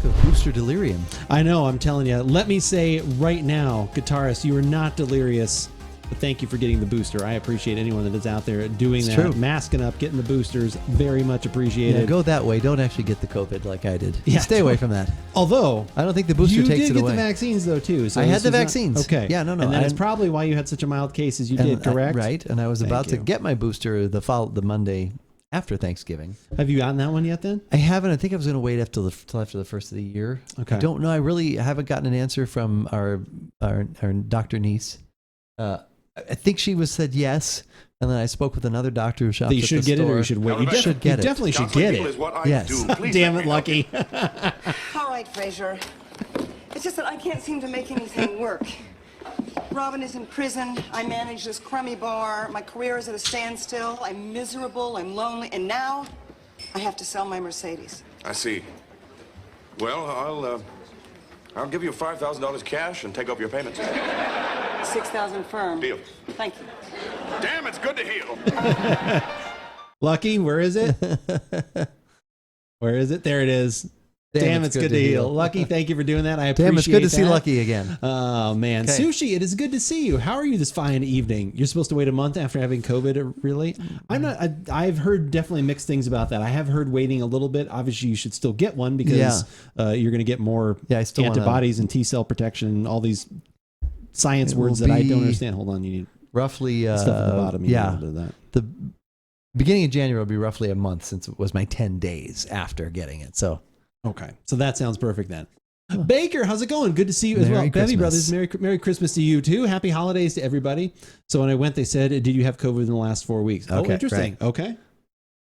talk of booster delirium. I know, I'm telling you. Let me say right now, guitarist, you are not delirious. But thank you for getting the booster. I appreciate anyone that is out there doing that. True. Masking up, getting the boosters. Very much appreciated. Yeah, go that way. Don't actually get the COVID like I did. Yeah, stay away from that. Although, I don't think the booster takes it away. You did get the vaccines, though, too. So I had the vaccines. Okay. Yeah, no. And that is probably why you had such a mild case as you did, correct? Right. And I was about to get my booster the Monday after Thanksgiving. Have you gotten that one yet, then? I haven't. I think I was going to wait till after the first of the year. Okay. I don't know. I really haven't gotten an answer from our doctor niece. I think she said yes, and then I spoke with another doctor who shops at the store. You should get it, or you should wait. You should get it. Definitely should get it. Yes. Damn it, Lucky. All right, Fraser. It's just that I can't seem to make anything work. Robin is in prison. I manage this crummy bar. My career is at a standstill. I'm miserable. I'm lonely. And now I have to sell my Mercedes. I see. Well, I'll give you $5,000 cash and take over your payments. 6,000 firm. Deal. Thank you. Damn, it's good to heal. Lucky, where is it? Where is it? There it is. Damn, it's good to heal. Lucky, thank you for doing that. I appreciate it. Damn, it's good to see Lucky again. Oh, man. Okay. Sushi, it is good to see you. How are you this fine evening? You're supposed to wait a month after having COVID, really? I've heard definitely mixed things about that. I have heard waiting a little bit. Obviously, you should still get one because you're going to get more antibodies and T-cell protection and all these science words that I don't understand. Hold on. You need roughly stuff at the bottom. The beginning of January will be roughly a month since it was my 10 days after getting it. So. Okay, so that sounds perfect then. Baker, how's it going? Good to see you as well. Christmas. Bevy Brothers, Merry Christmas to you too. Happy holidays to everybody. So when I went, they said, did you have COVID in the last 4 weeks? Okay, interesting. Right. Okay.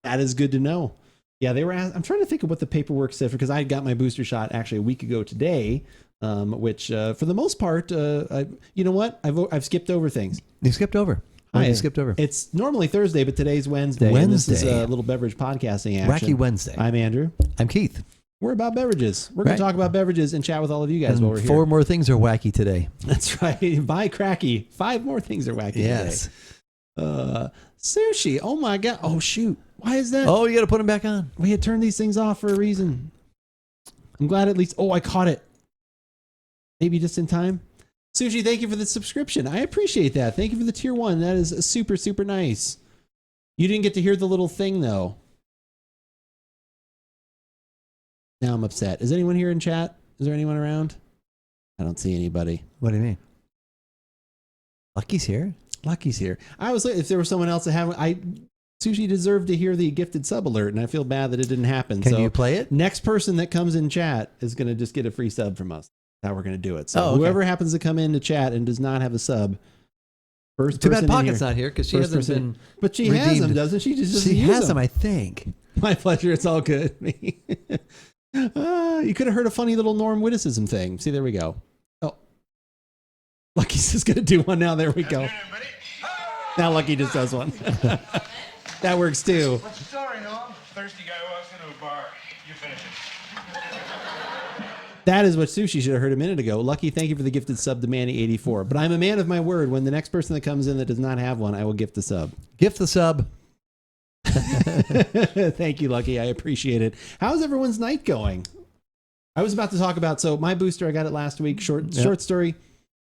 That is good to know. Yeah, they were I'm trying to think of what the paperwork said because I got my booster shot actually a week ago today, which for the most part, you know what? I've skipped over things. You skipped over. You skipped over. It's normally Thursday, but today's Wednesday. And this is a little beverage podcasting action. Wacky Wednesday. I'm Andrew. I'm Keith. We're about beverages. We're going to talk about beverages and chat with all of you guys while we're here. 4 more things are wacky today. That's right. Buy cracky. 5 more things are wacky today. Sushi. Oh, my God. Oh, shoot. Why is that? Oh, you got to put them back on. We had turned these things off for a reason. I'm glad at least. Oh, I caught it. Maybe just in time. Sushi, thank you for the subscription. I appreciate that. Thank you for the tier 1. That is super, super nice. You didn't get to hear the little thing, though. Now I'm upset. Is anyone here in chat? Is there anyone around? I don't see anybody. What do you mean? Lucky's here. Lucky's here. I was if there was someone else that haven't. Sushi deserved to hear the gifted sub alert, and I feel bad that it didn't happen. Can you play it? Next person that comes in chat is going to just get a free sub from us. That's how we're going to do it. So whoever happens to come into chat and does not have a sub, first Too person bad Pocket's not here because she hasn't been. But she has them, doesn't she? She has them, I think. My pleasure. It's all good. You could have heard a funny little Norm witticism thing. See, there we go. Oh, Lucky's just going to do one now. There we go. Now Lucky just does one. That works too. What's the story, Norm? Thirsty guy walks into a bar. You finish it. That is what Sushi should have heard a minute ago. Lucky, thank you for the gifted sub to Manny84. But I'm a man of my word. When the next person that comes in that does not have one, I will gift the sub. Gift the sub. Thank you, Lucky. I appreciate it. How's everyone's night going? I was about to talk about, so my booster, I got it last week. Short story,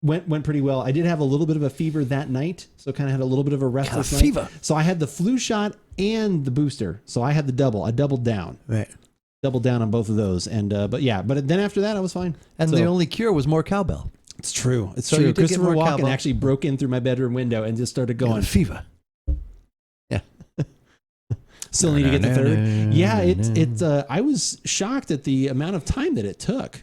went pretty well. I did have a little bit of a fever that night, so kind of had a little bit of a restless night. Fever. So I had the flu shot and the booster. So I had the double. I doubled down. Right. Doubled down on both of those. And but then after that, I was fine. And the only cure was more cowbell. It's true. It's true. Christopher Walken actually broke in through my bedroom window and just started going. Fever. Still need to get the third. Yeah, it's. I was shocked at the amount of time that it took.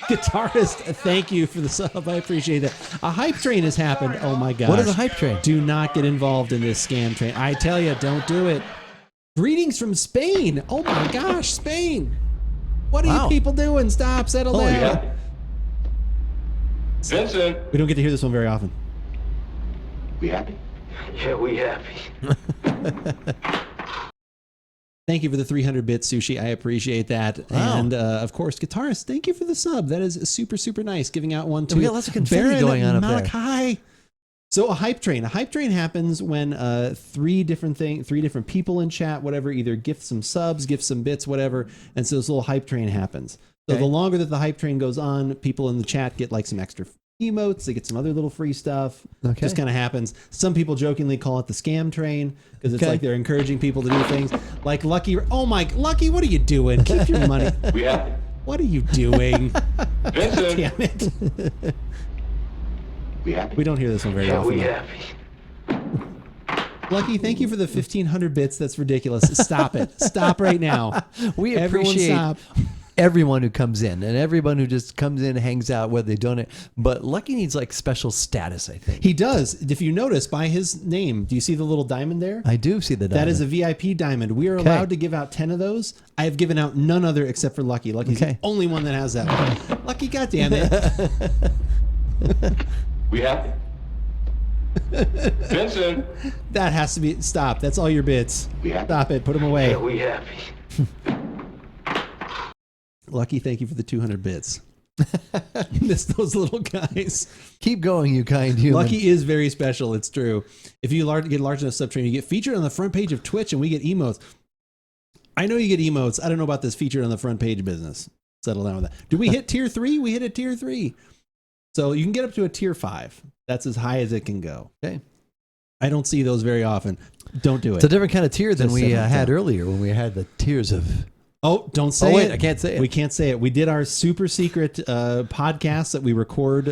Guitarist, thank you for the sub. I appreciate it. A hype train has happened. Oh my gosh. What is a hype train? Do not get involved in this scam train. I tell you, don't do it. Greetings from Spain. Oh my gosh, Spain. What are you people doing? Stop, settle down. Yeah. Vincent. We don't get to hear this one very often. We happy? Yeah, we happy. Thank you for the 300 bits, Sushi. I appreciate that. Wow. And of course, guitarist, thank you for the sub. That is super, super nice. Giving out one to we got lots of confetti going on up there. Malachi. So a hype train happens when three different people in chat, whatever, either gift some subs, gift some bits, whatever, and so this little hype train happens. So the longer that the hype train goes on, people in the chat get like some extra emotes, they get some other little free stuff. Just kind of happens. Some people jokingly call it the scam train because it's like they're encouraging people to do things. Like Lucky, oh my, Lucky, what are you doing? Keep your money. What are you doing? Vincent. Damn it. We don't hear this one very often. Lucky, thank you for the 1,500 bits. That's ridiculous. Stop it. Stop right now. We Everyone appreciate stop. everyone who comes in and everyone who just comes in, hangs out, whether they donate. But Lucky needs like special status, I think. He does. If you notice by his name, do you see the little diamond there? I do see the diamond. That is a VIP diamond. We are allowed to give out 10 of those. I have given out none other except for Lucky. Lucky's the only one that has that one. Lucky, goddamn it. We happy? Vincent. That has to be, stop. That's all your bits. Stop it. Put them away. Yeah, we happy. Lucky, thank you for the 200 bits. Miss those little guys. Keep going, you kind human. Lucky is very special. It's true. If you get large enough sub train, you get featured on the front page of Twitch, and we get emotes. I know you get emotes. I don't know about this featured on the front page business. Settle down with that. Do we hit tier 3? We hit a tier 3. So you can get up to a tier 5. That's as high as it can go. Okay. I don't see those very often. Don't do it. It's a different kind of tier than Just we set it had down. earlier when we had the tiers of... Oh, don't say it. wait, I can't say it. We can't say it. We did our super secret podcast that we record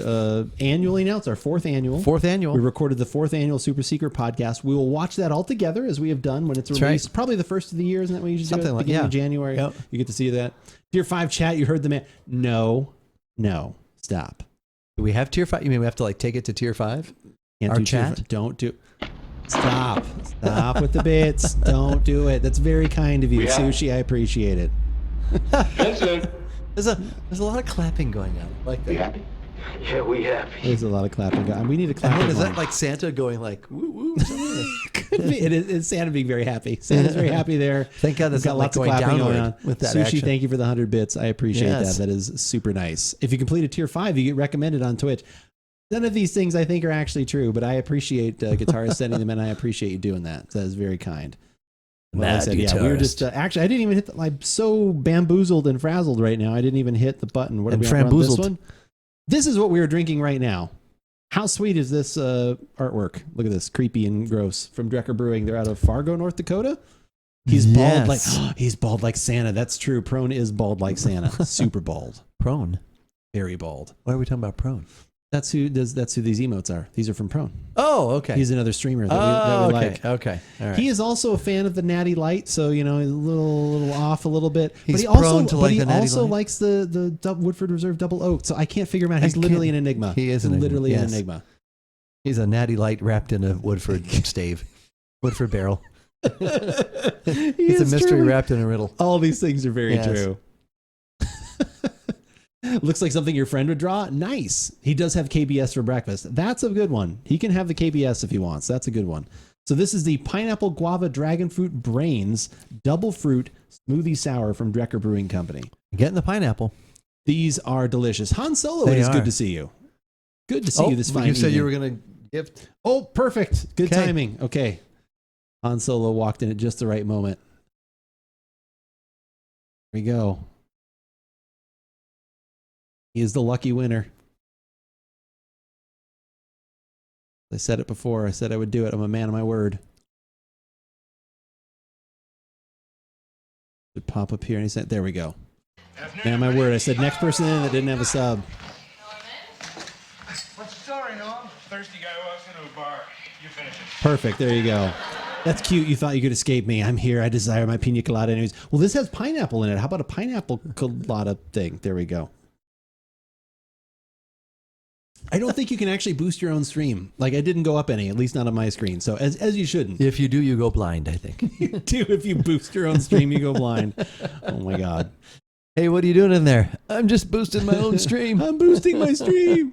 annually now. It's our 4th annual. 4th annual. We recorded the 4th annual super secret podcast. We will watch that all together as we have done when it's released. Right. Probably the first of the year. Isn't that what you usually do? Something like Beginning of January. Yep. You get to see that. Tier 5 chat. You heard the man. No. Stop. Do we have tier 5? You mean we have to like take it to tier 5? Can't Our do tier chat? 5. Don't do. Stop with the bits. Don't do it. That's very kind of you, Sushi. I appreciate it. Vincent. There's a lot of clapping going on. Like that. happy? Yeah, we happy. There's a lot of clapping going on. We need a clapping. Is horn. that like Santa going like woo woo? Could be. It's Santa being very happy. Santa's very happy there. Thank God that's We've got not like lots of going clapping downward going on. with that Sushi, action. thank you for the 100 bits. I appreciate Yes. that. That is super nice. If you complete a tier 5, you get recommended on Twitch. None of these things I think are actually true, but I appreciate guitarists sending them in. I appreciate you doing that. That is very kind. Well, I Mad said, yeah, we were just actually. I didn't even hit. I'm so bamboozled and frazzled right now. I didn't even hit the button. What are And we on this framboozled. one? This is what we are drinking right now. How sweet is this artwork? Look at this, creepy and gross from Drekker Brewing. They're out of Fargo, North Dakota. He's bald he's bald like Santa. That's true. Prone is bald like Santa. Super bald. Prone. Very bald. Why are we talking about Prone? That's who these emotes are. These are from Prone. Oh, okay. He's another streamer that we like. Okay. All right. He is also a fan of the Natty Light, so he's a little off a little bit. He's but he prone to like the Natty also Light? likes the Woodford Reserve Double Oak. So I can't figure him out. He's literally an enigma. He is an enigma, literally an yes. enigma. He's a Natty Light wrapped in a Woodford stave, Woodford barrel. He's a mystery wrapped in a riddle. All these things are very Yes. true. Looks like something your friend would draw. Nice. He does have KBS for breakfast. That's a good one. He can have the KBS if he wants. That's a good one. So this is the Pineapple Guava Dragon Fruit Brains Double Fruit Smoothie Sour from Drekker Brewing Company. Getting the pineapple. These are delicious. Han Solo, They it is are. good to see you. Good to see you this fine You said you evening. were going to gift. Oh, perfect. Good Okay. timing. Okay. Han Solo walked in at just the right moment. Here we go. He is the lucky winner. I said it before. I said I would do it. I'm a man of my word. Would pop up here and he said, there we go. Man of my word. I said next person in that didn't have a sub. What's the story, Noam? Thirsty guy walks into a bar. You finish it. Perfect. There you go. That's cute. You thought you could escape me. I'm here. I desire my pina colada anyways. Well, this has pineapple in it. How about a pineapple colada thing? There we go. I don't think you can actually boost your own stream. Like, I didn't go up any, at least not on my screen. So as you shouldn't. If you do, you go blind, I think. You do. If you boost your own stream, you go blind. Oh my God. Hey, what are you doing in there? I'm just boosting my own stream. I'm boosting my stream.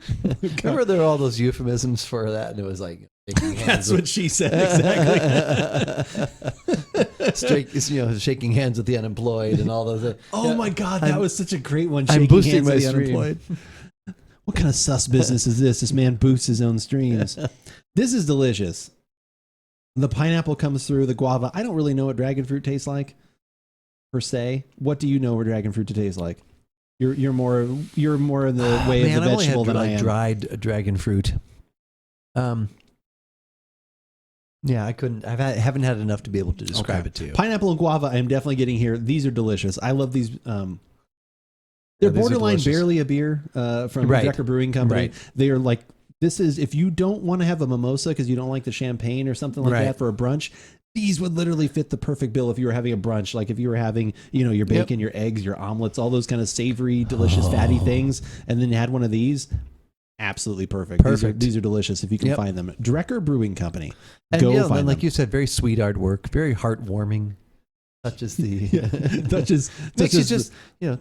Remember there were all those euphemisms for that, and it was like shaking hands. That's what she said. Exactly. Shaking hands with the unemployed and all those. Oh my God. That was such a great one. I'm Shaking boosting hands my with the stream. unemployed. What kind of sus business is this? This man boosts his own streams. This is delicious. The pineapple comes through, the guava. I don't really know what dragon fruit tastes like, per se. What do you know what dragon fruit to taste like? You're more in the way of the vegetable than I am. Dried dragon fruit. Yeah, I couldn't. Haven't had enough to be able to describe it to you. Pineapple and guava, I am definitely getting here. These are delicious. I love these. They're borderline barely a beer from Drekker Brewing Company. Right. They are like, this is, if you don't want to have a mimosa because you don't like the champagne or something like that for a brunch, these would literally fit the perfect bill if you were having a brunch. Like if you were having, your bacon, your eggs, your omelets, all those kind of savory, delicious, fatty things, and then you had one of these. Absolutely perfect. These are delicious if you can find them. Drekker Brewing Company. And Go find them. Like you said, very sweet artwork, very heartwarming. Touches the makes you just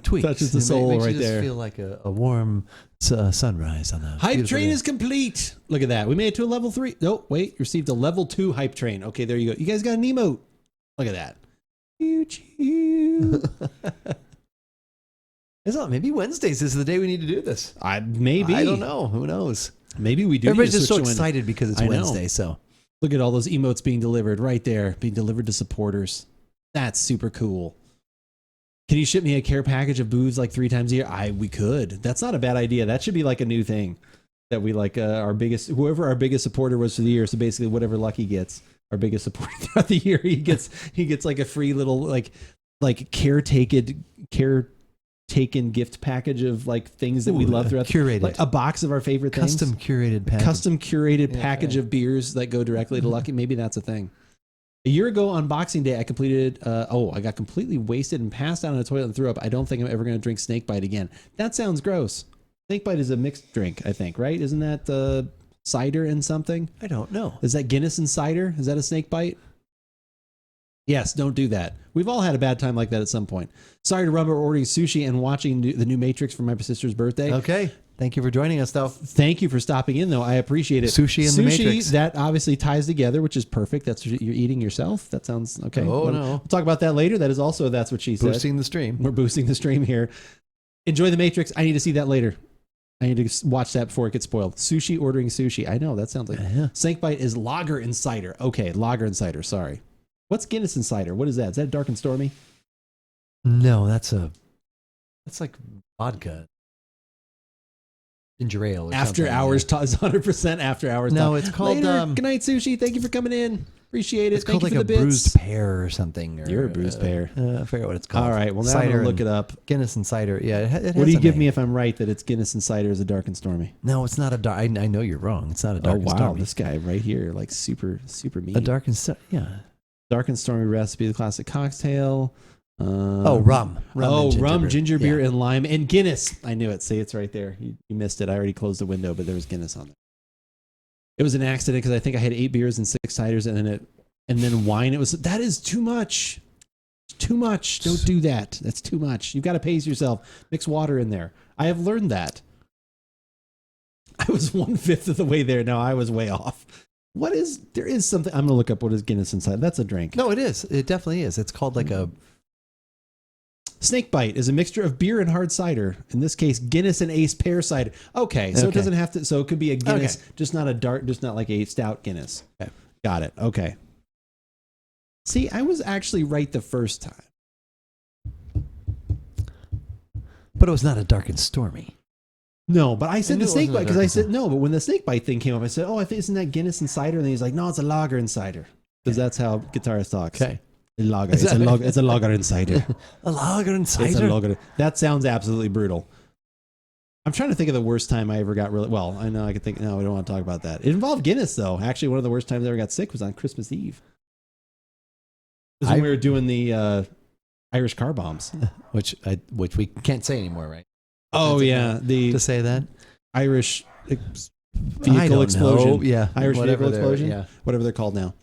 tweaks. Touches the soul makes right you just there. Feel like a warm sunrise on the hype train is complete. Look at that. We made it to a level 3. Oh wait, received a level 2 hype train. Okay, there you go. You guys got an emote. Look at that. Maybe Wednesdays is the day we need to do this. Maybe. I don't know. Who knows? Maybe we do. Everybody's just so excited because it's Wednesday. So look at all those emotes being delivered right there, being delivered to supporters. That's super cool. Can you ship me a care package of booze like 3 times a year? We could. That's not a bad idea. That should be like a new thing that we like. Whoever our biggest supporter was for the year. So basically, whatever Lucky gets, our biggest supporter throughout the year, he gets like a free little like caretaken gift package of like things that we love throughout curated, like a box of our favorite things, custom curated package of beers that go directly to Lucky. Maybe that's a thing. A year ago on Boxing Day, I completed. I got completely wasted and passed out on a toilet and threw up. I don't think I'm ever going to drink Snakebite again. That sounds gross. Snakebite is a mixed drink, I think, right? Isn't that cider and something? I don't know. Is that Guinness and cider? Is that a Snakebite? Yes, don't do that. We've all had a bad time like that at some point. Sorry to remember ordering sushi and watching the new Matrix for my sister's birthday. Okay. Thank you for joining us, though. Thank you for stopping in, though. I appreciate it. Sushi and the Matrix. That obviously ties together, which is perfect. That's what you're eating yourself. That sounds okay. Oh, no. We'll talk about that later. That is also, that's what she said. Boosting the stream. We're boosting the stream here. Enjoy the Matrix. I need to see that later. I need to watch that before it gets spoiled. Sushi, ordering sushi. I know, that sounds like... Snakebite is lager and cider. Okay, lager and cider. Sorry. What's Guinness and cider? What is that? Is that Dark and Stormy? No, that's like vodka. Ginger ale. Or after hours, is 100% after hours. No, it's called. Good night, sushi. Thank you for coming in. Appreciate it. It's called like a bruised pear or something. You're a bruised pear. I forget what it's called. All right. Well, now I'm gonna look it up. Guinness and cider. Yeah. It what do you give me if I'm right that it's Guinness and cider is a Dark and Stormy? No, it's not a dark. I know you're wrong. It's not a dark and stormy. Oh wow, this guy right here, like super mean. A dark and yeah. Dark and stormy recipe, the classic cocktail. Rum, ginger beer, and lime, and Guinness. I knew it. See, it's right there. You missed it. I already closed the window, but there was Guinness on there. It was an accident because I think I had 8 beers and 6 ciders, and then wine. That is too much. Too much. Don't do that. That's too much. You've got to pace yourself. Mix water in there. I have learned that. I was 1/5 of the way there. No, I was way off. There is something. I'm going to look up what is Guinness and cider. That's a drink. No, it is. It definitely is. It's called like a... Snakebite is a mixture of beer and hard cider. In this case, Guinness and Ace pear cider. Okay, so it doesn't have to. So it could be a Guinness, just not like a stout Guinness. Okay. Got it. Okay. See, I was actually right the first time, but it was not a dark and stormy. No, but I said the Snakebite because I said no. But when the Snakebite thing came up, I said, "Oh, I think isn't that Guinness and cider?" And then he's like, "No, it's a lager and cider," because that's how guitarist talks. Okay. Lager. It's a lager and cider. A lager and cider? It's a lager. That sounds absolutely brutal. I'm trying to think of the worst time I ever got really... Well, I know I could think... No, we don't want to talk about that. It involved Guinness, though. Actually, one of the worst times I ever got sick was on Christmas Eve. It was when we were doing the Irish car bombs. Which we can't say anymore, right? Oh, yeah. To say that? Irish vehicle explosion. Know. Yeah. Irish vehicle explosion? Yeah. Whatever they're called now.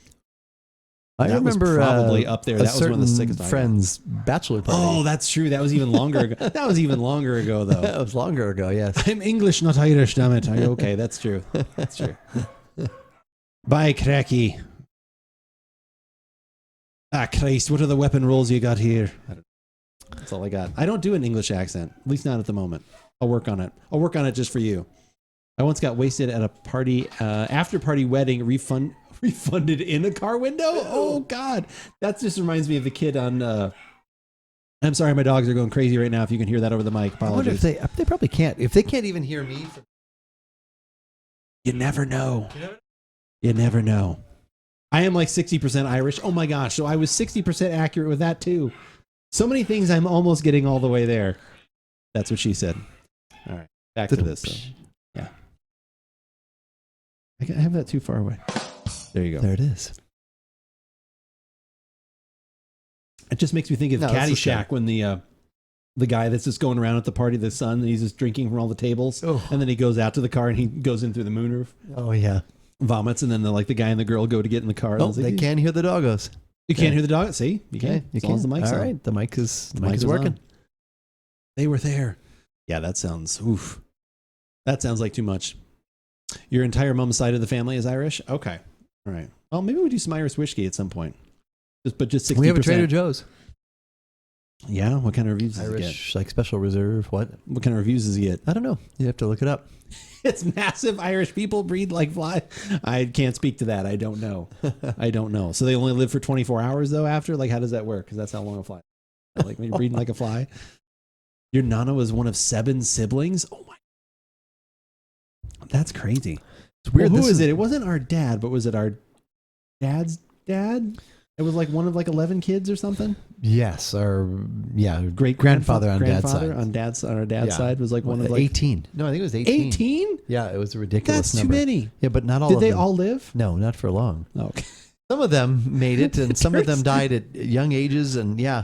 I remember probably up there. That was one of the sickest friends' bachelor party. Oh, that's true. That was even longer ago. That was even longer ago, though. That was longer ago, yes. I'm English, not Irish, damn it. Okay, that's true. That's true. Bye, cracky. Ah, Christ, what are the weapon rolls you got here? That's all I got. I don't do an English accent, at least not at the moment. I'll work on it. I'll work on it just for you. I once got wasted at a party, after party wedding, refunded in a car window. Oh God. That just reminds me of the kid on, I'm sorry, my dogs are going crazy right now. If you can hear that over the mic, I wonder apologies. if they probably can't. If they can't even hear me. You never know. You never know. I am like 60% Irish. Oh my gosh. So I was 60% accurate with that too. So many things I'm almost getting all the way there. That's what she said. All right. Back to this. Yeah. I have that too far away. There you go. There it is. It just makes me think of Caddyshack when the guy that's just going around at the party, the son, and he's just drinking from all the tables. Oh. And then he goes out to the car and he goes in through the moonroof. Oh, yeah. Vomits, and then the guy and the girl go to get in the car. Oh, they can't hear the doggos. You can't hear the dog. See, you can. You As long as the mic's All on. right, the mic is is working. on. They were there. Yeah, that sounds oof. That sounds like too much. Your entire mom's side of the family is Irish. Okay, all right. Well, maybe we do some Irish whiskey at some point. But just 60%. We have a Trader Joe's. Yeah. What kind of reviews does he get? Irish, like special reserve. What kind of reviews does he get? I don't know. You have to look it up. It's massive. Irish people breed like flies. I can't speak to that. I don't know. I don't know. So they only live for 24 hours though after? Like how does that work? Because that's how long a fly. Like when you're breeding like a fly. Your Nana was one of 7 siblings? Oh my. That's crazy. It's weird. Well, who is it? It wasn't our dad, but was it our dad's dad? It was like one of like 11 kids or something? Yes. Great grandfather on dad's side. On our dad's side was like one of like 18. No, I think it was 18. 18? Yeah, it was a ridiculous That's number. too many. Yeah, but not all Did of they them. all live? No, not for long. Okay. Some of them made it, and some of them died at young ages, and yeah.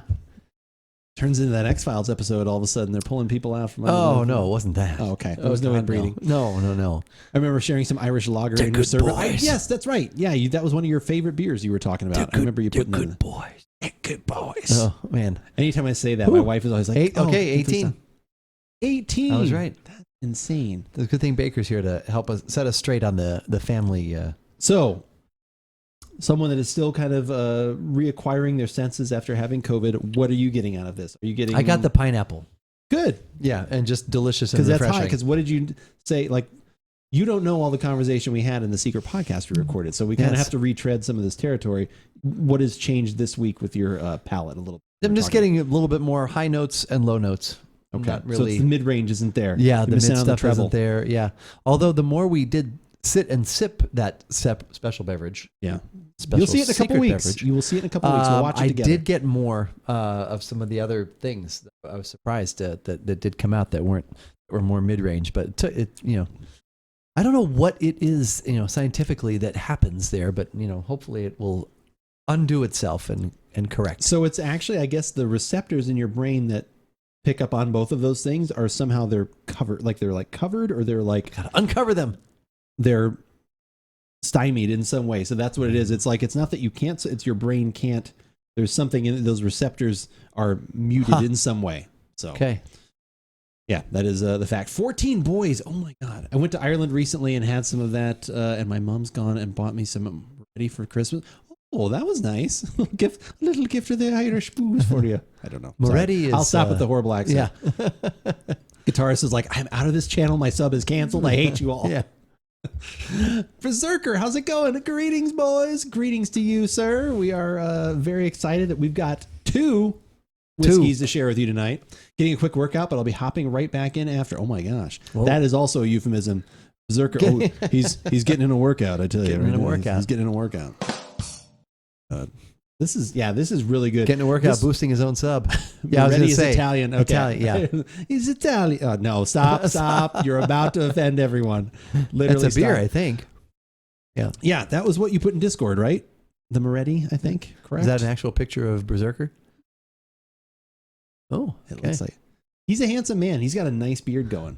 Turns into that X-Files episode. All of a sudden, they're pulling people out from. Oh no, it wasn't that. Oh, okay. There was no inbreeding. No. I remember sharing some Irish lager They're in your good server. boys. Yes, that's right. Yeah, that was one of your favorite beers you were talking about. I remember you putting they're them. good boys. They're good boys. Oh man. Anytime I say that, my wife is always like, Okay, 18. 18. I was right. That's insane. It's a good thing Baker's here to help us set us straight on the family. So, someone that is still kind of reacquiring their senses after having COVID, what are you getting out of this? Are you getting? I got the pineapple. Good. Yeah, and just delicious and Because that's refreshing. high. Because what did you say? Like, you don't know all the conversation we had in the secret podcast we recorded, so we kind of have to retread some of this territory. What has changed this week with your palate a little bit? I'm just getting a little bit more high notes and low notes. Okay. Not So really. it's the mid-range isn't there. Yeah, You're the mid missing out on the stuff treble. isn't there. Yeah. Although the more we did sit and sip that special beverage. Yeah. Special You'll see it in a couple secret weeks. beverage. You will see it in a couple weeks. We'll watch it together. I did get more of some of the other things. I was surprised that did come out that were more mid-range, but I don't know what it is, scientifically that happens there, but hopefully it will undo itself and correct. So it's actually, I guess, the receptors in your brain that pick up on both of those things are somehow they're covered, or they're like Gotta uncover them. they're stymied in some way. So that's what it is. It's like, it's not that you can't, it's your brain can't, there's something in those receptors are muted in some way. So, Okay. yeah, that is the fact. 14 boys. Oh my God. I went to Ireland recently and had some of that. And my mom's gone and bought me some ready for Christmas. Oh, that was nice. Little gift of the Irish booze for you. I don't know. Moretti Sorry. I'll is, stop with the horrible accent. Yeah. Guitarist is like, I'm out of this channel. My sub is canceled. I hate you all. Yeah. Berserker, how's it going? Greetings, boys. Greetings to you, sir. We are very excited that we've got two whiskeys to share with you tonight. Getting a quick workout, but I'll be hopping right back in after. Oh my gosh. Whoa. That is also a euphemism. Berserker. Oh, he's getting in a workout, I tell you. Getting in a workout. He's getting in a workout. This is really good. Getting a workout, boosting his own sub. Yeah, I was Moretti going to is say. Italian. Okay. Italian, yeah. He's Italian. Oh, no, stop. You're about to offend everyone. Literally, That's a beer, stop. I think. Yeah. Yeah, that was what you put in Discord, right? The Moretti, I think. Correct. Is that an actual picture of Berserker? Oh, It okay. looks like he's a handsome man. He's got a nice beard going.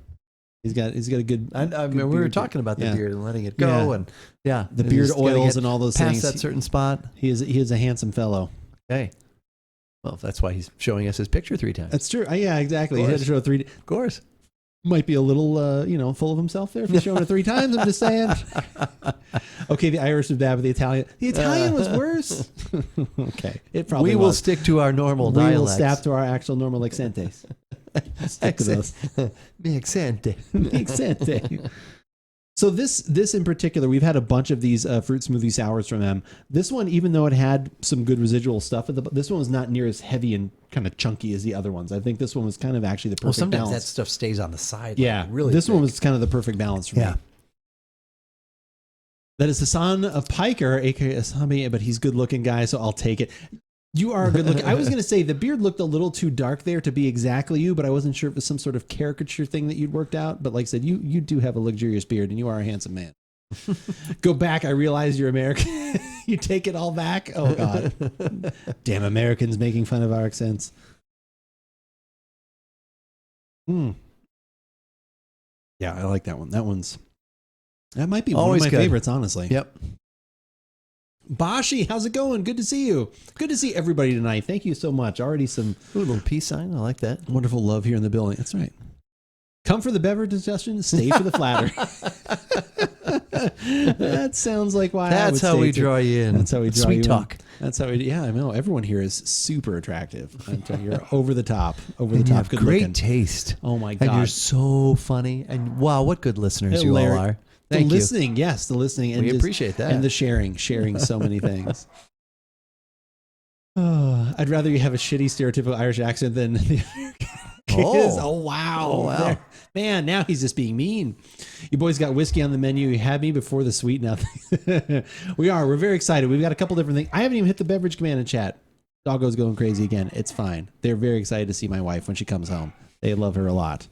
He's got a good. I good mean, we were beard. talking about the Yeah. beard and letting it go, and the it's beard just gotta oils get and all those past things. that certain spot. He is a handsome fellow. Okay. Well, that's why he's showing us his picture 3 times. That's true. Yeah, exactly. He Of had to show 3. Of course. Might be a little, full of himself there if he's showing it 3 times. I'm just saying. Okay, the Irish was bad, but the Italian was worse. Okay, it probably We will was. stick to our normal We will dialects. stop to our actual normal accentes. Stick to those. Makes sense. Makes sense. So this in particular, we've had a bunch of these fruit smoothie sours from them. This one, even though it had some good residual stuff, this one was not near as heavy and kind of chunky as the other ones. I think this one was kind of actually the perfect sometimes balance. that stuff stays on the side. Yeah, really. this thick. one was kind of the perfect balance for me. That is Hassan Piker, aka Asami, but he's good looking guy, so I'll take it. You are good looking. I was going to say the beard looked a little too dark there to be exactly you, but I wasn't sure if it was some sort of caricature thing that you'd worked out. But like I said, you do have a luxurious beard and you are a handsome man. Go back. I realize you're American. You take it all back. Oh, God. Damn Americans making fun of our accents. Yeah, I like that one. That might be Always one of my good. favorites, honestly. Yep. Bashi, how's it going? Good to see you. Good to see everybody tonight. Thank you so much. Already some Ooh, a little peace sign. I like that. wonderful love here in the building. That's right. Come for the beverage discussion, stay for the flatter. That sounds like why That's how we draw you in. That's how we draw Sweet you talk. in. That's how we. Yeah, I know. Everyone here is super attractive. I'm telling you, you're over the top. Over the And you top. have Good great looking. taste. Oh my And God. you're so funny. And wow, what good listeners you all Hilarious. are. The Thank you. listening, yes, the listening. And We just- appreciate that. And the sharing so many things. I'd rather you have a shitty stereotypical Irish accent than the American is. Oh, wow. Oh, wow. There- Man, now he's just being mean. You boys got whiskey on the menu. You had me before the sweet. Now we're very excited. We've got a couple different things. I haven't even hit the beverage command in chat. Doggo's going crazy again. It's fine. They're very excited to see my wife when she comes home. They love her a lot.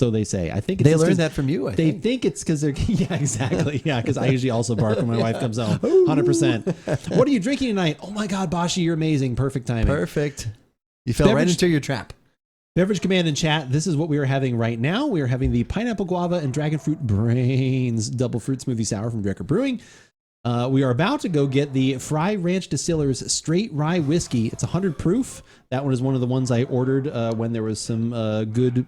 So they say. I think it's They just learned 'cause- that from you, I They think. think it's because they're, yeah, exactly. Yeah, because I usually also bark when my wife comes home. 100%. What are you drinking tonight? Oh my God, Bashi, you're amazing. Perfect timing. Perfect. You fell right Beverage- into your trap. Beverage command in chat. This is what we are having right now. We are having the pineapple guava and dragon fruit brains double fruit smoothie sour from Drekker Brewing. We are about to go get the Frey Ranch Distillers straight rye whiskey. It's 100 proof. That one is one of the ones I ordered when there was some good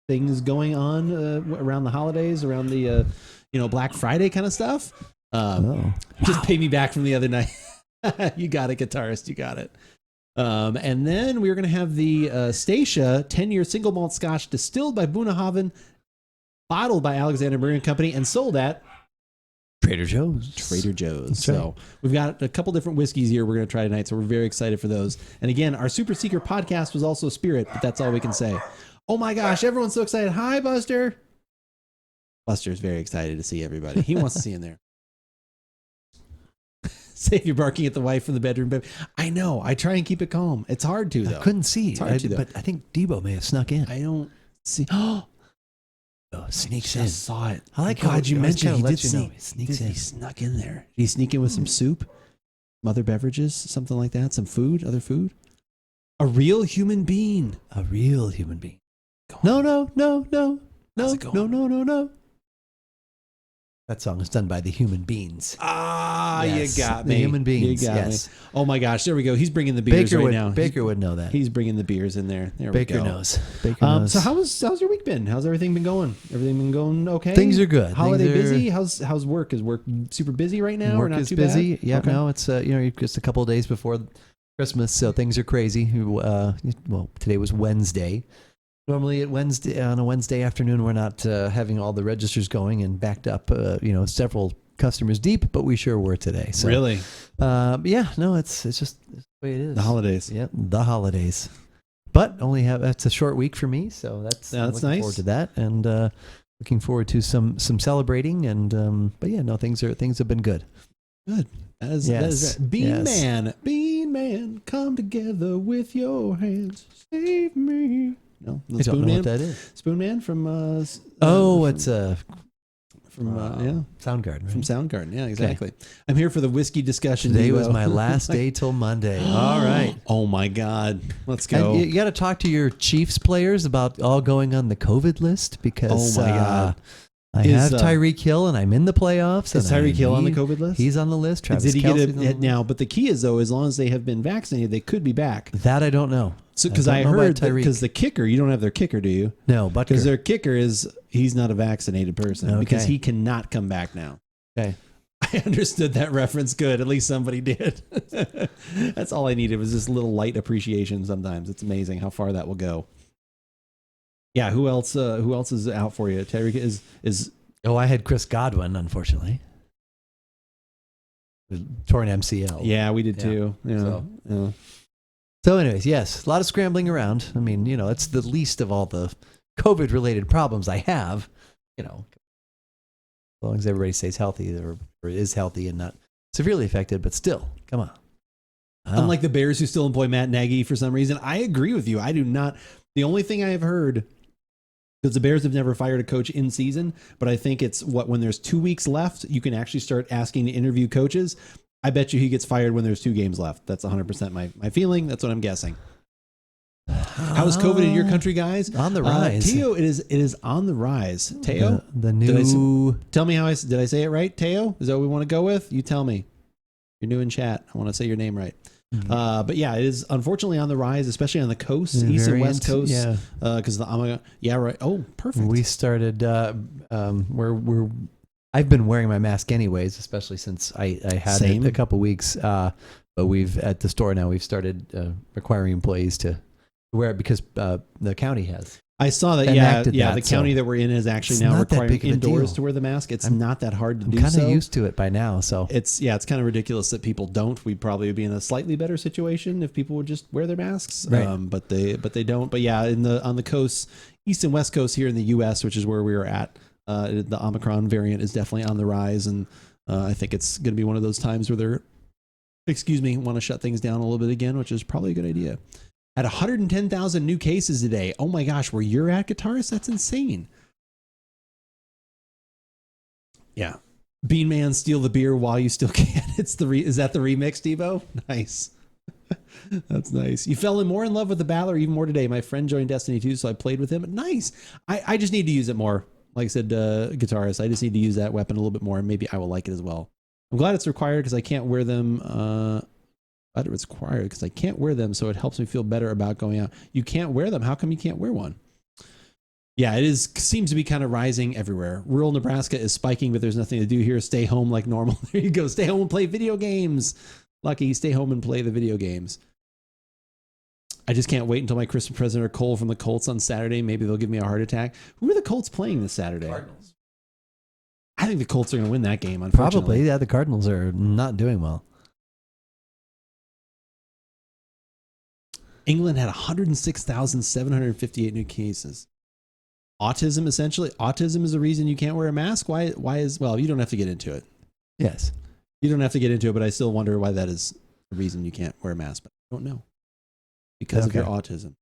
things going on around the holidays, around the Black Friday kind of stuff. Just pay me back from the other night. You got it, guitarist. You got it. And then we're going to have the Staoisha 10-year single malt Scotch distilled by Boonhaven, bottled by Alexander Brewing Company, and sold at Trader Joe's. Trader Joe's. That's So right. we've got a couple different whiskeys here we're going to try tonight, so we're very excited for those. And again, our Super Seeker podcast was also Spirit, but that's all we can say. Oh my gosh, everyone's so excited. Hi, Buster. Buster's very excited to see everybody. He wants to see in there. Say if you're barking at the wife from the bedroom. I know. I try and keep it calm. It's hard to, though. I couldn't see. It's hard to, though. But I think Debo may have snuck in. I don't see. Oh, sneaks I in. just saw it. I like God, how you I always mentioned kinda he let did you know. sneak. He sneaks in. He snuck in there. Did he sneak in with some soup? Some other beverages? Something like that? Some food? Other food? A real human being. A real human being. Go on. No. How's it going? No. That song is done by the Human Beings. Ah, Yes, you got the me. human beings, You got yes. me. Oh my gosh, there we go. He's bringing the beers Baker right would now. Baker would know that. He's bringing the beers in there. There Baker we go. knows. Baker knows. So how's your week been? How's everything been going? Everything been going okay? Things are good. Holiday Things are- busy? How's work? Is work super busy right now? or Work not is too busy. Bad? Yeah, Okay. no, it's just a couple of days before Christmas, so things are crazy. Well, today was Wednesday. Normally on a Wednesday afternoon, we're not having all the registers going and backed up, several customers deep, but we sure were today. So, Really? yeah, no, it's just the way it is. The holidays. Yep, the holidays. But that's a short week for me, so That's I'm looking nice. forward to that, and looking forward to some celebrating, and but yeah, no, things have been good. Good. That is Yes. right. Bean Man, come together with your hands. Save me. No, I don't know what that is. Spoon Man from It's from Soundgarden, right? from Soundgarden. Yeah, exactly. I'm here for the whiskey discussion. Today Devo. was my last day till Monday. All right. Oh my God. Let's go. And you got to talk to your Chiefs players about all going on the COVID list because Oh my God. I Is, have Tyreek Hill and I'm in the playoffs. Is and Tyreek Hill on the COVID list? He's on the list. Travis Did he Kelce's get on the it now? But the key is, though, as long as they have been vaccinated, they could be back. That I don't know. So because I don't know about heard Tyreek. because the kicker, you don't have their kicker, do you? No, but Because their kicker is he's not a vaccinated person because Okay. he cannot come back now. okay. I understood that reference good. At least somebody did. That's all I needed was this little light appreciation sometimes. It's amazing how far that will go. Yeah. Who else is out for you? Tyreek is. Oh, I had Chris Godwin, unfortunately. Torn MCL. Yeah, we did too. Yeah. So anyways, yes, a lot of scrambling around. I mean, it's the least of all the COVID-related problems I have. As long as everybody stays healthy or is healthy and not severely affected, but still, come on. Unlike the Bears who still employ Matt Nagy for some reason, I agree with you. I do not. The only thing I have heard, because the Bears have never fired a coach in season, but I think it's when there's 2 weeks left, you can actually start asking to interview coaches. I bet you he gets fired when there's 2 games left. That's 100% my feeling. That's what I'm guessing. How is COVID in your country, guys? On the rise. Teo, it is on the rise. Teo? The new... Tell me did I say it right, Teo? Is that what we want to go with? You tell me. You're new in chat. I want to say your name right. But yeah, it is unfortunately on the rise, especially on the coast, east and west coast. Yeah. Because right. Oh, perfect. We started I've been wearing my mask anyways, especially since I had it a couple weeks. But at the store now, we've started requiring employees to wear it because the county has. I saw that. The county that we're in is actually now requiring indoors to wear the mask. It's not that hard to do. I'm kind of used to it by now, so it's kind of ridiculous that people don't. We'd probably be in a slightly better situation if people would just wear their masks. Right. But they don't. But yeah, on the coast, east and west coast here in the U.S., which is where we are at, the Omicron variant is definitely on the rise, and I think it's going to be one of those times where they're, want to shut things down a little bit again, which is probably a good idea. At 110,000 new cases today. Oh my gosh, where you're at, guitarist? That's insane. Yeah. Bean Man, steal the beer while you still can. Is that the remix, Devo? Nice. That's nice. You fell more in love with the Battler even more today. My friend joined Destiny 2, so I played with him. Nice. I just need to use it more. Like I said, guitarist, I just need to use that weapon a little bit more, and maybe I will like it as well. I'm glad it's required because I can't wear them. It's required because I can't wear them, so it helps me feel better about going out. You can't wear them. How come you can't wear one? Yeah, seems to be kind of rising everywhere. Rural Nebraska is spiking, but there's nothing to do here. Stay home like normal. There you go. Stay home and play video games. Lucky, stay home and play the video games. I just can't wait until my Christmas present are Cole from the Colts on Saturday. Maybe they'll give me a heart attack. Who are the Colts playing this Saturday? Cardinals. I think the Colts are going to win that game, unfortunately. Probably, yeah. The Cardinals are not doing well. England had 106,758 new cases. Autism, essentially. Autism is the reason you can't wear a mask. Why is, well, you don't have to get into it. Yes. You don't have to get into it, but I still wonder why that is the reason you can't wear a mask. But I don't know. Because of your autism.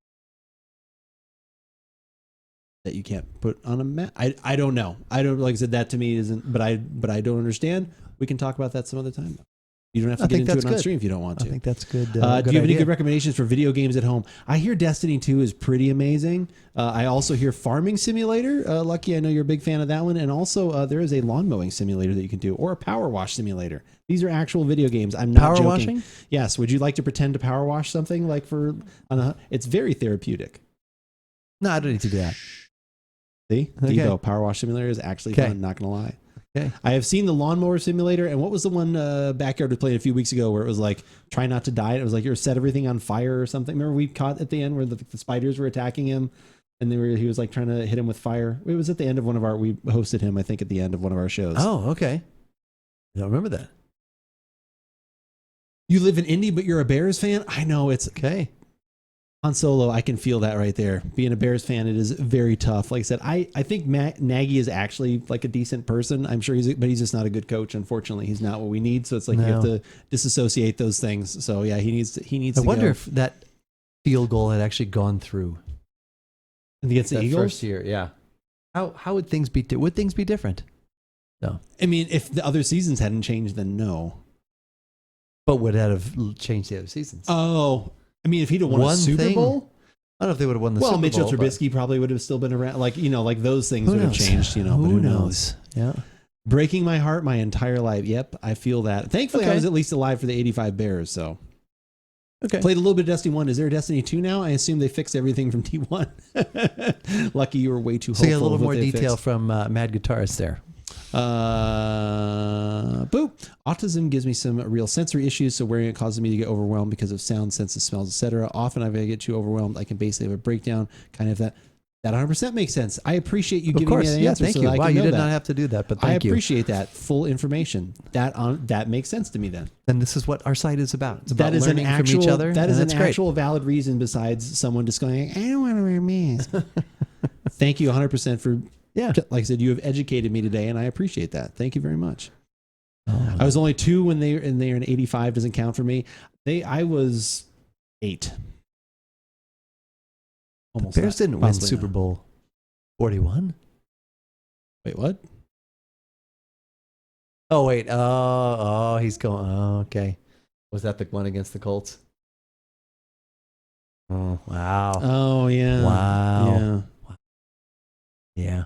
That you can't put on a mask. I don't know. I don't, like I said, that to me isn't, but I don't understand. We can talk about that some other time, though. You don't have to get into it on stream if you don't want to. I think that's good. Do you have any good recommendations for video games at home? I hear Destiny 2 is pretty amazing. I also hear Farming Simulator. Lucky, I know you're a big fan of that one. And also, there is a lawn mowing simulator that you can do, or a power wash simulator. These are actual video games. I'm not joking. Power washing? Yes. Would you like to pretend to power wash something like it's very therapeutic. No, I don't need to do that. See? Okay. Devo, Power Wash Simulator is actually fun, not going to lie. Okay. I have seen the lawnmower simulator, and what was the one Backyard we played a few weeks ago where it was like try not to die? It was like you set everything on fire or something. Remember we caught at the end where the spiders were attacking him, and he was like trying to hit him with fire. It was at the end of we hosted him, I think, at the end of one of our shows. Oh, okay. I don't remember that. You live in Indy, but you're a Bears fan? I know, it's okay. Han Solo, I can feel that right there. Being a Bears fan, it is very tough. Like I said, I think Nagy is actually like a decent person. I'm sure but he's just not a good coach. Unfortunately, he's not what we need. So it's like you have to disassociate those things. So yeah, he needs to. I wonder if that field goal had actually gone through against the Eagles first year. Yeah. How would things be? Would things be different? No. I mean, if the other seasons hadn't changed, then no. But would that have changed the other seasons? Oh. I mean, if he'd have won a Super Bowl, I don't know if they would have won the Super Bowl. Well, Mitchell Trubisky probably would have still been around. Like those things would have changed. But who knows? Yeah, breaking my heart my entire life. Yep, I feel that. Thankfully, I was at least alive for the '85 Bears. So, played a little bit of Destiny 1. Is there a Destiny 2 now? I assume they fixed everything from T1. Lucky you were way too hopeful. So, a little more detail from Mad Guitarist there. Boop. Autism gives me some real sensory issues, so wearing it causes me to get overwhelmed because of sound, senses, smells, etc. Often if I get too overwhelmed, I can basically have a breakdown, kind of that. That 100% makes sense. I appreciate you Of giving course. me that Yeah, answer. thank so you. that I Wow, can you know did that. not have to do that, but I thank you. appreciate that full information. That makes sense to me then. And this is what our site is about. It's about That is an learning actual, from each other. that is and an that's great. actual valid reason besides someone just going, I don't want to wear a mask. Thank you 100% for, like I said, you have educated me today and I appreciate that. Thank you very much. Oh. I was only 2 when they're in 85 doesn't count for me. I was 8. Almost Bears that. didn't win Possibly Super not. Bowl 41. Wait, what? Oh wait. Oh, he's going. Oh, okay. Was that the one against the Colts? Oh wow. Oh yeah. Wow. Yeah. Yeah.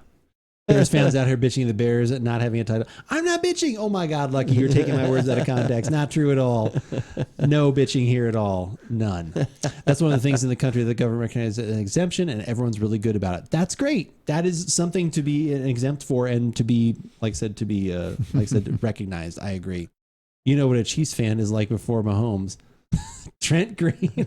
Bears fans out here bitching the Bears at not having a title. I'm not bitching. Oh my God, Lucky, you're taking my words out of context. Not true at all. No bitching here at all. None. That's one of the things in the country that the government recognizes an exemption, and everyone's really good about it. That's great. That is something to be exempt for and to be, like I said, recognized. I agree. You know what a Chiefs fan is like before Mahomes. Trent Green.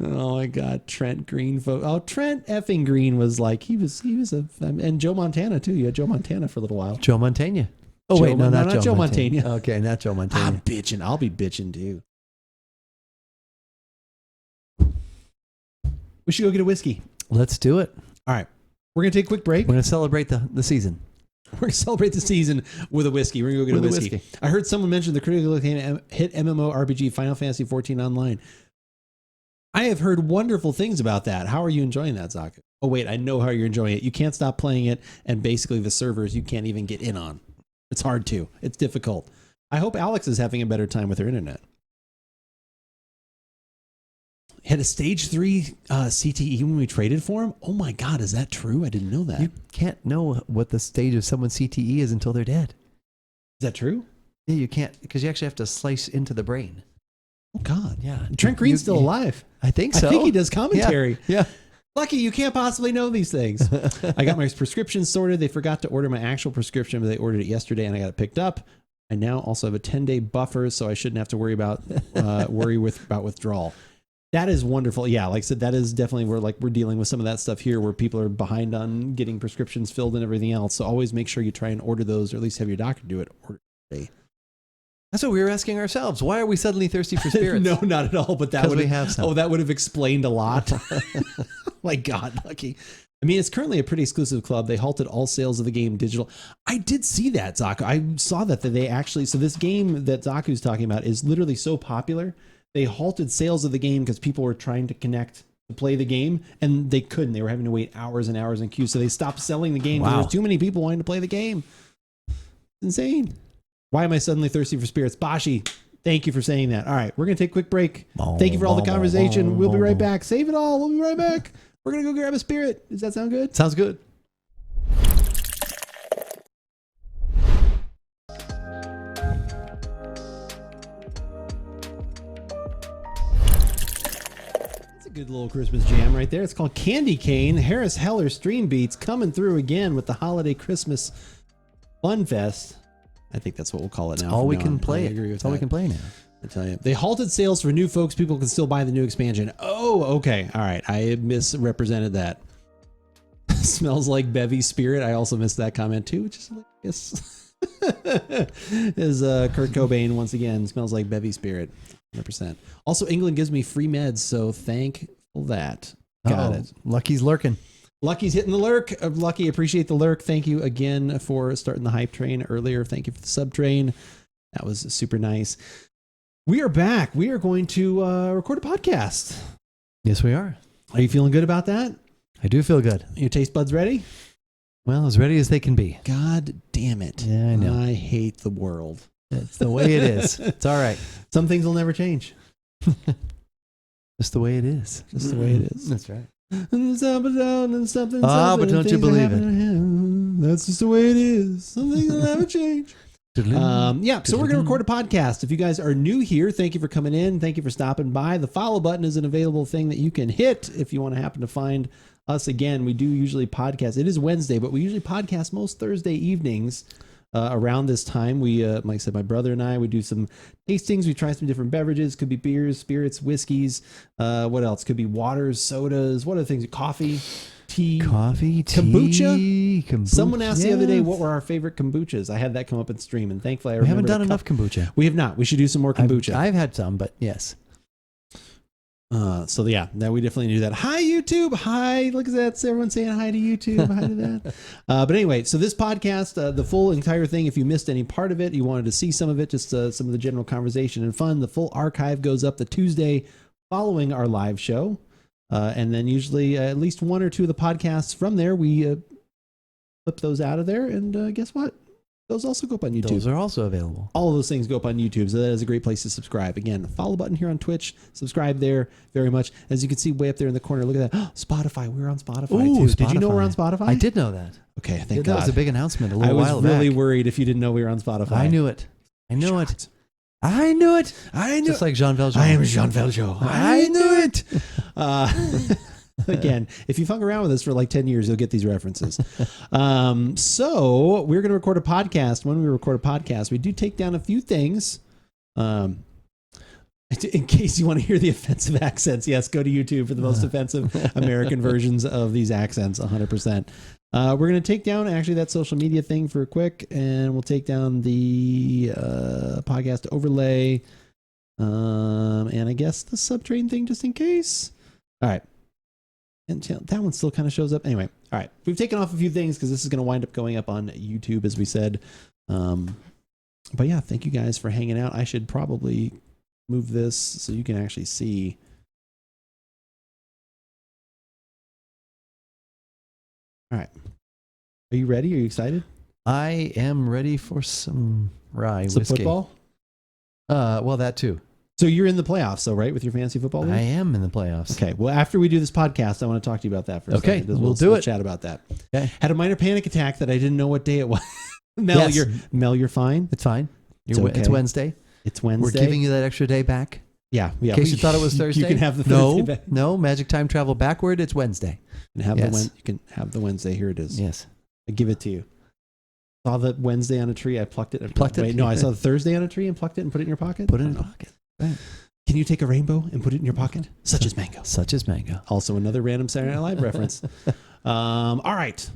Oh my God, Trent Green. Oh, Trent effing Green was like he was and Joe Montana too. You had Joe Montana for a little while. Joe Montana. Oh Joe wait, no, not Joe Montana. Montana. Okay, not Joe Montana. I'm bitching. I'll be bitching too. We should go get a whiskey. Let's do it. All right, we're gonna take a quick break. We're gonna celebrate the season. We're going to celebrate the season with a whiskey. We're going to go get a whiskey. I heard someone mention the critically acclaimed hit MMORPG Final Fantasy XIV Online. I have heard wonderful things about that. How are you enjoying that, Zaku? Oh, wait, I know how you're enjoying it. You can't stop playing it, and basically the servers you can't even get in on. It's hard to. It's difficult. I hope Alex is having a better time with her internet. Had a stage 3 CTE when we traded for him. Oh my God, is that true? I didn't know that. You can't know what the stage of someone's CTE is until they're dead. Is that true? Yeah, you can't, because you actually have to slice into the brain. Oh God, Yeah. Trent Green's still alive. I think so. I think he does commentary. Yeah. Lucky, you can't possibly know these things. I got my prescription sorted. They forgot to order my actual prescription, but they ordered it yesterday, and I got it picked up. I now also have a 10-day buffer, so I shouldn't have to worry about withdrawal. That is wonderful. Yeah, like I said, that is definitely where we're dealing with some of that stuff here where people are behind on getting prescriptions filled and everything else. So always make sure you try and order those, or at least have your doctor do it. That's what we were asking ourselves. Why are we suddenly thirsty for spirits? No, not at all. But that would have some. that would have explained a lot. My God, Lucky. I mean, it's currently a pretty exclusive club. They halted all sales of the game digital. I did see that, Zaku. I saw that they actually. So this game that Zaku's talking about is literally so popular. They halted sales of the game because people were trying to connect to play the game, and they couldn't. They were having to wait hours and hours in queue, so they stopped selling the game because there was too many people wanting to play the game. It's insane. Why am I suddenly thirsty for spirits? Bashi, thank you for saying that. All right, we're going to take a quick break. Thank you for all the conversation. We'll be right back. Save it all. We'll be right back. We're going to go grab a spirit. Does that sound good? Sounds good. Good little Christmas jam right there. It's called Candy Cane. Harris Heller Stream Beats coming through again with the holiday Christmas Fun Fest. I think that's what we'll call it now. All we can play. I agree with That's all we can play now. I tell you, they halted sales for new folks. People can still buy the new expansion. Oh, okay. All right. I misrepresented that. Smells like Bevy Spirit. I also missed that comment too, which is hilarious. Is Kurt Cobain once again smells like Bevy Spirit. 100%. Also, England gives me free meds, so thankful that. Got it. Lucky's lurking. Lucky's hitting the lurk. Lucky, appreciate the lurk. Thank you again for starting the hype train earlier. Thank you for the sub train. That was super nice. We are back. We are going to record a podcast. Yes, we are. Are you feeling good about that? I do feel good. Your taste buds ready? Well, as ready as they can be. God damn it. Yeah, I know. I hate the world. It's the way it is. It's all right. Some things will never change. Just the way it is. Just the way it is. That's right. Something, but don't you believe it? That's just the way it is. Some things will never change. Yeah, so we're going to record a podcast. If you guys are new here, thank you for coming in. Thank you for stopping by. The follow button is an available thing that you can hit if you want to happen to find us again. We do usually podcast. It is Wednesday, but we usually podcast most Thursday evenings. around this time. We, like I said, my brother and I would do some tastings. We try some different beverages. Could be beers, spirits, whiskeys. What else? Could be waters, sodas. What other things? Coffee, tea, kombucha. Someone asked the other day what were our favorite kombuchas. I had that come up in stream, and thankfully we haven't done enough kombucha. We have not. We should do some more kombucha. I've had some, but yes. So yeah, that we definitely do that. Hi YouTube. Hi, look at that. Everyone saying hi to YouTube. Hi to that. But anyway, so this podcast, the full entire thing, if you missed any part of it, you wanted to see some of it, just some of the general conversation and fun, the full archive goes up the Tuesday following our live show. And then usually at least one or two of the podcasts from there, we flip those out of there. And guess what? Those also go up on YouTube. Those are also available. All of those things go up on YouTube, so that is a great place to subscribe. Again, follow button here on Twitch. Subscribe there very much. As you can see way up there in the corner, look at that. Oh, Spotify. We're on Spotify too. Spotify. Did you know we're on Spotify? I did know that. Okay, thank God. That was a big announcement a little while back. I was really worried if you didn't know we were on Spotify. I knew it. I knew it. I knew it. I knew. Just like Jean Valjean. I am Jean Valjean. I knew it. Again, if you've hung around with us for like 10 years, you'll get these references. So we're going to record a podcast. When we record a podcast, we do take down a few things. In case you want to hear the offensive accents, yes, go to YouTube for the most offensive American versions of these accents, 100%. We're going to take down actually that social media thing for a quick, and we'll take down the podcast overlay, and I guess the subtrain thing just in case. All right. And that one still kind of shows up. Anyway, all right. We've taken off a few things because this is going to wind up going up on YouTube, as we said. But yeah, thank you guys for hanging out. I should probably move this so you can actually see. All right. Are you ready? Are you excited? I am ready for some rye some whiskey. Football? Well, that too. So you're in the playoffs, though, right, with your fantasy football league? I am in the playoffs. Okay. Well, after we do this podcast, I want to talk to you about that for a second. We'll do it. We'll chat about that. Okay. Had a minor panic attack that I didn't know what day it was. Mel, Yes. you're fine. It's fine. It's okay. It's Wednesday. It's Wednesday. We're giving you that extra day back. Yeah. In case you thought it was Thursday. You can have the Thursday No, back. no. Magic time travel backward. It's Wednesday. You can have Yes. you can have the Wednesday. Here it is. Yes. I give it to you. Saw the Wednesday on a tree. I plucked it. And Plucked it? Wait, no, I saw the Thursday on a tree and plucked it and put it in your pocket. Put it in your pocket. Right. Can you take a rainbow and put it in your pocket? Such as mango. Such as mango. Also another random Saturday Night Live reference. All right.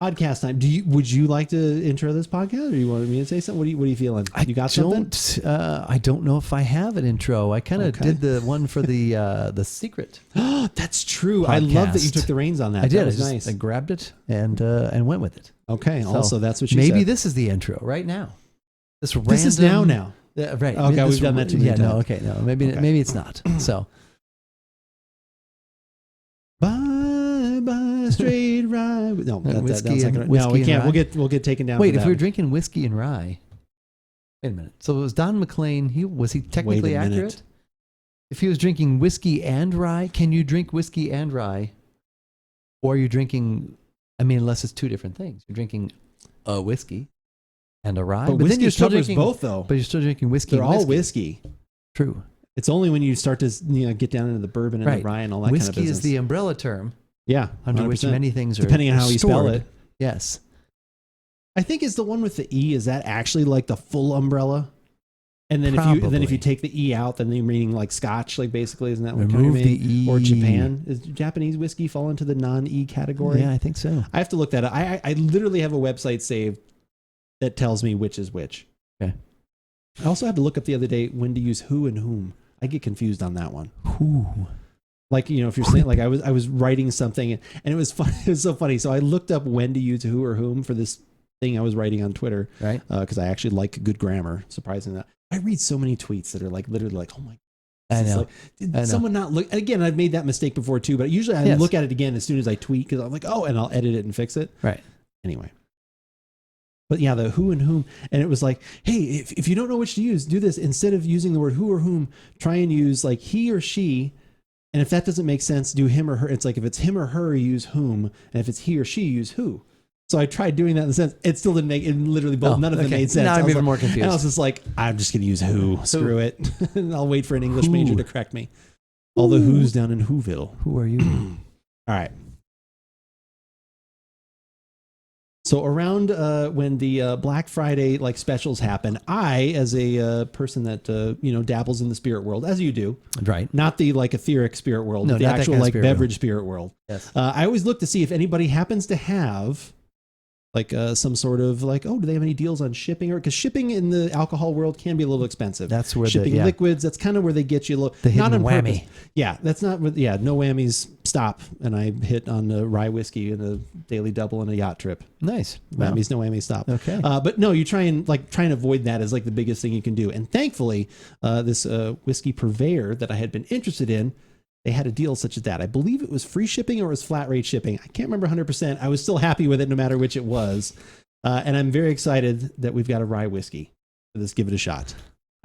Podcast time. Would you like to intro this podcast, or you wanted me to say something? What are you feeling? You got something? I don't know if I have an intro. I kind of did the one for the secret. That's true. Podcast. I love that you took the reins on that. I did. That was nice. I grabbed it and went with it. Okay. So also, that's what you maybe said. this is the intro right now. This is now. Right. Okay, we've done that too many times. No. Okay. No. Maybe it's not. So. Bye, straight rye. No, whiskey no, we can't. We'll get taken down. Wait, if we were drinking whiskey and rye. Wait a minute. So it was Don McLean. Was he technically accurate? If he was drinking whiskey and rye, can you drink whiskey and rye? Or you're drinking, unless it's two different things. You're drinking a whiskey and a rye. But then you're still drinking both, though. But you're still drinking whiskey. They're all whiskey. True. It's only when you start to get down into the bourbon and the rye and all that whiskey kind of business. Is the umbrella term. Yeah, under which many things are depending on how you spell it. Yes. I think it's the one with the E. Is that actually like the full umbrella? And then if you take the E out, then you're meaning like Scotch, like basically, isn't that what remove the E? Or Japan? Does Japanese whiskey fall into the non-E category? Yeah, I think so. I have to look that up. I literally have a website saved that tells me which is which. Okay. I also had to look up the other day when to use who and whom. I get confused on that one. Who? Like, if you're saying, like, I was writing something and it was fun. It was so funny. So I looked up when to use who or whom for this thing I was writing on Twitter. Right. Because I actually like good grammar, surprisingly. I read so many tweets that are like literally like, oh my God. I know. Like, did someone not look? And again, I've made that mistake before too, but usually I look at it again as soon as I tweet because I'm like, oh, and I'll edit it and fix it. Right. Anyway. But yeah, the who and whom. And it was like, hey, if you don't know which to use, do this. Instead of using the word who or whom, try and use like he or she. And if that doesn't make sense, do him or her. It's like if it's him or her, use whom. And if it's he or she, use who. So I tried doing that in the sense. It still didn't make it. Literally, both. None of them made sense. Now I'm even more confused. And I was just like, I'm just going to use who. Screw it. And I'll wait for an English major to correct me. All the who's down in Whoville. Who are you? All right. So around when the Black Friday like specials happen, I, as a person that dabbles in the spirit world, as you do, Right. not the like etheric spirit world, No, but the not that actual kind of like spirit beverage spirit world. Yes. I always look to see if anybody happens to have like some sort of like, oh, do they have any deals on shipping? Or because shipping in the alcohol world can be a little expensive. That's where shipping liquids. That's kind of where they get you. The hidden not on whammy. purpose. Yeah, that's not. No whammies. Stop. And I hit on the rye whiskey and a daily double and a yacht trip. Nice. Wow. Whammies, no whammies. Stop. Okay. But no, you try and avoid that is like the biggest thing you can do. And thankfully, this whiskey purveyor that I had been interested in, they had a deal such as that. I believe it was free shipping or it was flat rate shipping. I can't remember 100%. I was still happy with it no matter which it was. And I'm very excited that we've got a rye whiskey. Let's give it a shot.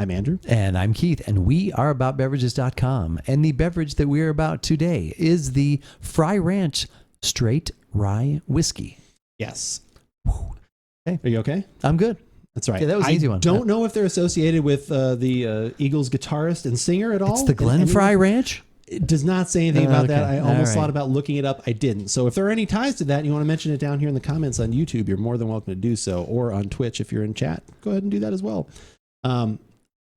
I'm Andrew. And I'm Keith, and we are AboutBeverages.com. And the beverage that we're about today is the Frey Ranch Straight Rye Whiskey. Yes. Okay. Are you okay? I'm good. That's right. Okay, that was an easy one. I don't know if they're associated with the Eagles guitarist and singer at all. It's the Glen Frey Ranch? It does not say anything about that. I almost All right. thought about looking it up. I didn't. So if there are any ties to that and you want to mention it down here in the comments on YouTube, you're more than welcome to do so. Or on Twitch if you're in chat. Go ahead and do that as well. I'm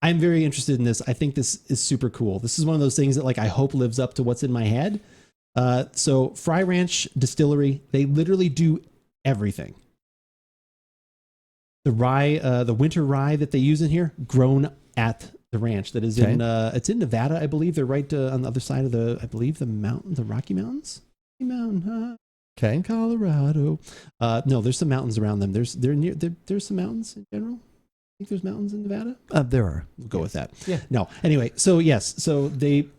very interested in this. I think this is super cool. This is one of those things that like I hope lives up to what's in my head. So Frey Ranch Distillery, they literally do everything. The rye, the winter rye that they use in here, grown at the ranch that is in it's in Nevada, I believe. They're right on the other side of the Rocky Mountains. Okay. Colorado. No, there's some mountains around them. There's some mountains in general. I think there's mountains in Nevada. There are. We'll go with that. Yeah. No. Anyway, so yes, so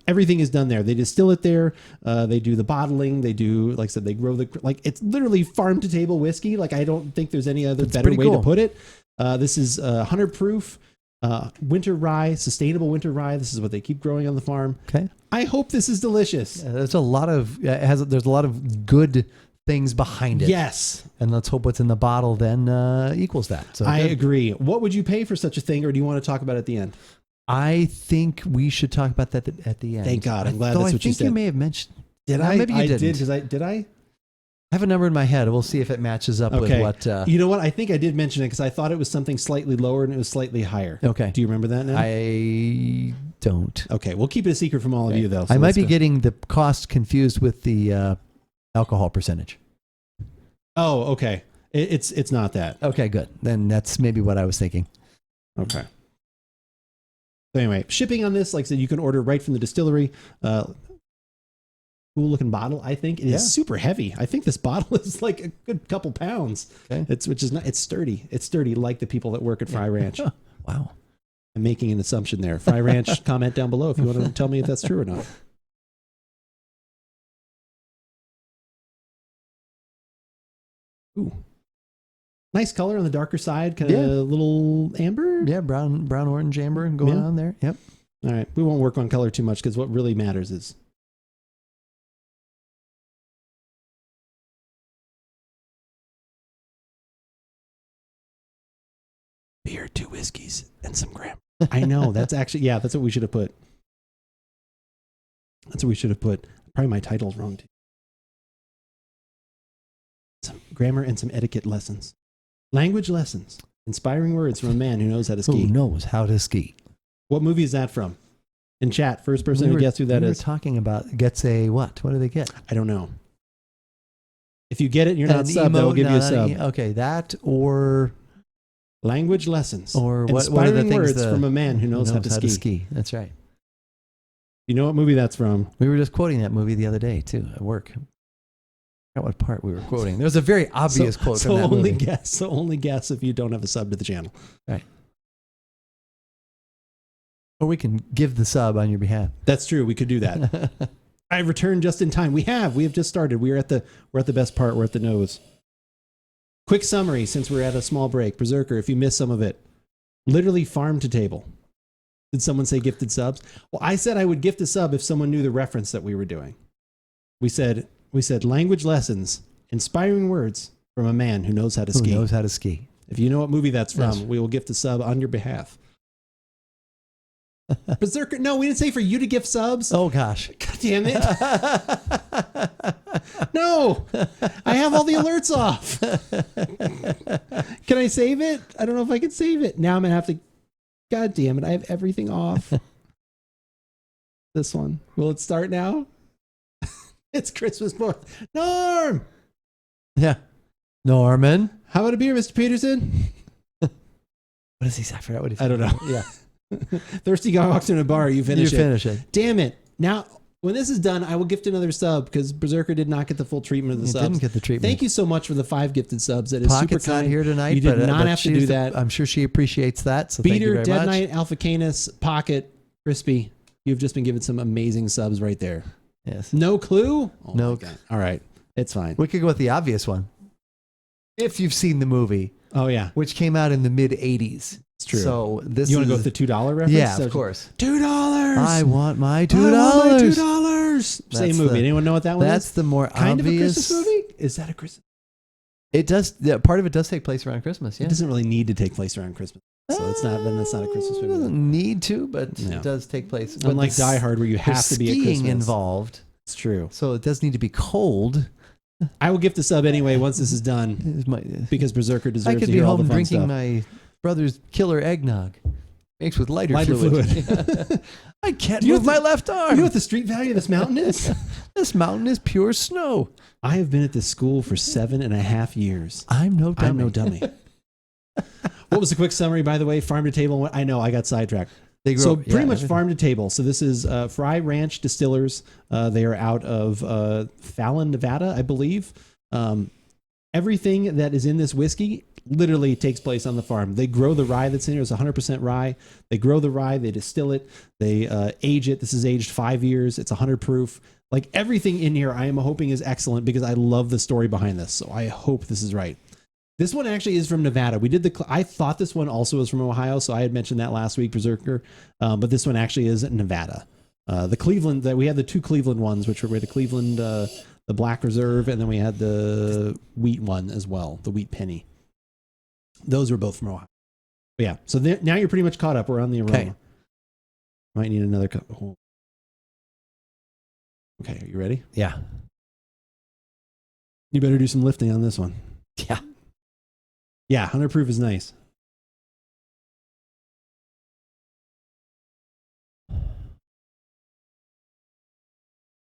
everything is done there. They distill it there. They do the bottling. They do, like I said, they grow it's literally farm to table whiskey. Like I don't think there's any other better way to put it. This is 100 proof. Winter rye, sustainable winter rye. This is what they keep growing on the farm. Okay. I hope this is delicious. There's a lot of there's a lot of good things behind it. Yes. And let's hope what's in the bottle then equals that. So I good. agree. What would you pay for such a thing, or do you want to talk about it at the end? I think we should talk about that at the end. Thank God. I'm glad that's what you said. I think you may have mentioned. Did I? Maybe you didn't. Did I? I have a number in my head. We'll see if it matches up with what. You know what? I think I did mention it because I thought it was something slightly lower and it was slightly higher. Okay. Do you remember that now? I don't. Okay. We'll keep it a secret from all of you, though. So I might be getting the cost confused with the alcohol percentage. Oh, okay. It's not that. Okay, good. Then that's maybe what I was thinking. Okay. So anyway, shipping on this, like I said, you can order right from the distillery. Cool looking bottle. I think it is super heavy. I think this bottle is like a good couple pounds. Okay. It's sturdy. It's sturdy like the people that work at Frey Ranch. Wow. I'm making an assumption there. Frey Ranch, comment down below if you want to tell me if that's true or not. Ooh. Nice color on the darker side, kind of a little amber. Yeah, brown orange amber going on there. Yep. All right. We won't work on color too much because what really matters is beer, 2 whiskeys, and some grammar. I know. That's actually, that's what we should have put. That's what we should have put. Probably my title's wrong too. Some grammar and some etiquette lessons. Language lessons. Inspiring words from a man who knows how to ski. Who knows how to ski? What movie is that from? In chat, first person to guess who that is. We were talking about gets a what? What do they get? I don't know. If you get it and you're not sub, they'll give you a sub. Okay, that or... Language lessons. Or what Inspiring are the things words from a man who knows how to ski. That's right. You know what movie that's from? We were just quoting that movie the other day, too, at work. I forgot what part we were quoting. There was a very obvious quote from that movie. Only guess if you don't have a sub to the channel. Right. Or we can give the sub on your behalf. That's true. We could do that. I returned just in time. We have just started. We're at the best part. We're at the nose. Quick summary, since we're at a small break. Berserker, if you missed some of it. Literally farm to table. Did someone say gifted subs? Well, I said I would gift a sub if someone knew the reference that we were doing. We said language lessons, inspiring words from a man who knows how to ski. Who knows how to ski. If you know what movie that's from, we will gift a sub on your behalf. Berserker, no, we didn't say for you to gift subs. Oh, gosh. God damn it. No, I have all the alerts off. Can I save it? I don't know if I can save it. Now I'm going to have to, God damn it. I have everything off. This one. Will it start now? It's Christmas morning. Norm! Yeah. Norman. How about a beer, Mr. Peterson? What is he say? I forgot what he said. I don't know. Yeah. Thirsty guy walks in a bar. You finish it. it. Damn it. Now, when this is done, I will gift another sub because Berserker did not get the full treatment of the He subs. didn't get the treatment. Thank you so much for the 5 gifted subs. That is Pocket's super kind. not here tonight. You did but, not but have to do that. I'm sure she appreciates that. So thank you Beater, very Dead much. Knight, Alpha Canis, Pocket, Crispy. You've just been given some amazing subs right there. Yes. No clue? Oh No. my God. All right. It's fine. We could go with the obvious one. If you've seen the movie, Oh, yeah. which came out in the mid 80s. It's true. So this You want to is go with the $2 reference? Yeah, So- of course. $2. I want my $2. I want my $2. Same That's movie. the- Anyone know what that one That's is? the more Kind obvious. of a Christmas movie? Is that a Christmas? It does. Yeah, part of it does take place around Christmas. Yeah. It doesn't really need to take place around Christmas. So it's not. Then that's not a Christmas It movie. doesn't need to, but No. it does take place. But Unlike the Die Hard, where you have there's to be at skiing Christmas. involved, It's true. so it does need to be cold. I will gift the sub anyway once this is done Is my- because Berserker deserves I could to be hear all the home fun drinking stuff. my brother's killer eggnog, mixed with lighter Lighter fluid. fluid. I can't Do you move know my what left arm. You know what the street value of this mountain is? This mountain is pure snow. I have been at this school for 7.5 years. I'm no dummy. I'm no dummy. What was the quick summary, by the way? Farm to table. I know I got sidetracked. They grow, So pretty yeah, much everything. farm to table. So this is Frey Ranch Distillers. They are out of Fallon, Nevada, I believe. Everything that is in this whiskey literally takes place on the farm. They grow the rye that's in here. It's 100% rye. They grow the rye. They distill it. They age it. This is aged 5 years. It's 100 proof. Like everything in here, I am hoping is excellent because I love the story behind this. So I hope this is right. This one actually is from Nevada. We did I thought this one also was from Ohio, so I had mentioned that last week, Berserker. But this one actually is Nevada. The Cleveland, that we had the 2 Cleveland ones, which were the Cleveland, the Black Reserve, and then we had the wheat one as well, the wheat penny. Those were both from Ohio. But yeah, so now you're pretty much caught up. We're on the Aroma. Okay. Might need another cup. Oh. Okay, are you ready? Yeah. You better do some lifting on this one. Yeah. Yeah, 100 proof is nice.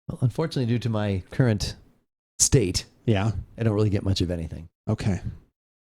Well, unfortunately, due to my current state, Yeah. I don't really get much of anything. Okay.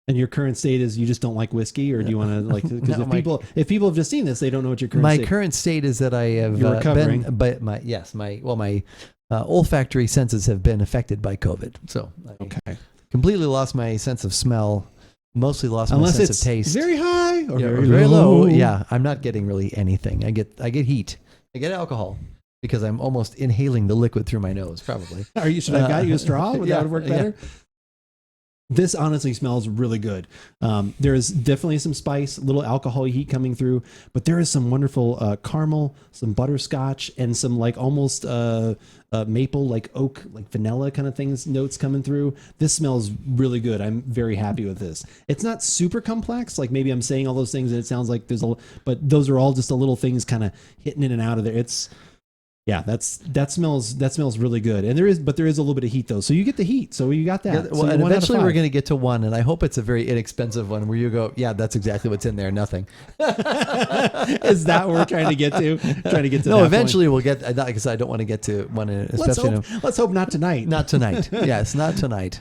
And your current state is you just don't like whiskey, or do you want to like? Because No, if people have just seen this, they don't know what your current. My state. current state is that I have You're recovering. but my olfactory senses have been affected by COVID. So I Okay. completely lost my sense of smell. Mostly lost Unless my sense it's of taste. very high or Yeah, very low. Yeah, I'm not getting really anything. I get heat. I get alcohol because I'm almost inhaling the liquid through my nose. Probably. Are you? Should I got you a straw? Would that would work yeah. better? This honestly smells really good. There is definitely some spice, a little alcohol heat coming through, but there is some wonderful caramel, some butterscotch, and some like almost maple, like oak, like vanilla kind of things, notes coming through. This smells really good. I'm very happy with this. It's not super complex. Like maybe I'm saying all those things and it sounds like but those are all just the little things kind of hitting in and out of there. Yeah, that smells really good, and there is a little bit of heat though, so you get the heat, so you got that. Yeah, So well, you're and 1 out of eventually 5. we're going to get to one, and I hope it's a very inexpensive one where you go, yeah, that's exactly what's in there, nothing. Is that what we're trying to get to? Trying to get to No, that eventually we'll get. Because I don't want to get to one, especially Let's hope not tonight. not tonight. Yes, not tonight.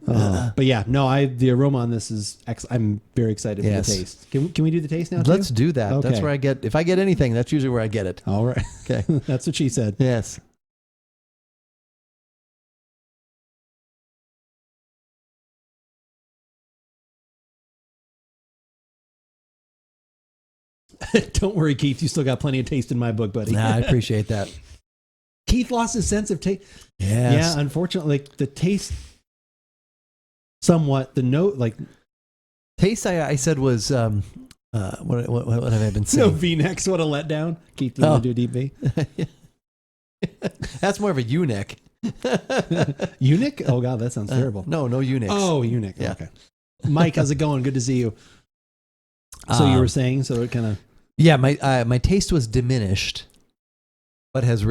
But yeah, no, the aroma on this is I'm very excited Yes. for the taste. Can we do the taste now? Too? Let's do that. Okay. That's where I get. If I get anything, that's usually where I get it. All right. Okay. That's what she said. Yes. Don't worry, Keith. You still got plenty of taste in my book, buddy. Nah, I appreciate that. Keith lost his sense of taste. Yes. Yeah, unfortunately, like the taste, somewhat. The note, like Taste. I said was what have I been no saying? V-necks. What a letdown. Keith, you want to do a deep V? That's more of a eunuch. Eunuch? Oh God, that sounds terrible. No eunuchs. Oh, eunuch. Yeah. Okay. Mike, how's it going? Good to see you. So you were saying, so it kind of. Yeah, my taste was diminished, but has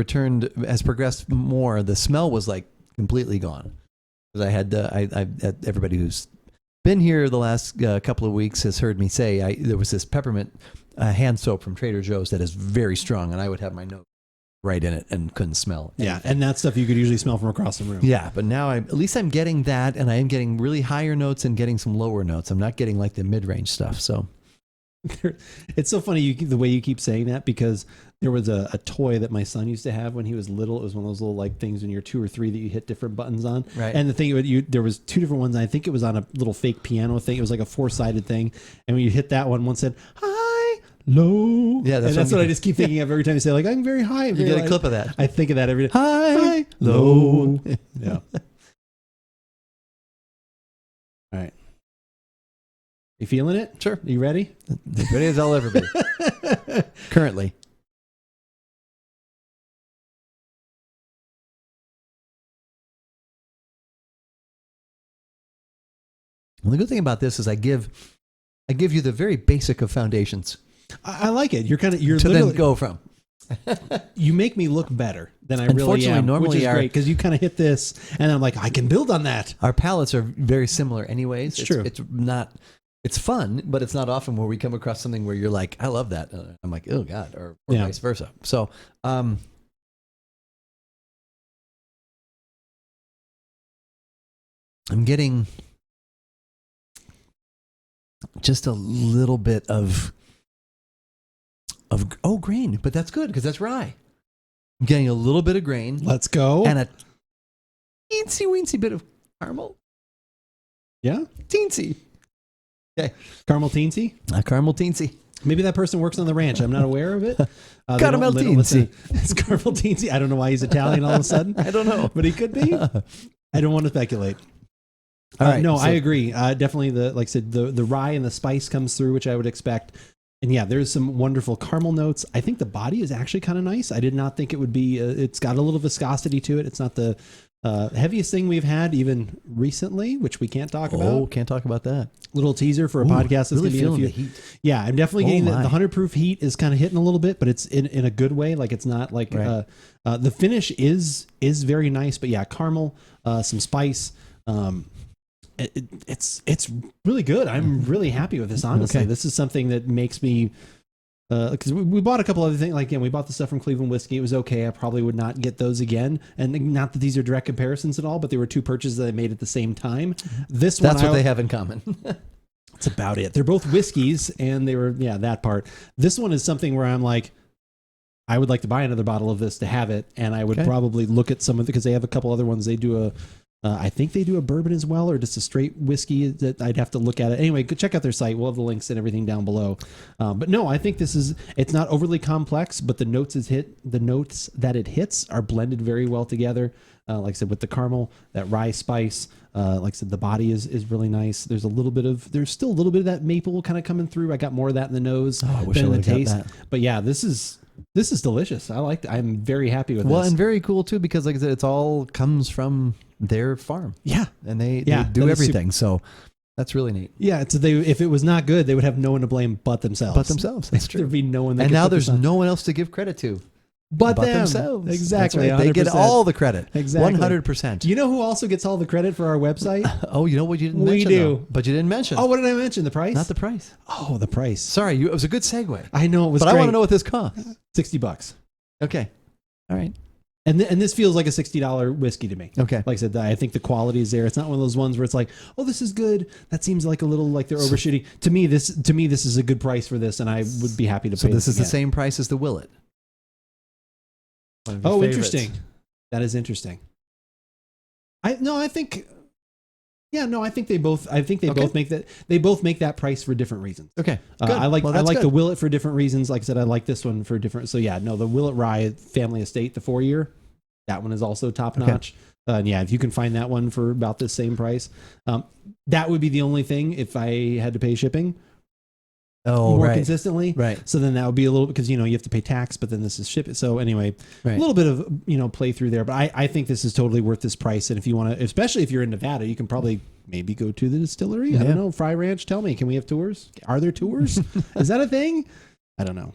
progressed more. The smell was like completely gone. Because I had everybody who's been here the last couple of weeks has heard me say there was this peppermint hand soap from Trader Joe's that is very strong, and I would have my nose right in it and couldn't smell anything. Yeah, and that stuff you could usually smell from across the room. Yeah, but now at least I'm getting that, and I am getting really higher notes and getting some lower notes. I'm not getting like the mid-range stuff. So it's so funny the way you keep saying that, because there was a toy that my son used to have when he was little. It was one of those little like things when you're 2 or 3 that you hit different buttons on. Right. And the thing there was 2 different ones. I think it was on a little fake piano thing. It was like a 4-sided thing. And when you hit that one said hi, low. Yeah, that's what I just keep thinking of every time you say like I'm very high. you get a clip of that. I think of that every day. Hi, low. Yeah. All right. You feeling it? Sure. Are you ready? As ready as I'll ever be. Currently. And the good thing about this is I give you the very basic of foundations I like it. You're to then go from. You make me look better than I really Unfortunately, am, normally which is our- great because you kind of hit this, and I'm like, I can build on that. Our palates are very similar anyways. It's true. It's not. It's fun, but it's not often where we come across something where you're like, I love that. I'm like, oh God, or Yeah. vice versa. So, I'm getting just a little bit of grain, but that's good because that's rye. I'm getting a little bit of grain Let's go. and a teensy weensy bit of caramel. Yeah, Teensy. Okay. caramel teensy. A caramel teensy. Maybe that person works on the ranch. I'm not aware of it. Caramel they don't listen- teensy. It's caramel teensy. I don't know why he's Italian all of a sudden. I don't know. But he could be. I don't want to speculate. All right, no, so- I agree. Definitely, like I said, the rye and the spice comes through, which I would expect. And yeah, there's some wonderful caramel notes. I think the body is actually kind of nice. I did not think it would be. It's got a little viscosity to it. It's not the heaviest thing we've had even recently, which we can't talk about. Oh, can't talk about that. Little teaser for a Ooh, podcast that's really going to be in a feeling few. the heat. Yeah, I'm definitely getting the my. 100 proof heat is kind of hitting a little bit, but it's in a good way. Like it's not like Right. The finish is very nice, but yeah, caramel, some spice. It's really good. I'm really happy with this. Honestly, Okay. this is something that makes me. Because we bought a couple other things. Like again, we bought the stuff from Cleveland Whiskey. It was okay. I probably would not get those again. And not that these are direct comparisons at all, but they were 2 purchases that I made at the same time. This one, That's what they have in common. That's about it. They're both whiskeys, and they were that part. This one is something where I'm like, I would like to buy another bottle of this to have it, and I would Okay. probably look at some of it because they have a couple other ones. They do I think they do a bourbon as well, or just a straight whiskey that I'd have to look at it. Anyway, go check out their site. We'll have the links and everything down below. But no, I think it's not overly complex, but the notes that it hits are blended very well together. Like I said, with the caramel, that rye spice, like I said, the body is really nice. There's still a little bit of that maple kind of coming through. I got more of that in the nose I wish than I in the would've got taste. that. But yeah, this is delicious. I like it. I'm very happy with Well, this. and very cool too, because like I said, it's all comes from their farm. Yeah. And they Yeah, do that is everything. So that's really neat. Yeah, so if it was not good, they would have no one to blame but themselves. But themselves. That's true. There'd be no one that And could now put there's this on. no one else to give credit to but them. themselves. Exactly. That's right. They get 100%. all the credit. Exactly. 100%. You know who also gets all the credit for our website? Oh, you know what you didn't We mention? do. Though? But you didn't mention. Oh, what did I mention? The price? Not the price. Oh, the price. Sorry, it was a good segue. I know it was But great. I want to know what this costs. $60. Okay. All right. And this feels like a $60 whiskey to me. Okay. Like I said, I think the quality is there. It's not one of those ones where it's like, oh, this is good. That seems like a little like they're overshooting. To me, this is a good price for this, and I would be happy to pay. So this is the again. same price as the Willet. One of your Oh, favorites. interesting. That is interesting. I think they both. I think they Okay. both make that. They both make that price for different reasons. Okay. I Good. like Well, I that's like good. the Willet for different reasons. Like I said, I like this one for different. So yeah, no, the Willet Rye Family Estate, the 4-year, that one is also top notch. And yeah, if you can find that one for about the same price, that would be the only thing if I had to pay shipping Oh, more right. consistently. Right. So then that would be a little because you have to pay tax, but then this is shipping. So anyway, Right. a little bit of play through there, but I think this is totally worth this price. And if you want to, especially if you're in Nevada, you can probably maybe go to the distillery. I Yeah. don't know. Frey Ranch. Tell me, can we have tours? Are there tours? Is that a thing? I don't know.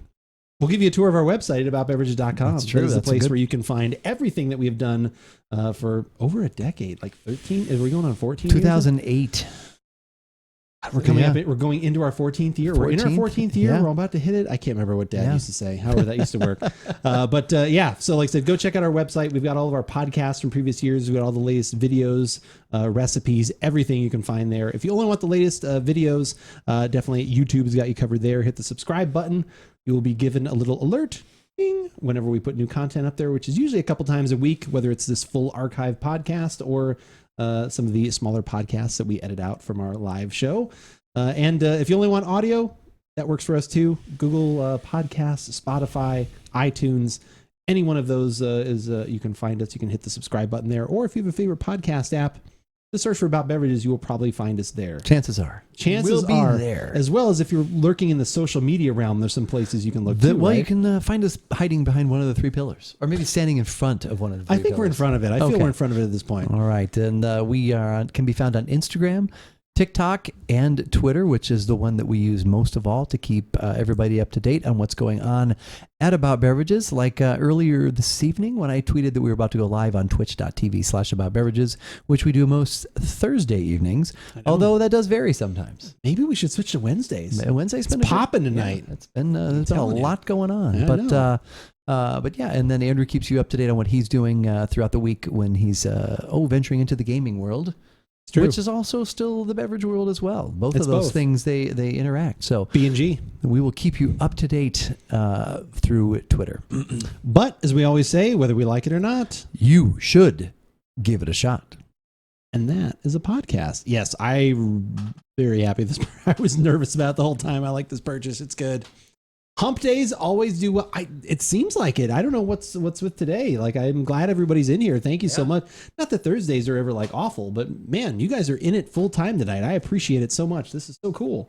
We'll give you a tour of our website at aboutbeverages.com. That's true. That is That's the a place good- where you can find everything that we have done for over a decade, like 13. Are we going on 14 years? 2008. We're coming Yeah. up. We're going into our 14th year. We're in our 14th year. Yeah. We're about to hit it. I can't remember what Dad Yeah. used to say. However, that used to work. But yeah. So, like I said, go check out our website. We've got all of our podcasts from previous years. We've got all the latest videos, recipes, everything you can find there. If you only want the latest videos, definitely YouTube's got you covered there. Hit the subscribe button. You will be given a little alert ding, whenever we put new content up there, which is usually a couple times a week, whether it's this full archive podcast or some of the smaller podcasts that we edit out from our live show. And if you only want audio, that works for us too. Google Podcasts, Spotify, iTunes, any one of those is you can find us. You can hit the subscribe button there. Or if you have a favorite podcast app, just search for About Beverages. You will probably find us there. Chances are. Chances we'll be are there. as well as if you're lurking in the social media realm, there's some places you can look too, Well, right? you can find us hiding behind one of the three pillars, or maybe standing in front of one of the three I think we're in pillars. front of it. I feel Okay. we're in front of it at this point. All right, and we can be found on Instagram, TikTok, and Twitter, which is the one that we use most of all to keep everybody up to date on what's going on at About Beverages. Like earlier this evening when I tweeted that we were about to go live on twitch.tv/AboutBeverages, which we do most Thursday evenings, although that does vary sometimes. Maybe we should switch to Wednesdays. Wednesday's been It's a good- popping tonight. Yeah, it's been there's been a telling you. lot going on, I know. but yeah, and then Andrew keeps you up to date on what he's doing throughout the week when he's venturing into the gaming world. It's true. Which is also still the beverage world as well. Both It's of those both. things, they interact. So B&G. we will keep you up to date through Twitter. But as we always say, whether we like it or not, You should give it a shot. and that is a podcast. Yes, I'm very happy. I was nervous about it the whole time. I like this purchase. It's good. Hump days always do well. It seems like it. I don't know what's with today. Like, I'm glad everybody's in here. Thank you so much. Not that Thursdays are ever like awful, but man, you guys are in it full time tonight. I appreciate it so much. This is so cool.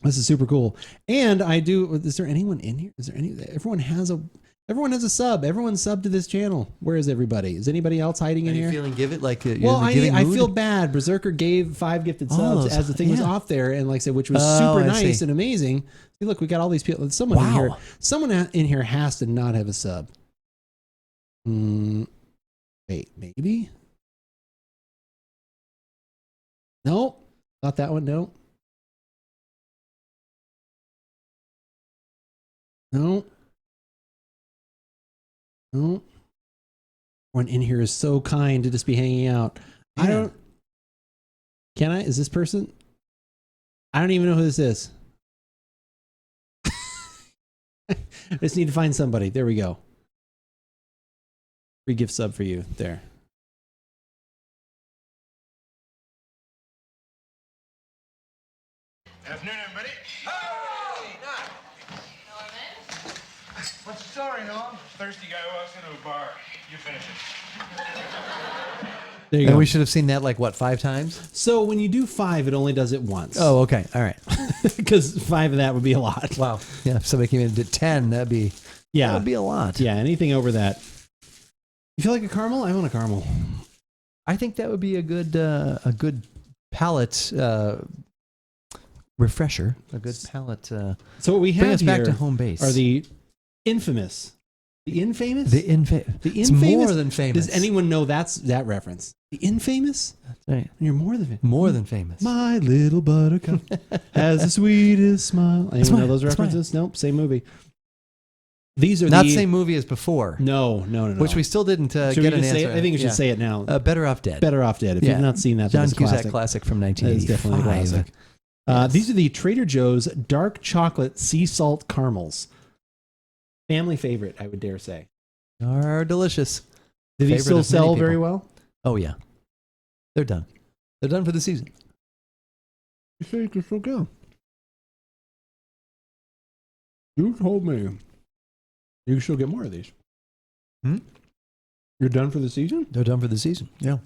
This is super cool. And I do. Is there anyone in here? Is there any? Everyone has a sub. Everyone's subbed to this channel. Where is everybody? Is anybody else hiding in here? feeling give it like you're Well, in the giving I mood? feel bad. Berserker gave 5 gifted Oh, subs those- as the thing was yeah. off there, and like I said, which was Oh, super I nice see. and amazing. See, look, we got all these people. Someone in here. Wow. Someone in here has to not have a sub. Wait, maybe. Nope. Not that one. Nope. Nope. Nope. Everyone in here is so kind to just be hanging out. I Yeah. don't. Can I? Is this person? I don't even know who this is. I just need to find somebody. There we go. Free gift sub for you. There. Afternoon, everybody. Hey, Norman. What's the story, Norm? Thirsty guy walks into a bar. You finish it. There you And go. we should have seen that like what 5 times? So when you do 5, it only does it once. Oh, okay, all right. Because 5 of that would be a lot. Wow. Yeah, if somebody came in and did 10, that'd be a lot. Yeah, anything over that. You feel like a caramel? I want a caramel. I think that would be a good palate refresher, a good palate. So what we Bring have us back here to home base. are the infamous. The infamous? The infamous. It's more than famous. Does anyone know that reference? The infamous? That's right. You're more than famous. More than famous. My little buttercup has the sweetest smile. Anyone know mine. those That's mine. references? Nope, same movie. These are Not the the same movie as before. No. Which we still didn't Should get we an just say answer. it? I think we should Yeah. say it now. Better Off Dead. Better Off Dead. If Yeah. you've not seen that, John that's Cusack classic from That is 1985. definitely a classic. Yes. These are the Trader Joe's dark chocolate sea salt caramels. Family favorite, I would dare say. Are delicious. Do these Favorite still of many sell people. very well? Oh yeah, they're done. They're done for the season. You say you can still go. You told me you can still get more of these. Hmm? You're done for the season? They're done for the season. Yeah,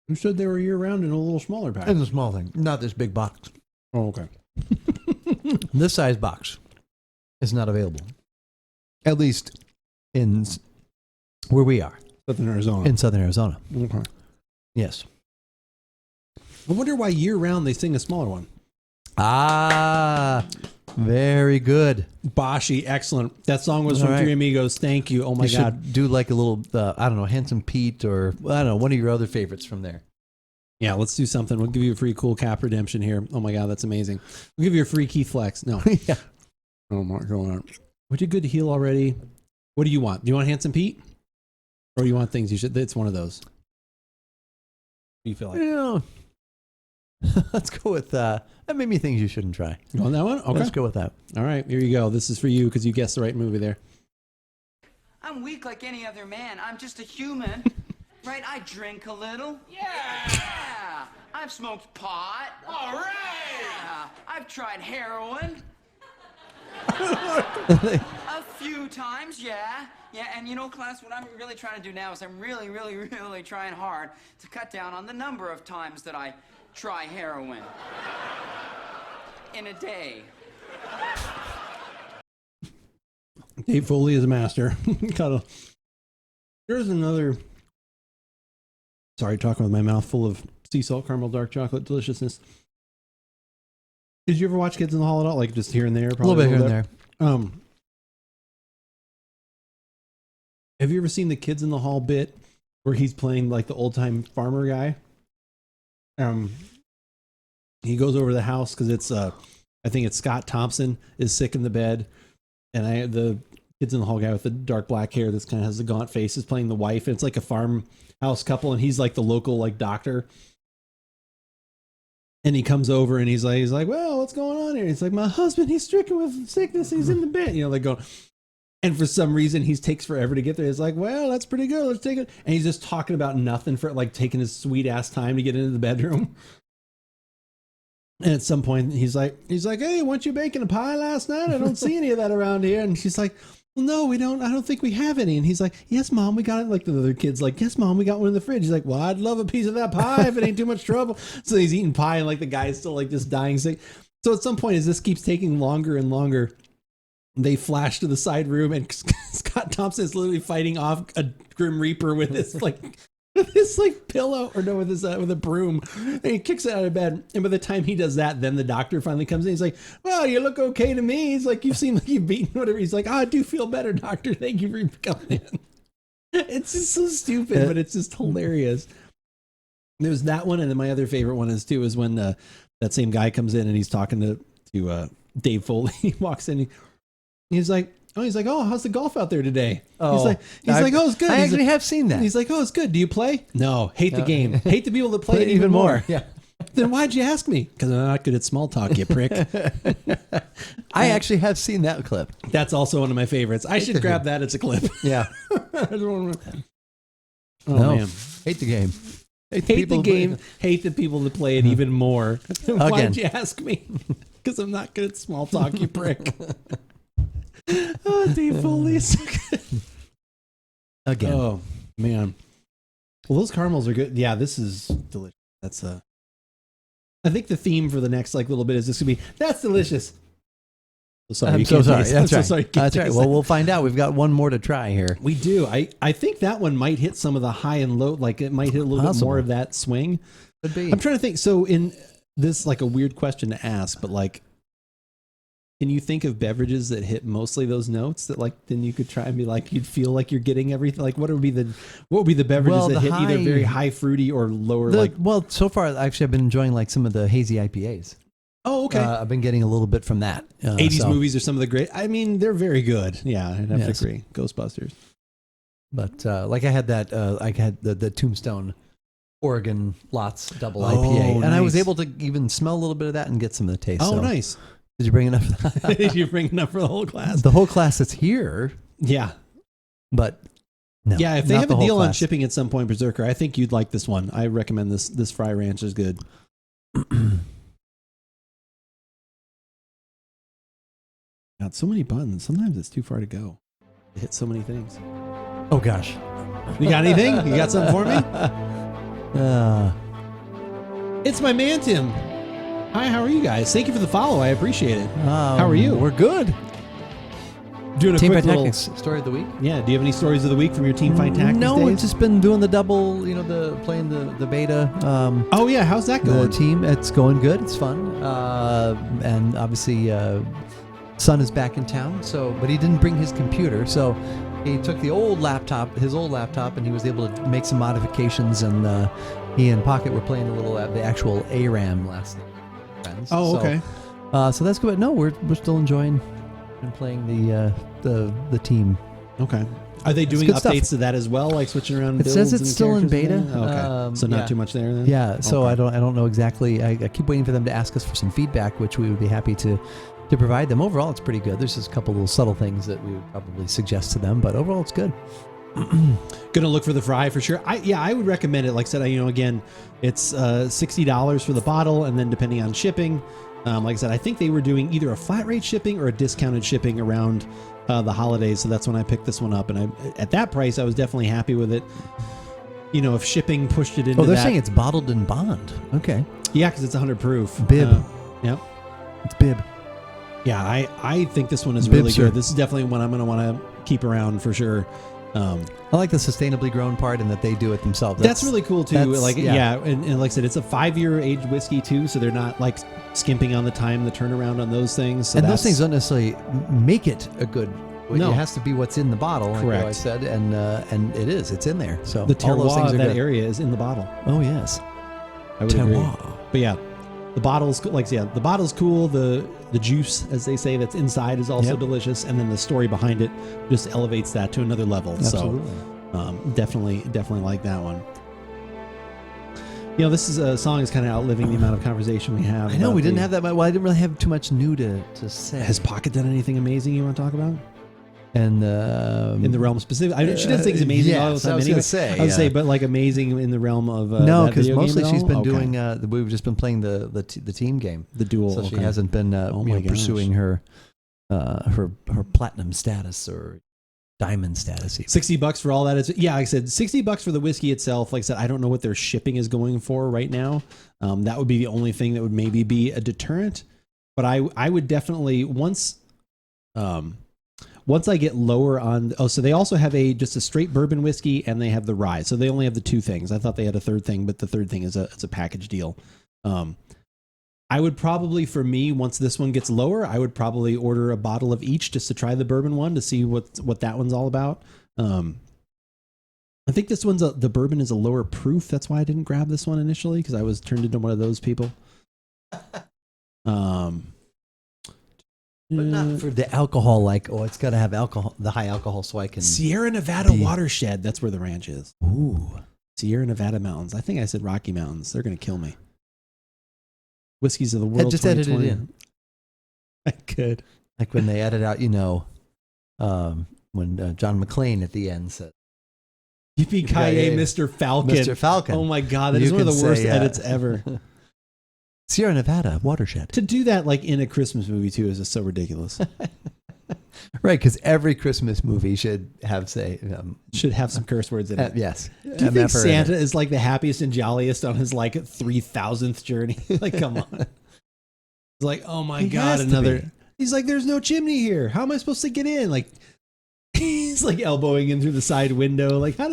You said they were year round in a little smaller pack. it's a small thing, not this big box. Oh, okay. This size box is not available, at least in where we are Southern Arizona. in Southern Arizona. Okay. Yes. I wonder why year round they sing a smaller one. Ah, Very good. Boshy, excellent. That song was All from right. Three Amigos. Thank you. Oh my You God. should do like a little, I don't know, Handsome Pete or, I don't know, one of your other favorites from there. Yeah, let's do something. We'll give you a free cool cap redemption here. Oh my God, that's amazing. We'll give you a free Keith Flex. No. Yeah. Oh my God. We did good to heal already. What do you want? Do you want Handsome Pete? Or do you want things you should? It's one of those. What do you feel like? Yeah. Let's go with that made me things you shouldn't try. You want that one? Okay. Let's go with that. All right, here you go. This is for you because you guessed the right movie there. I'm weak like any other man. I'm just a human. Right? I drink a little. Yeah. I've smoked pot. All right. Yeah. I've tried heroin. A few times, yeah. Yeah, and you know, class, what I'm really trying to do now is I'm really, really, really trying hard to cut down on the number of times that I try heroin in a day. Dave Foley is a master. Here's another. Sorry, talking with my mouth full of sea salt caramel dark chocolate deliciousness. Did you ever watch Kids in the Hall at all? Like just here and there? A little bit here and there. Have you ever seen the Kids in the Hall bit where he's playing like the old time farmer guy? He goes over to the house because it's I think it's Scott Thompson is sick in the bed, and the Kids in the Hall guy with the dark black hair that's kind of has the gaunt face is playing the wife, and it's like a farmhouse couple, and he's like the local like doctor. And he comes over and he's like, well, what's going on here? He's like, my husband, he's stricken with sickness. He's in the bed. You know, like going. And for some reason, he takes forever to get there. He's like, well, that's pretty good. Let's take it. And he's just talking about nothing for like taking his sweet ass time to get into the bedroom. And at some point, he's like, hey, weren't you baking a pie last night? I don't see any of that around here. And she's like, well, no, we don't. I don't think we have any. And he's like, yes, Mom, we got it. Like the other kid's like, yes, Mom, we got one in the fridge. He's like, well, I'd love a piece of that pie if it ain't too much trouble. So he's eating pie and like the guy's still like just dying sick. So at some point, as this keeps taking longer and longer, they flash to the side room and Scott Thompson is literally fighting off a Grim Reaper with this pillow or no, with a broom, and he kicks it out of bed. And by the time he does that, then the doctor finally comes in. He's like, well, you look okay to me. He's like, you seem like you've beaten whatever. He's like, I do feel better, doctor. Thank you for coming in. It's just so stupid, but it's just hilarious. There's that one. And then my other favorite one is when that same guy comes in and he's talking to Dave Foley. He walks in, he's like, oh, how's the golf out there today? Oh, he's like, oh, it's good. I actually have seen that. He's like, oh, it's good. Do you play? No, hate the game. Hate the people that play it even more. Yeah. Then why'd you ask me? Because I'm not good at small talk, you prick. I actually have seen that clip. That's also one of my favorites. I should grab that as a clip. Yeah. Oh, No. man. Hate the game. Hate the game. Hate the people that play it even more. Why'd you ask me? Because I'm not good at small talk, you prick. Oh, Dave Foley is so good. Again. Oh, man. Well, those caramels are good. Yeah, this is delicious. That's I think the theme for the next little bit is this gonna be, that's delicious. I'm so sorry. That's right. Sorry, That's right. Well, we'll find out. We've got one more to try here. We do. I think that one might hit some of the high and low. Like it might hit a little bit more of that swing. Could be. I'm trying to think. So in this, a weird question to ask, but can you think of beverages that hit mostly those notes that then you could try and be you'd feel like you're getting everything? What would be the beverages that hit either very high fruity or lower? Well, so far actually I've been enjoying some of the hazy IPAs. Oh, okay. I've been getting a little bit from that. 80s movies are some of the great. I mean, they're very good. Yeah, I'd have to agree. Ghostbusters. But I had that. I had the Tombstone Oregon Lots Double IPA, and nice. I was able to even smell a little bit of that and get some of the taste. Oh, so. Nice. Did you bring enough? Did you bring enough for the whole class? The whole class is here. Yeah. But no. Yeah, if they have a deal on class. shipping at some point, Berserker, I think you'd like this one. I recommend this. This Frey Ranch is good. Got so many buttons. Sometimes it's too far to go. To hit so many things. Oh gosh. You got anything? You got something for me? It's my man, Tim. Hi, how are you guys? Thank you for the follow. I appreciate it. How are you? We're good. Doing a Team quick Fight little Tactics story of the week. Yeah. Do you have any stories of the week from your Team Fight Tactics No, days? we've just been doing the double. Playing the beta. Oh yeah, how's that The going? team, it's going good. It's fun. And obviously, son is back in town. But he didn't bring his computer, so he took his old laptop, and he was able to make some modifications. And he and Pocket were playing a little the actual ARAM last night. Friends. Oh, okay. So that's good. But no, we're still enjoying and playing the team. Okay. Are they doing good updates stuff. to that as well, like switching around? It says builds it's and still in characters beta. and everything? Okay, so not too much there then. Yeah, so Okay. I don't know exactly. I keep waiting for them to ask us for some feedback, which we would be happy to provide them. Overall, it's pretty good. There's just a couple little subtle things that we would probably suggest to them, but overall, it's good. Gonna look for the Frey for sure. I would recommend it. Like I said, again, it's $60 for the bottle, and then depending on shipping, like I said, I think they were doing either a flat rate shipping or a discounted shipping around the holidays. So that's when I picked this one up, and at that price, I was definitely happy with it. If shipping pushed it into Oh, they're that, saying it's bottled in bond. Okay, yeah, because it's 100 proof. Bib. Yep. it's bib. Yeah, I think this one is Bib, really sir. good. This is definitely one I'm going to want to keep around for sure. I like the sustainably grown part and that they do it themselves. That's really cool too. that's- Like yeah. and like I said, it's a 5-year aged whiskey too, so they're not like skimping on the time, the turnaround on those things. So and those things don't necessarily make it a good. No. It has to be what's in the bottle. Like Correct. I said, and it is. It's in there. So the all those terroir things of are that good. area is in the bottle. Oh yes, I would agree. terroir. But yeah, the bottle's the bottle's cool. The juice, as they say, that's inside is also Yep. delicious, and then the story behind it just elevates that to another level. Absolutely. So definitely like that one. This is a song is kind of outliving the amount of conversation we have. I know about we didn't the- have that much. Well, I didn't really have too much new to say. Has Pocket done anything amazing you want to talk about? And In the realm specific, she does things amazing all the yes, time. I was anyway. gonna say, I would yeah. say, but like amazing in the realm of no, that because video game mostly at she's all? been Okay. doing. We've just been playing the team game. The duel. So she okay. hasn't been Oh my gosh. pursuing her platinum status or diamond status. Even. $60 for all that is, yeah, like I said, $60 for the whiskey itself. Like I said, I don't know what their shipping is going for right now. That would be the only thing that would maybe be a deterrent. But I would definitely once I get lower on, so they also have just a straight bourbon whiskey and they have the rye. So they only have the two things. I thought they had a third thing, but the third thing is it's a package deal. I would probably, for me, once this one gets lower, I would probably order a bottle of each just to try the bourbon one to see what that one's all about. I think this one's the bourbon is a lower proof. That's why I didn't grab this one initially, because I was turned into one of those people. But not for the alcohol. Like, it's got to have alcohol, the high alcohol, so I can. Sierra Nevada watershed. That's where the ranch is. Ooh. Sierra Nevada mountains. I think I said Rocky Mountains. They're gonna kill me. Whiskeys of the I world. just edited it 2020. in. I could. Like when they edit out, when John McClane at the end said, Yippee-ki-yay, Yeah. Mr. Falcon. Mr. Falcon. Oh my God, that You is one of can the worst say, edits ever. Sierra Nevada watershed. To do that like in a Christmas movie too is just so ridiculous. Right, because every Christmas movie should have Should have some curse words in it. yes. Do you think Santa is like the happiest and jolliest on his like 3,000th journey? Like, come on. It's like, oh my He God, has to another. be. He's like, there's no chimney here. How am I supposed to get in? Like, he's like elbowing in through the side window. Like, how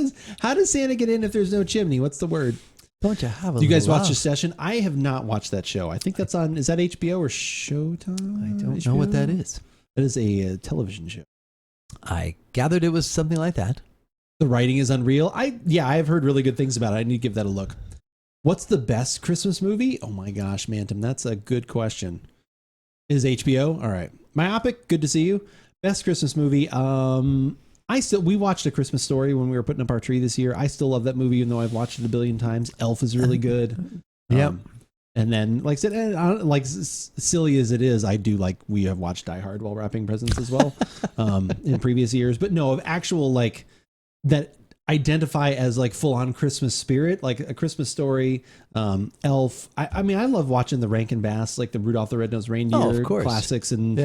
does Santa get in if there's no chimney? What's the word? Don't you have a Do you guys little watch laugh? Succession? I have not watched that show. I think that's on. Is that HBO or Showtime? I don't know what that is. That is a television show. I gathered it was something like that. The writing is unreal. I've heard really good things about it. I need to give that a look. What's the best Christmas movie? Oh my gosh, Mantum, that's a good question. Is HBO? All right. Myopic, good to see you. Best Christmas movie. We watched A Christmas Story when we were putting up our tree this year. I still love that movie, even though I've watched it a billion times. Elf is really good. Yep. And then, like I said, like silly as it is, I do like we have watched Die Hard while wrapping presents as well in previous years. But no, of actual like that identify as like full on Christmas spirit, like A Christmas Story, Elf. I mean, I love watching the Rankin Bass, like the Rudolph the Red-Nosed Reindeer of course. classics and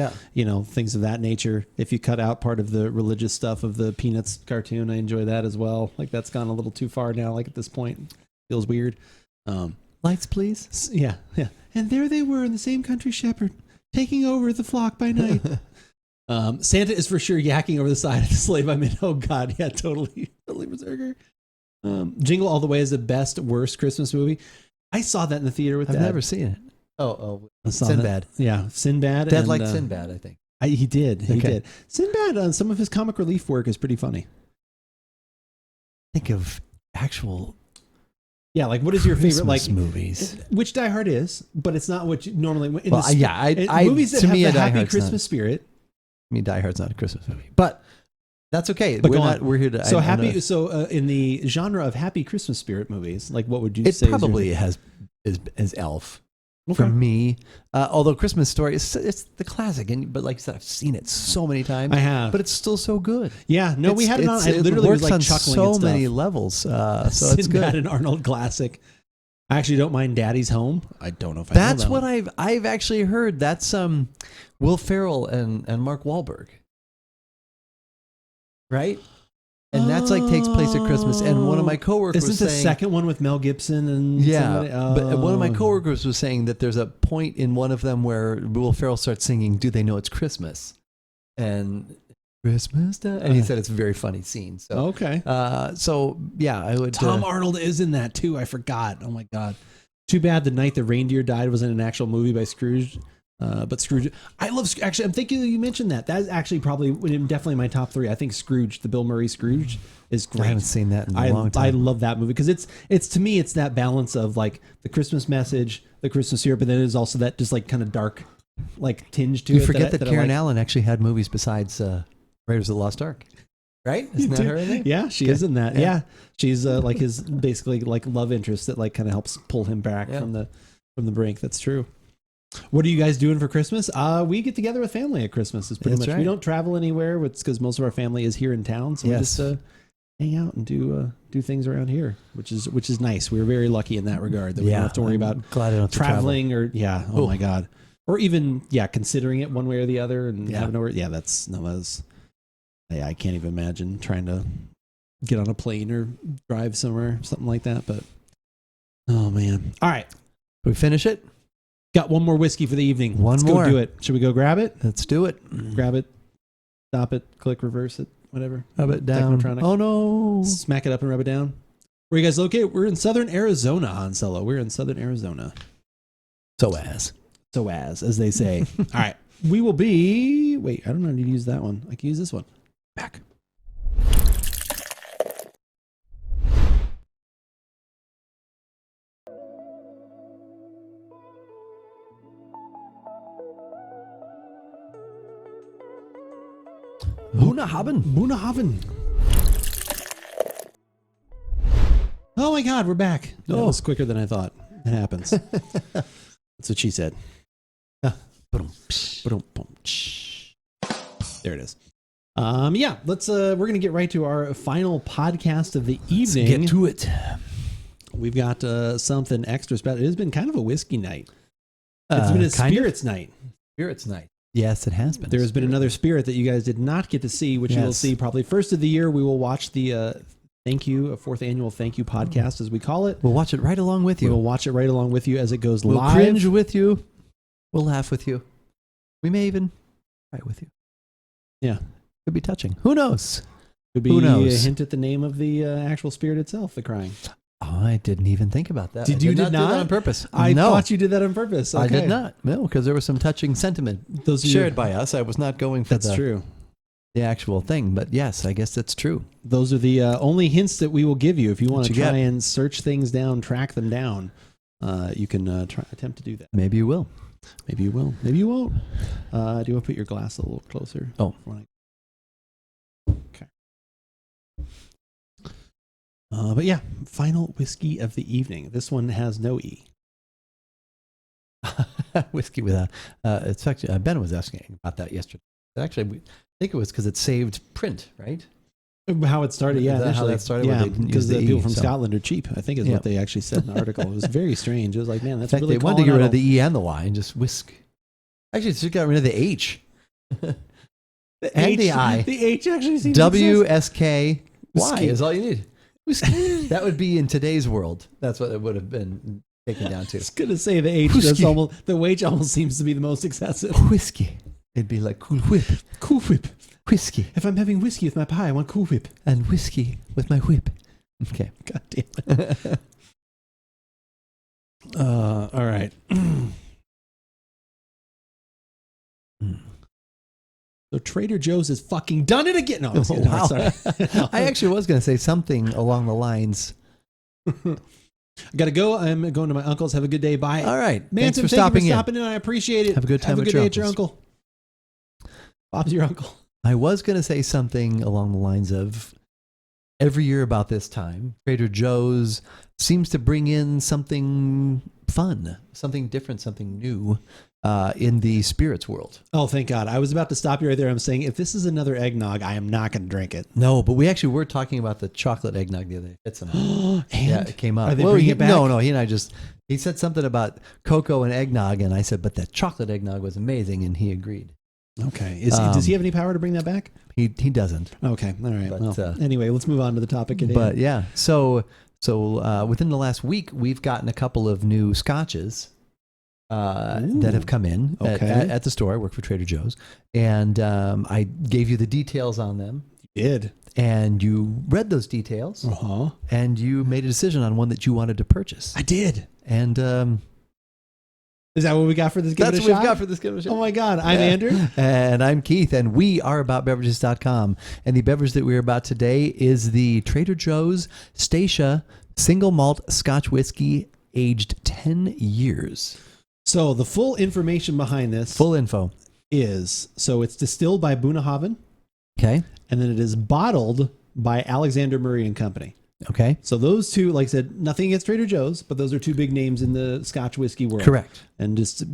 things of that nature. If you cut out part of the religious stuff of the Peanuts cartoon, I enjoy that as well. Like that's gone a little too far now. Like at this point, feels weird. Lights, please. Yeah. And there they were in the same country shepherd, taking over the flock by night. Santa is for sure yakking over the side of the sleigh. I mean, oh God, yeah, totally berserker. Jingle All the Way is the best, worst Christmas movie. I saw that in the theater with I've Dad. never seen it. Oh, I saw Sinbad. that. Yeah, Sinbad. Dad and, liked Sinbad, I think. He did. He Okay. did. Sinbad, some of his comic relief work is pretty funny. Think of actual Yeah, like what is your favorite Christmas like movies? Which Die Hard is, but it's not what you normally. In Well, movies that to have me, the a Die happy Hard's Christmas not- spirit. I mean, Die Hard's not a Christmas movie, but that's okay. But we're go not. on. We're here to. So I happy. know- So in the genre of happy Christmas spirit movies, like what would you It say? probably has is Elf Okay. for me. Although Christmas Story it's the classic, but like I said, I've seen it so many times. I have. but it's still so good. Yeah, no, we had it on. I It literally was works like on chuckling so at stuff. many levels. So it's Sinbad good. and Arnold classic. I actually don't mind Daddy's Home. I don't know if That's I know what that one. I've actually heard. That's Will Ferrell and Mark Wahlberg, right? And that's like takes place at Christmas. And one of my coworkers Isn't was the saying, second one with Mel Gibson and somebody? but one of my Oh. coworkers was saying that there's a point in one of them where Will Ferrell starts singing "Do They Know It's Christmas?" and Christmas Day, and he said it's a very funny scene. So Okay. so yeah, I would. Tom Arnold is in that too. I forgot. Oh my god. Too bad the night the reindeer died wasn't an actual movie by Scrooge. But Scrooge, I love. Actually, I'm thinking you mentioned that. That's actually probably definitely my top 3. I think Scrooge, the Bill Murray Scrooge, is great. I haven't seen that in a I long time. I love that movie because it's to me it's that balance of like the Christmas message, the Christmas syrup, but then there's also that just like kind of dark, like tinge to You it. forget that I Karen like. Allen actually had movies besides Raiders of the Lost Ark, right? Isn't that her in there? Yeah, she Okay. is in that. Yeah. Yeah, she's like his basically like love interest that like kind of helps pull him back Yeah. from the brink. That's true. What are you guys doing for Christmas? We get together with family at Christmas. Is pretty That's much. right. We don't travel anywhere. It's because most of our family is here in town, so we Yes. just hang out and do things around here, which is nice. We're very lucky in that regard that we don't have to worry I'm about glad I don't have to traveling or Oh Ooh. my god, or even considering it one way or the other and Yeah. having to worry. Yeah, that's I can't even imagine trying to get on a plane or drive somewhere, something like that. But oh man, all right. We finish it. Got one more whiskey for the evening. One Let's more. go do it. Should we go grab it? Let's do it. Grab it, stop it, click, reverse it, whatever. Rub it down. Technotronic. Oh no! Smack it up and rub it down. Where are you guys located? We're in southern Arizona, Han Solo. We're in southern Arizona. So as they say. All right. We will be. Wait, I don't know how to use that one. I can use this one. back. Bunahaben. Bunahaven. Oh my God, we're back. That Oh. was quicker than I thought. It happens. That's what she said. There it is. Yeah, let's we're gonna get right to our final podcast of the evening. Get to it. We've got something extra special. It has been kind of a whiskey night. It's been a Kind of? spirits night. Spirits night. Yes, it has been. There has been another spirit that you guys did not get to see, which you will Yes. see probably first of the year. We will watch the thank you, a 4th annual thank you podcast, as we call it. We'll watch it right along with We you. will watch it right along with you as it goes We'll live. cringe with you. We'll laugh with you. We may even cry with you. Yeah. Could be touching. Who knows? Could be Who a knows? hint at the name of the actual spirit itself, the crying. Oh, I didn't even think about that. Did I you did did not do that not? on purpose? I no, thought you did that on purpose. I Okay. did not. No, because there was some touching sentiment Those are shared by us. I was not going for That's true. the actual thing, but yes, I guess that's true. Those are the only hints that we will give you. If you want What to you try get? and search things down, track them down, you can attempt to do that. Maybe you will. Maybe you will. Maybe you won't. Do you want to put your glass a little closer? Oh. Okay. But yeah, final whiskey of the evening. This one has no E. Whiskey with a. It's actually Ben was asking about that yesterday. Actually, I think it was because it saved print, right? How it started, yeah. Is that how initially. that started, where Yeah, they didn't because use the the people E, from so- Scotland are cheap, I think is Yeah. what they actually said in the article. It was very strange. It was like, man, In that's fact, really they wanted to calling get rid out of the E and the Y and just whisk. Actually, it's just got rid of the H. the and H, the I. The H actually seems WSKY Whiskey. is all you need. Whiskey. That would be in today's world. That's what it would have been taken down I to. was going to say the H Whiskey. does almost, the H almost seems to be the most excessive. Whiskey. It'd be like Cool Whip. Cool Whip. Whiskey. If I'm having whiskey with my pie, I want Cool Whip. And whiskey with my whip. Okay. God damn it. All right. So Trader Joe's has fucking done it again. No, I'm just kidding. Wow. Sorry. I actually was going to say something along the lines. I got to go. I'm going to my uncle's. Have a good day. Bye. All right. Manson, Thanks for thank you for stopping in. stopping in. I appreciate it. Have a good time Have a at good your day at your uncle's. uncle. Bob's your uncle. I was going to say something along the lines of every year about this time, Trader Joe's seems to bring in something fun, something different, something new in the spirits world. Oh, thank God. I was about to stop you right there. I'm saying, if this is another eggnog, I am not going to drink it. No, but we actually were talking about the chocolate eggnog the other day. It's yeah, it came up. Are they bringing it back? No, he and I he said something about cocoa and eggnog, and I said, but that chocolate eggnog was amazing, and he agreed. Okay. Does he have any power to bring that back? He doesn't. Okay. All right. But, Well, anyway, let's move on to the topic at hand. But yeah, so within the last week, we've gotten a couple of new scotches that have come in at the store. I work for Trader Joe's, and I gave you the details on them. You did. And you read those details, and you made a decision on one that you wanted to purchase. I did. And is that what we got for this? That's what we've got for this Give It a Shot. Oh my God. I'm Andrew. And I'm Keith, and we are AboutBeverages.com. And the beverage that we're about today is the Trader Joe's Staoisha Single Malt Scotch Whiskey, aged 10 years. So the full information behind this. Full info. Is, so it's distilled by Bunnahabhain. Okay. And then it is bottled by Alexander Murray and Company. Okay. So those two, like I said, nothing against Trader Joe's, but those are two big names in the Scotch whiskey world. Correct. And just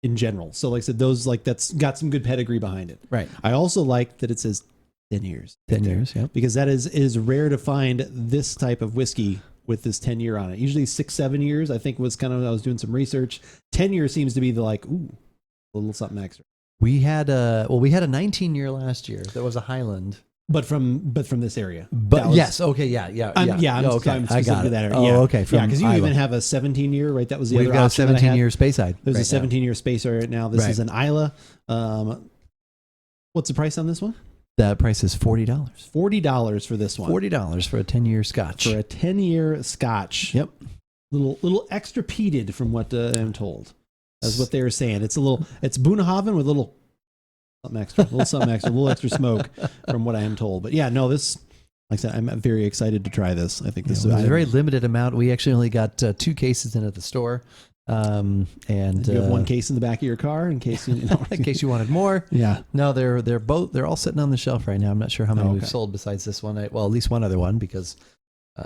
in general. So like I said, those, like, that's got some good pedigree behind it. Right. I also like that it says 10 years. 10 years, yeah. Because that is rare to find this type of whiskey with this 10 year on it. Usually 6-7 years, I think, was kind of, I was doing some research. 10 years seems to be the, like, ooh, a little something extra. We had a 19-year last year. That was a Highland. But from this area. But was, yes, okay, yeah. I'm okay. specific to that area. Oh, yeah. okay. Yeah, because you Iowa. even have a 17-year, right? That was the We've other got a option that I had. 17-year Speyside. There's right a 17-year Spacer right now. This Right. is an Isla. What's the price on this one? The price is $40. $40 for this one. $40 for a 10-year Scotch. For a 10-year Scotch. Yep. Little extra peated from what I'm told. That's what they were saying. It's Bunnahabhain with a little something extra, a little extra smoke from what I am told. But yeah, no, this, like I said, I'm very excited to try this. I think this is a very limited amount. We actually only got 2 cases in at the store. And you have one case in the back of your car in case you in case you wanted more. Yeah. No, they're all sitting on the shelf right now. I'm not sure how many we've sold besides this one. Well, at least one other one, because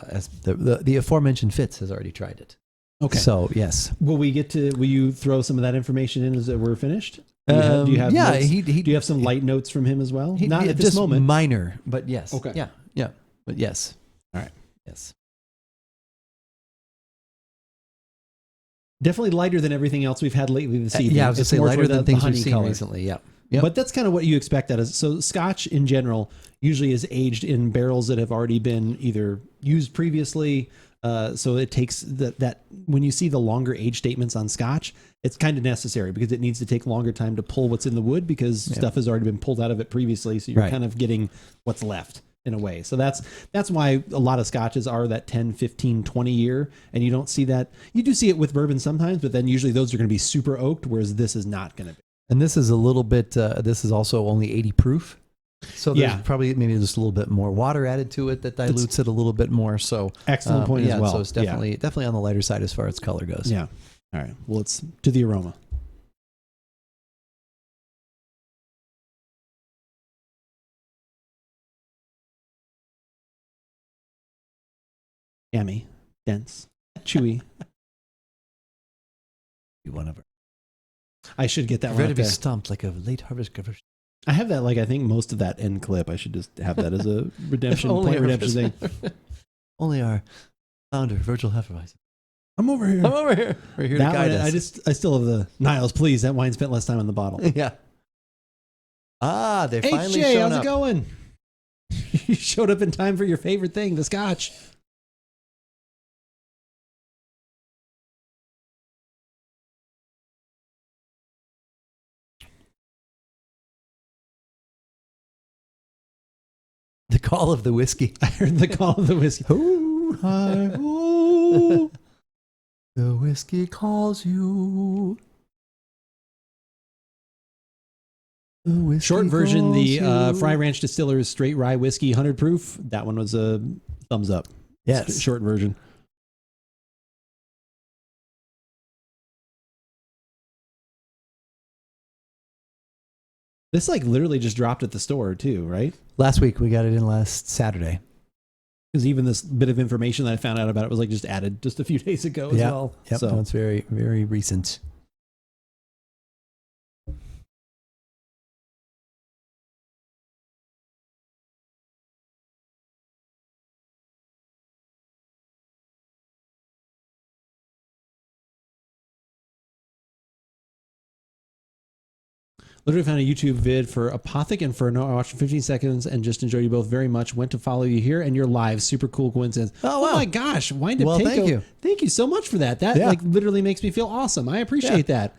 as the aforementioned Fitz has already tried it. Okay. So yes. Will you throw some of that information in as we're finished? Do you have yeah, notes? do you have some light notes from him as well? Not at just this moment. minor, but yes. Okay. Yeah, but yes. All right. Yes. Definitely lighter than everything else we've had lately this evening. Yeah, I was going to say more lighter toward than the things we've honey seen color. recently. Yeah. Yep. But that's kind of what you expect out of. So Scotch in general usually is aged in barrels that have already been either used previously. So it takes that when you see the longer age statements on Scotch, it's kind of necessary because it needs to take longer time to pull what's in the wood because stuff has already been pulled out of it previously. So you're kind of getting what's left in a way. So that's why a lot of Scotches are that 10, 15, 20 year. And you don't see that. You do see it with bourbon sometimes, but then usually those are going to be super oaked, whereas this is not going to be. And this is a little bit, this is also only 80 proof. So there's probably maybe just a little bit more water added to it that dilutes it a little bit more. So excellent point as well. So it's definitely on the lighter side as far as color goes. Yeah. All right. Well, it's to the aroma. Yummy, dense, chewy. One of her. I should get that one. Ready to be there. stumped like a late harvest giver. I have that. Like I think most of that end clip. I should just have that as a redemption thing. Only our founder, Virgil Hefferweiss. I'm over here. We're here to guide us. I still have the Niles. Please, that wine spent less time on the bottle. Yeah. Ah, they finally HJ, shown how's up. it going? You showed up in time for your favorite thing, the Scotch. The call of the whiskey. I heard the call of the whiskey. Ooh, hi, ooh. The whiskey calls you. Short version, the Frey Ranch Distillers Straight Rye Whiskey 100 proof. That one was a thumbs up. Yes. Short version. This like literally just dropped at the store too, right? Last week we got it in last Saturday. Because even this bit of information that I found out about it was like just added just a few days ago as well. Yep. So No, it's very, very recent. literally found a YouTube vid for Apothic and Inferno. I watched for 15 seconds and just enjoyed you both very much. Went to follow you here and you're live. Super cool coincidence. Oh, wow. My gosh. Wind Up Well, Takeover. thank you. Thank you so much for that. That like literally makes me feel awesome. I appreciate that.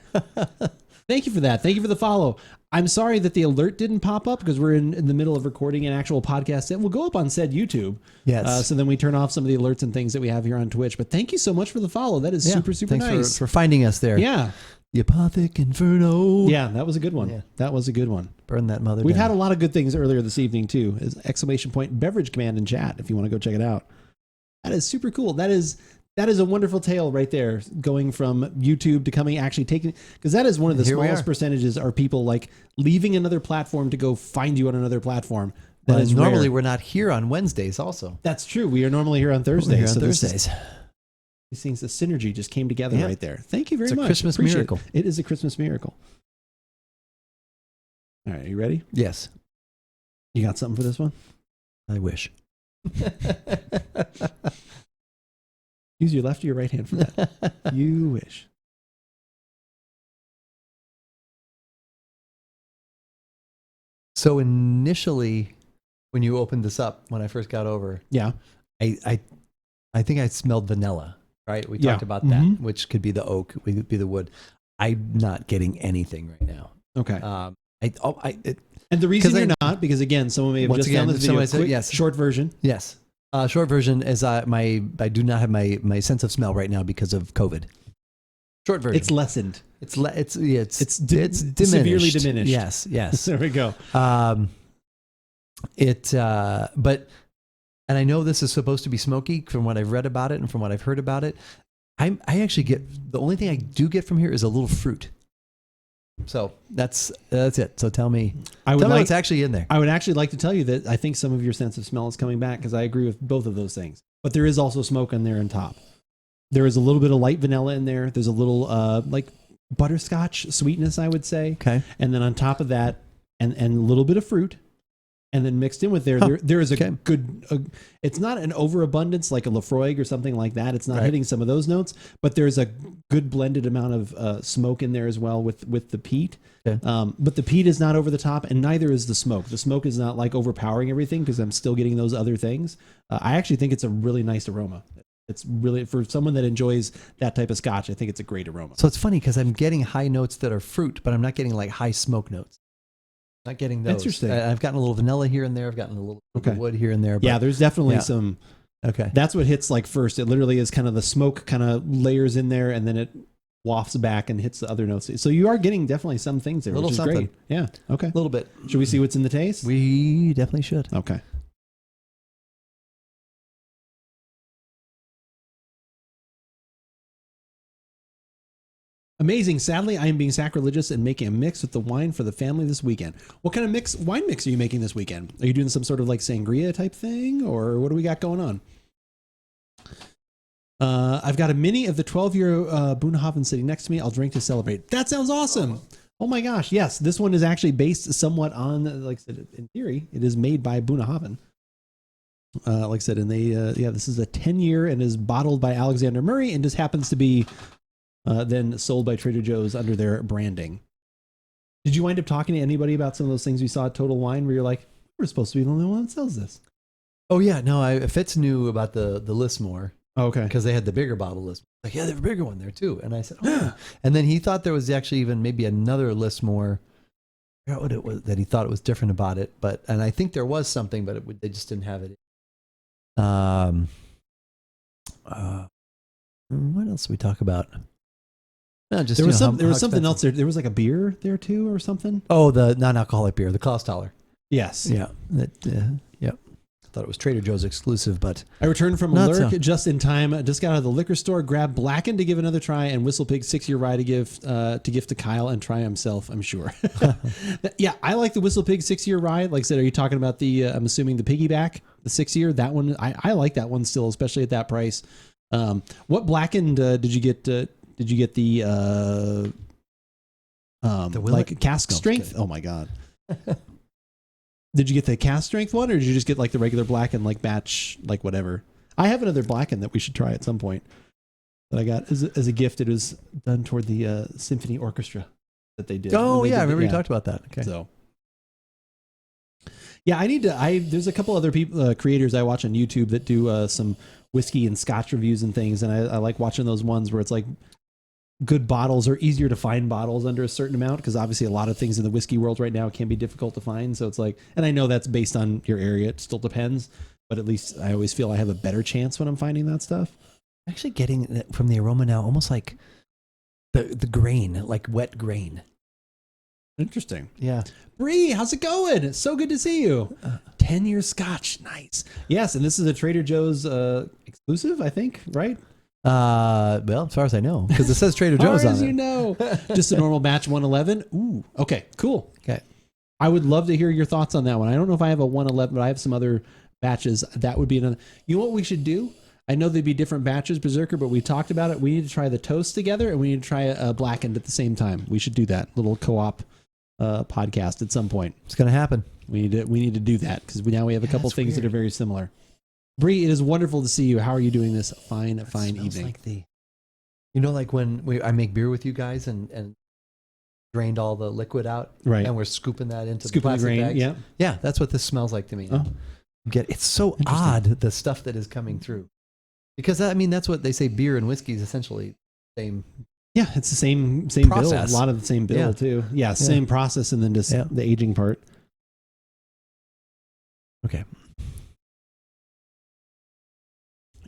Thank you for that. Thank you for the follow. I'm sorry that the alert didn't pop up because we're in the middle of recording an actual podcast that will go up on said YouTube. Yes. So then we turn off some of the alerts and things that we have here on Twitch. But thank you so much for the follow. That is super Thanks nice. for finding us there. Yeah. The Apothic Inferno. Yeah, that was a good one. Yeah. That was a good one. Burn that mother We've down. had a lot of good things earlier this evening too. Is exclamation point beverage command in chat if you want to go check it out. That is super cool. That is a wonderful tale right there, going from YouTube to coming actually taking, because that is one of the Here we smallest are. percentages are people like leaving another platform to go find you on another platform. That Well, is normally rare. we're not here on Wednesdays also. That's true. We are normally here on Thursdays. We're here on so this is- Thursdays. these things, the synergy just came together Yeah. right there. Thank you very It's a much. Christmas Appreciate miracle. It is a Christmas miracle. All right, you ready? Yes. You got something for this one? I wish. Use your left or your right hand for that. You wish. So initially, when you opened this up, when I first got over, Yeah. I think I smelled vanilla, right? We Yeah. talked about that, Mhm. which could be the oak, could be the wood. I'm not getting anything right now. Okay. And the reason 'cause you're not, because again, someone may have Once just again, found this video. somebody said Quick, yes. Short version. Yes. Short version is I do not have my sense of smell right now because of COVID. Short version. It's lessened. It's It's diminished. severely diminished. Yes, yes. There we go. But and I know this is supposed to be smoky from what I've read about it and from what I've heard about it. I actually get, the only thing I do get from here is a little fruit. So that's it. So tell me what's actually in there. I would actually like to tell you that I think some of your sense of smell is coming back because I agree with both of those things. But there is also smoke in there on top. There is a little bit of light vanilla in there. There's a little like butterscotch sweetness, I would say. Okay. And then on top of that, and a little bit of fruit. And then mixed in with there is a good, it's not an overabundance like a Lafroig or something like that. It's not hitting some of those notes, but there's a good blended amount of smoke in there as well with the peat. Okay. But the peat is not over the top, and neither is the smoke. The smoke is not like overpowering everything because I'm still getting those other things. I actually think it's a really nice aroma. It's really, for someone that enjoys that type of scotch, I think it's a great aroma. So it's funny because I'm getting high notes that are fruit, but I'm not getting like high smoke notes. Not getting those. Interesting. I've gotten a little vanilla here and there. I've gotten a little wood here and there. But Yeah, there's definitely some. Okay. That's what hits like first. It literally is kind of the smoke kind of layers in there, and then it wafts back and hits the other notes. So you are getting definitely some things there, Little which is something. great. Yeah. Okay. A little bit. Should we see what's in the taste? We definitely should. Okay. Amazing. Sadly, I am being sacrilegious and making a mix with the wine for the family this weekend. What kind of wine mix are you making this weekend? Are you doing some sort of like sangria type thing, or what do we got going on? I've got a mini of the 12-year Bunnahofen sitting next to me. I'll drink to celebrate. That sounds awesome. Oh my gosh. Yes, this one is actually based somewhat on, like I said, in theory, it is made by Bunnahofen. Like I said, and this is a 10-year and is bottled by Alexander Murray and just happens to be then sold by Trader Joe's under their branding. Did you wind up talking to anybody about some of those things we saw at Total Wine where you're like, we're supposed to be the only one that sells this? Oh yeah, no. Fitz knew about the Listmore. Oh, okay. Because they had the bigger bottle list. Like, yeah, they have a bigger one there too. And I said, oh. Yeah. And then he thought there was actually even maybe another Listmore. I forgot what it was that he thought it was different about it. And I think there was something, but they just didn't have it. What else did we talk about? No, just There was how something expensive. else there. There was like a beer there too, or something. Oh, the non-alcoholic beer, the Clausthaler. Yes. Yeah. Yep. I thought it was Trader Joe's exclusive, but I returned from a Not lurk so. just in time. Just got out of the liquor store, grabbed Blackened to give another try, and Whistle Pig 6-year rye to gift to Kyle and try himself. I'm sure. Yeah, I like the Whistle Pig 6-year rye. Like I said, are you talking about the? I'm assuming the piggyback, the 6-year. That one, I like that one still, especially at that price. What Blackened did you get? Did you get the Willet? like cask No, strength? Oh my god. Did you get the cask strength one, or did you just get like the regular Blackened, like batch, like whatever? I have another Blackened that we should try at some point that I got as a gift. It was done toward the symphony orchestra that they did. oh When they yeah, I did remember the- you talked about that. Okay. So yeah, I need to. There's a couple other people, creators I watch on YouTube that do some whiskey and Scotch reviews and things, and I like watching those ones where it's like good bottles or easier to find bottles under a certain amount, because obviously a lot of things in the whiskey world right now can be difficult to find. So it's like, and I know that's based on your area, it still depends, but at least I always feel I have a better chance when I'm finding that stuff. Actually getting it from the aroma now, almost like the grain, like wet grain. Interesting. Yeah. Bree, how's it going? It's so good to see you. 10-year Scotch, nice. Yes, and this is a Trader Joe's exclusive, I think, right? Well, as far as I know, because it says Trader Joe's Far on as it. you know. Just a normal batch 111. Ooh, okay, cool. Okay. I would love to hear your thoughts on that one. I don't know if I have a 111, but I have some other batches. That would be another. You know what we should do? I know they'd be different batches, Berserker, but we talked about it. We need to try the toast together, and we need to try a Blackened at the same time. We should do that little co-op podcast at some point. It's going to happen. We need to do that because now we have a couple that's things that weird. are very similar. Bree, it is wonderful to see you. How are you doing this fine Smells evening? like like when I make beer with you guys and drained all the liquid out, Right. and we're scooping that into Scooping the the plastic grain, bags. yeah. Yeah, that's what this smells like to me. Oh. It's so odd, the stuff that is coming through, because I mean that's what they say. Beer and whiskey is essentially the same. Yeah, it's the same bill. Process. A lot of the same bill Yeah. too. Yeah, same process, and then just Yeah. the aging part. Okay.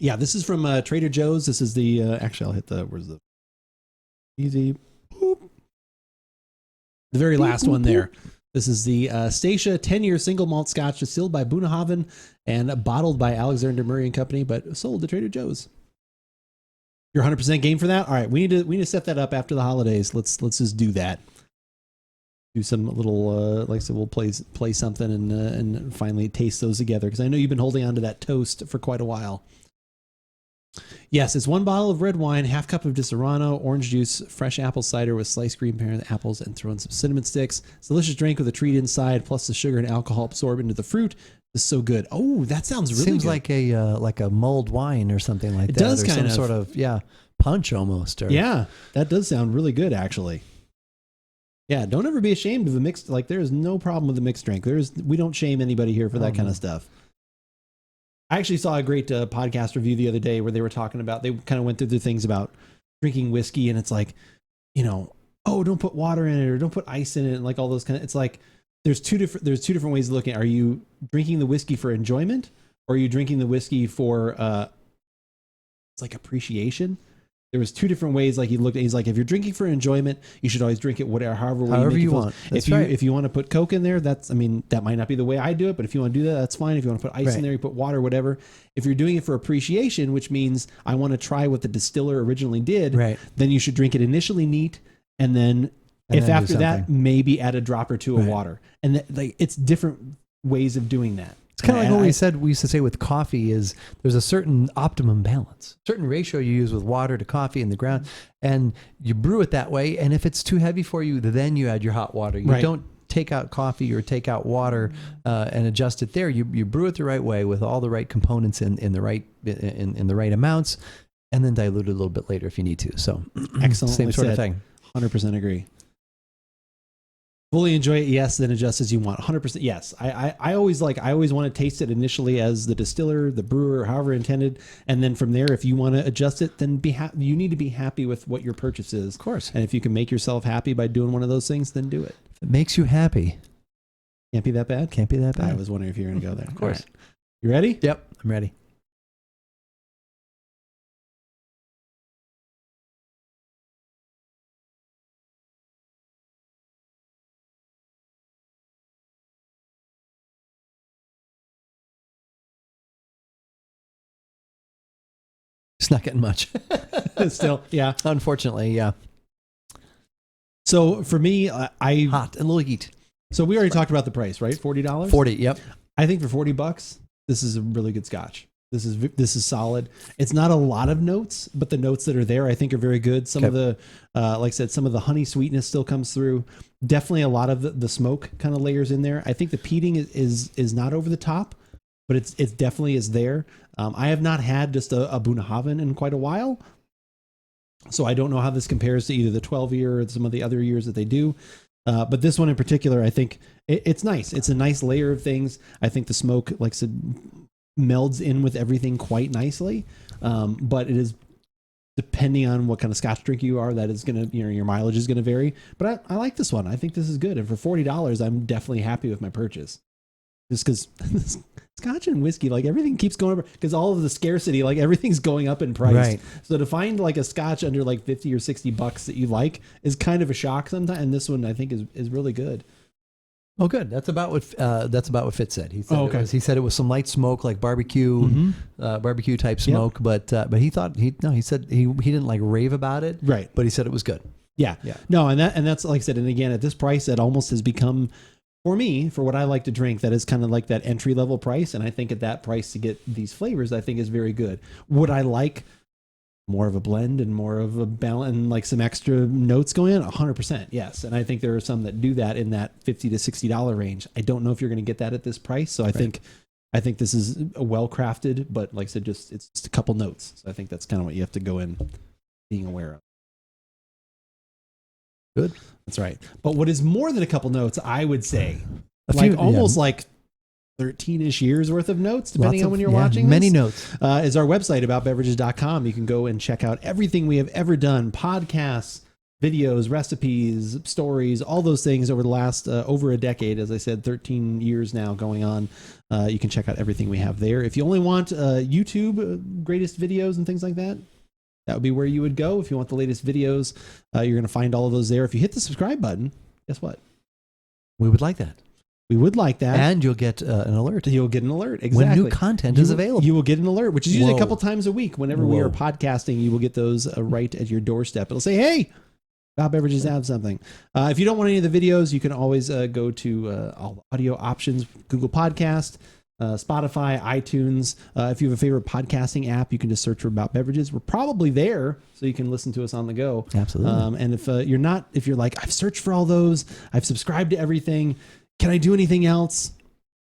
Yeah, this is from Trader Joe's. This is the actually I'll hit the where's the easy boop. The very last one there. This is the Staoisha 10-year single malt Scotch distilled by Bunnahabhain and bottled by Alexander Murray and Company, but sold to Trader Joe's. You're 100% game for that? All right, we need to set that up after the holidays. Let's just do that. Do some little like I said, we'll play something and finally taste those together, because I know you've been holding on to that toast for quite a while. Yes, it's 1 bottle of red wine, half cup of Disaronno, orange juice, fresh apple cider with sliced green pear apples, and throw in some cinnamon sticks. It's a delicious drink with a treat inside, plus the sugar and alcohol absorb into the fruit. It's so good. Oh, that sounds really Seems good. like a mulled wine or something like It that. does or kind some of. sort of punch almost. Or, Yeah, that does sound really good, actually. Yeah, don't ever be ashamed of the mixed. Like, there is no problem with the mixed drink. We don't shame anybody here for that kind of stuff. I actually saw a great podcast review the other day where they were talking about, they kind of went through the things about drinking whiskey, and it's like, oh, don't put water in it or don't put ice in it, and like all those kind of. It's like there's two different ways of looking. Are you drinking the whiskey for enjoyment, or are you drinking the whiskey for it's like appreciation? There was two different ways. Like he's like, if you're drinking for enjoyment, you should always drink it however you feel. want. That's If you want to put Coke in there, that might not be the way I do it, but if you want to do that, that's fine. If you want to put ice in there, you put water, whatever. If you're doing it for appreciation, which means I want to try what the distiller originally did, Right. then you should drink it initially neat, and then And if then do after that, something. maybe add a drop or two of Right. water. And it's different ways of doing that. It's kind of like And what we used to say with coffee is there's a certain optimum balance, certain ratio you use with water to coffee in the ground, and you brew it that way. And if it's too heavy for you, then you add your hot water. You Right. don't take out coffee or take out water and adjust it there. You brew it the right way with all the right components in the right amounts, and then dilute it a little bit later if you need to. So Excellently same sort of said. thing. 100% agree. Fully enjoy it, yes, then adjust as you want. 100%, yes. I always want to taste it initially as the distiller, the brewer, however intended, and then from there, if you want to adjust it, then you need to be happy with what your purchase is. Of course. And if you can make yourself happy by doing one of those things, then do it. If it makes you happy, Can't be that bad? can't be that bad. I was wondering if you were going to go there. Of course. All right. You ready? Yep, I'm ready. It's not getting much. Still, yeah. Unfortunately, yeah. So for me, I Hot, a little heat. so we already talked about the price, right? $40. 40, yep. I think for $40, this is a really good Scotch. This is solid. It's not a lot of notes, but the notes that are there, I think, are very good. Some of the, like I said, some of the honey sweetness still comes through. Definitely a lot of the smoke kind of layers in there. I think the peating is not over the top, but it's definitely is there. I have not had just a Bunnahabhain in quite a while, so I don't know how this compares to either the 12 year or some of the other years that they do. But this one in particular, I think it's nice. It's a nice layer of things. I think the smoke, like I said, melds in with everything quite nicely. But it is, depending on what kind of Scotch drink you are, that is going to, your mileage is going to vary. But I like this one. I think this is good. And for $40, I'm definitely happy with my purchase. Just because Scotch and whiskey, like everything keeps going up because all of the scarcity, like everything's going up in price. Right. So to find like a Scotch under like 50 or $60 that you like is kind of a shock sometimes. And this one I think is really good. Oh, good. That's about what Fitz said. He said okay. It was some light smoke, like barbecue, barbecue type smoke. Yep. But he thought he said he didn't like rave about it. Right. But he said it was good. Yeah. No, and that's like I said, and again at this price, it almost has become, for me, for what I like to drink, that is kind of like that entry level price. And I think at that price to get these flavors, I think is very good. Would I like more of a blend and more of a balance and like some extra notes going in? 100%. Yes. And I think there are some that do that in that $50 to $60 range. I don't know if you're going to get that at this price. So I think this is a well-crafted, but like I said, it's just a couple notes. So I think that's kind of what you have to go in being aware of. Good. That's right. But what is more than a couple notes, I would say, almost like 13-ish years worth of notes, depending on when you're watching. Many notes. Is our website, AboutBeverages.com. You can go and check out everything we have ever done, podcasts, videos, recipes, stories, all those things over the last over a decade. As I said, 13 years now going on. You can check out everything we have there. If you only want YouTube greatest videos and things like that, that would be where you would go. If you want the latest videos, you're going to find all of those there. If you hit the subscribe button, guess what? We would like that. We would like that. And you'll get an alert. You'll get an alert. Exactly. When new content is available. You will get an alert, which is usually a couple times a week. Whenever we are podcasting, you will get those right at your doorstep. It'll say, hey, About Beverages have something. If you don't want any of the videos, you can always go to all the audio options, Google Podcast, Spotify, iTunes. If you have a favorite podcasting app, you can just search for About Beverages. We're probably there, so you can listen to us on the go. Absolutely. And if you're like, I've searched for all those, I've subscribed to everything, can I do anything else?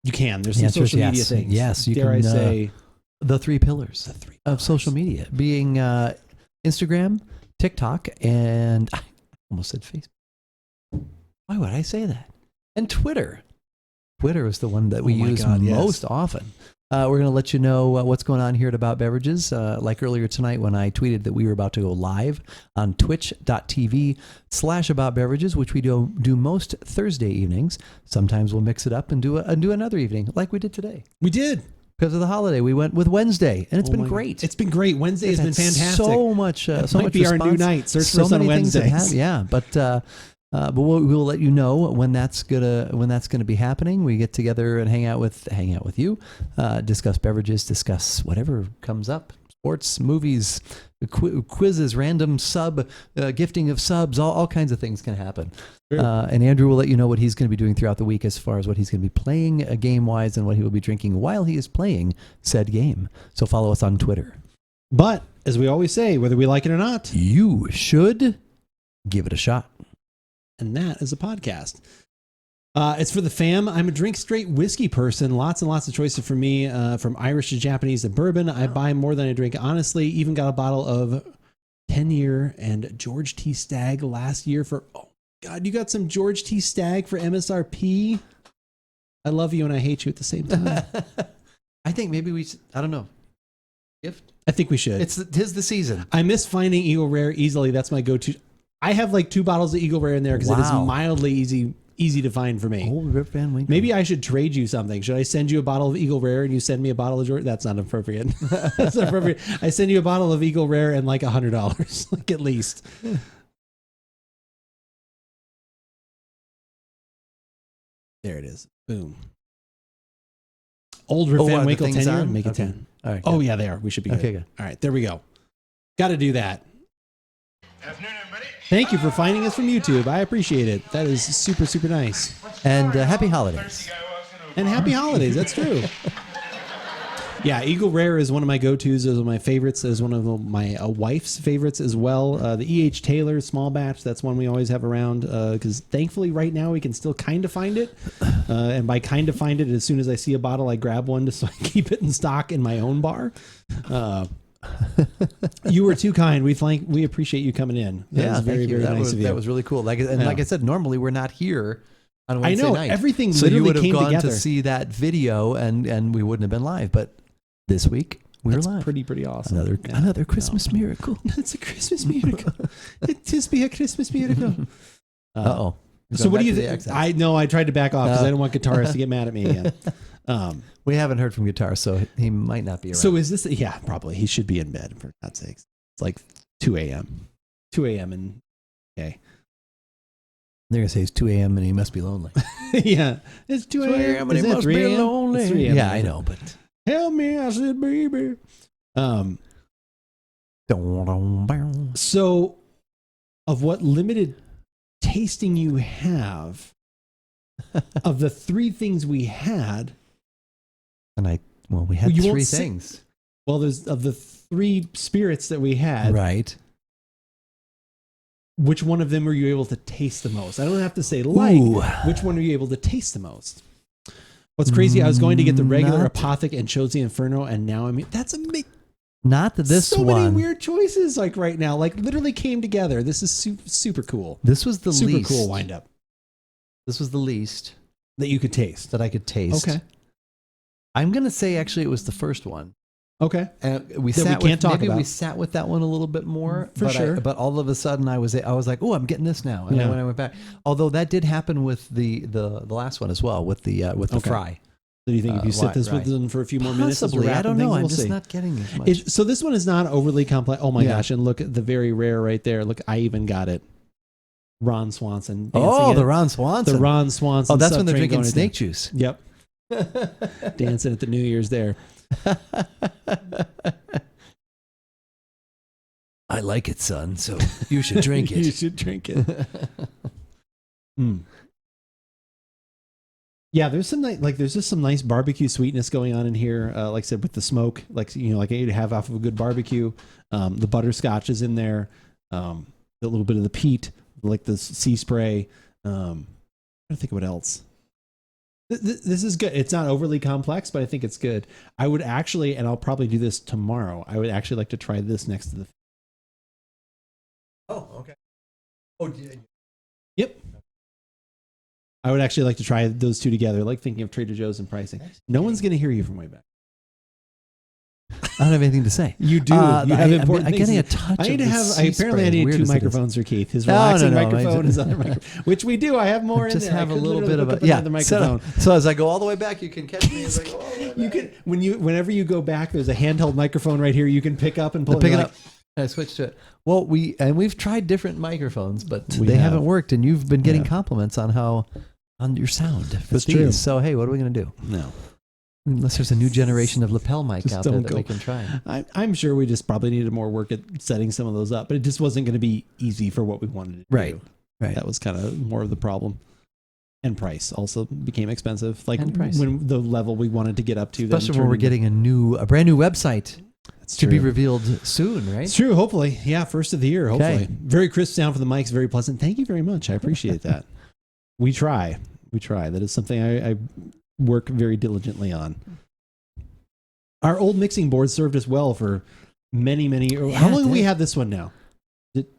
You can. There's some social media things. Yes, you Dare can. I say the three pillars of social media being Instagram, TikTok, and I almost said Facebook. Why would I say that? And Twitter. Twitter is the one that we use most often. We're going to let you know what's going on here at About Beverages. Like earlier tonight when I tweeted that we were about to go live on twitch.tv/AboutBeverages, which we do most Thursday evenings. Sometimes we'll mix it up and do another evening like we did today. We did. Because of the holiday, we went with Wednesday, and it's been great. It's been great. Wednesday has been fantastic. So much, it so might much be response. Our new night. Search for us on Wednesdays. Yeah, but we'll let you know when that's gonna be happening. We get together and hang out with you, discuss beverages, discuss whatever comes up, sports, movies, quizzes, random gifting of subs, all kinds of things can happen. And Andrew will let you know what he's going to be doing throughout the week as far as what he's going to be playing game-wise and what he will be drinking while he is playing said game. So follow us on Twitter. But, as we always say, whether we like it or not, you should give it a shot. And that is a podcast. It's for the fam. I'm a drink straight whiskey person. Lots and lots of choices for me, from Irish to Japanese to bourbon. I buy more than I drink, honestly. Even got a bottle of 10-year and George T. Stagg last year for... God, you got some George T. Stagg for MSRP? I love you and I hate you at the same time. I think maybe I don't know. Gift? I think we should. Tis the season. I miss finding Eagle Rare easily. That's my go-to. I have like 2 bottles of Eagle Rare in there because it is mildly easy to find for me. Old Rip Van Winkle. Maybe I should trade you something. Should I send you a bottle of Eagle Rare and you send me a bottle of George? That's not appropriate. That's not appropriate. I send you a bottle of Eagle Rare and like $100, like at least. There it is. Boom. Old Rip Van Winkle 10-year. Make it 10. All right. Oh, yeah, they are. We should be good. Okay, good. All right, there we go. Got to do that. Afternoon, everybody. Thank you for finding us from YouTube. I appreciate it. That is super, super nice. And happy Thirsty holidays. guy walks into a And bar. happy holidays. That's true. Yeah, Eagle Rare is one of my go-tos. Is one of my favorites. Is one of my wife's favorites as well. The E.H. Taylor small batch. That's one we always have around because thankfully right now we can still kind of find it. And by kind of find it, as soon as I see a bottle, I grab one just so I keep it in stock in my own bar. You were too kind. We appreciate you coming in. That was very, thank you. very nice of you. That was really cool. Like I said, normally we're not here on I Wednesday know night. everything So you literally would have came gone together. to see that video, and we wouldn't have been live. But this week we're That's live. pretty awesome. Another Christmas miracle. It's a Christmas miracle. It just be a Christmas miracle. Uh-oh. So what do you think? I know I tried to back off because I don't want guitarists to get mad at me again. We haven't heard from guitar, so he might not be around. So is this? Yeah, probably. He should be in bed for God's sakes. It's like 2 a.m. 2 a.m. and okay. They're gonna say it's 2 a.m. and he must be lonely. Yeah, it's 2 a.m. and Is he it must 3 be a.m.? lonely. It's 3 a.m. Yeah, I know, but Help me, I said, baby. So, of what limited tasting you have, of the 3 things we had, we had You won't 3 say- things, well, there's of the 3 spirits that we had, right? which one of them were you able to taste the most? I don't have to say like. Ooh. Which one are you able to taste the most? What's crazy? I was going to get the regular Not- Apothic and chose the Inferno, and now that's Not this so one. many weird choices like right now. Like literally came together. This is super cool. This was the Super least. cool wind up This was the least that you could taste. that I could taste. Okay. I'm gonna say actually it was the first one. Okay. And That we can't talk maybe we about. sat with that one a little bit more. For sure. But all of a sudden I was like, oh, I'm getting this now. And Yeah. then when I went back, although that did happen with the last one as well, with the Okay. Frey. So do you think if you sit this right. with them for a few more minutes, as we're Possibly, I wrapping don't know. things, I'm we'll just see. not getting as much. So this one is not overly complex. Oh my Yeah. gosh! And look at the very rare right there. Look, I even got it. Ron Swanson. Oh, dancing the at- Ron Swanson. The Ron Swanson. Oh, that's when they're subtrain drinking going snake down. juice. Yep. Dancing at the New Year's there. I like it, son. So you should drink You it. should drink it. Mm. Yeah, there's some there's just some nice barbecue sweetness going on in here. Like I said, with the smoke, like you'd have off of a good barbecue. The butterscotch is in there. A little bit of the peat, like the sea spray. I don't think what else. This is good. It's not overly complex, but I think it's good. I would actually, and I'll probably do this tomorrow. I would actually like to try this next to the. Oh, okay. Oh, Yep. I would actually like to try those 2 together, like thinking of Trader Joe's and pricing. No one's going to hear you from way back. I don't have anything to say. You do. You have important I'm things. getting a touch. I need to of have. the I sea apparently I spray, need weird 2 as it is. microphones for Keith. His No, relaxing no, microphone, I his other microphone, which we do. I have more in Just there. have I a could little literally bit of hook a up another microphone. So as I go all the way back, you can catch me as I go all the way back. You can whenever you go back. There's a handheld microphone right here. You can pick up and pull. Pick it like, up. I switched to it. Well, we've tried different microphones, but We they have. haven't worked, and you've been getting Yeah. compliments on your sound with That's these. true. So hey, what are we gonna do? No. Unless there's a new generation of lapel mic Just out there don't that go. we can try. I'm sure we just probably needed more work at setting some of those up, but it just wasn't going to be easy for what we wanted to Right. do. Right. That was kind of more of the problem. And price also became expensive. Like And price. when the level we wanted to get up to. then Especially when turned we're into- getting a brand new website That's to be true. revealed soon, right? It's true. Hopefully. Yeah. First of the year. Hopefully. Okay. Very crisp sound for the mics. Very pleasant. Thank you very much. I appreciate that. We try. That is something I work very diligently on. Our old mixing board served us well for many. Yeah, How long it have we did. had this one now?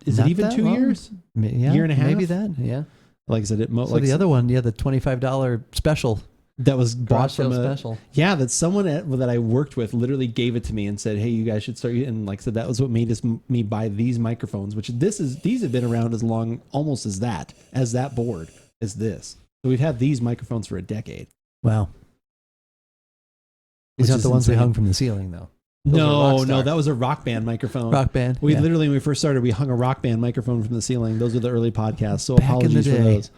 Is Not it even that 2 long. years? Yeah, Year and a half? maybe that. Yeah. Like I said, So the other one, the $25 special, that was bought garage sale from a special. yeah, that someone that I worked with literally gave it to me and said, "Hey, you guys should start." And like I said, that was what made me buy these microphones. Which these have been around as long almost as that board as this. So we've had these microphones for a decade. Wow. These Which aren't is the ones we insane. hung from the ceiling, though. Those are No, Rockstar. that was a Rock Band microphone. Rock Band. We yeah. literally, when we first started, we hung a Rock Band microphone from the ceiling. Those are the early podcasts. So Back in the apologies for day. those.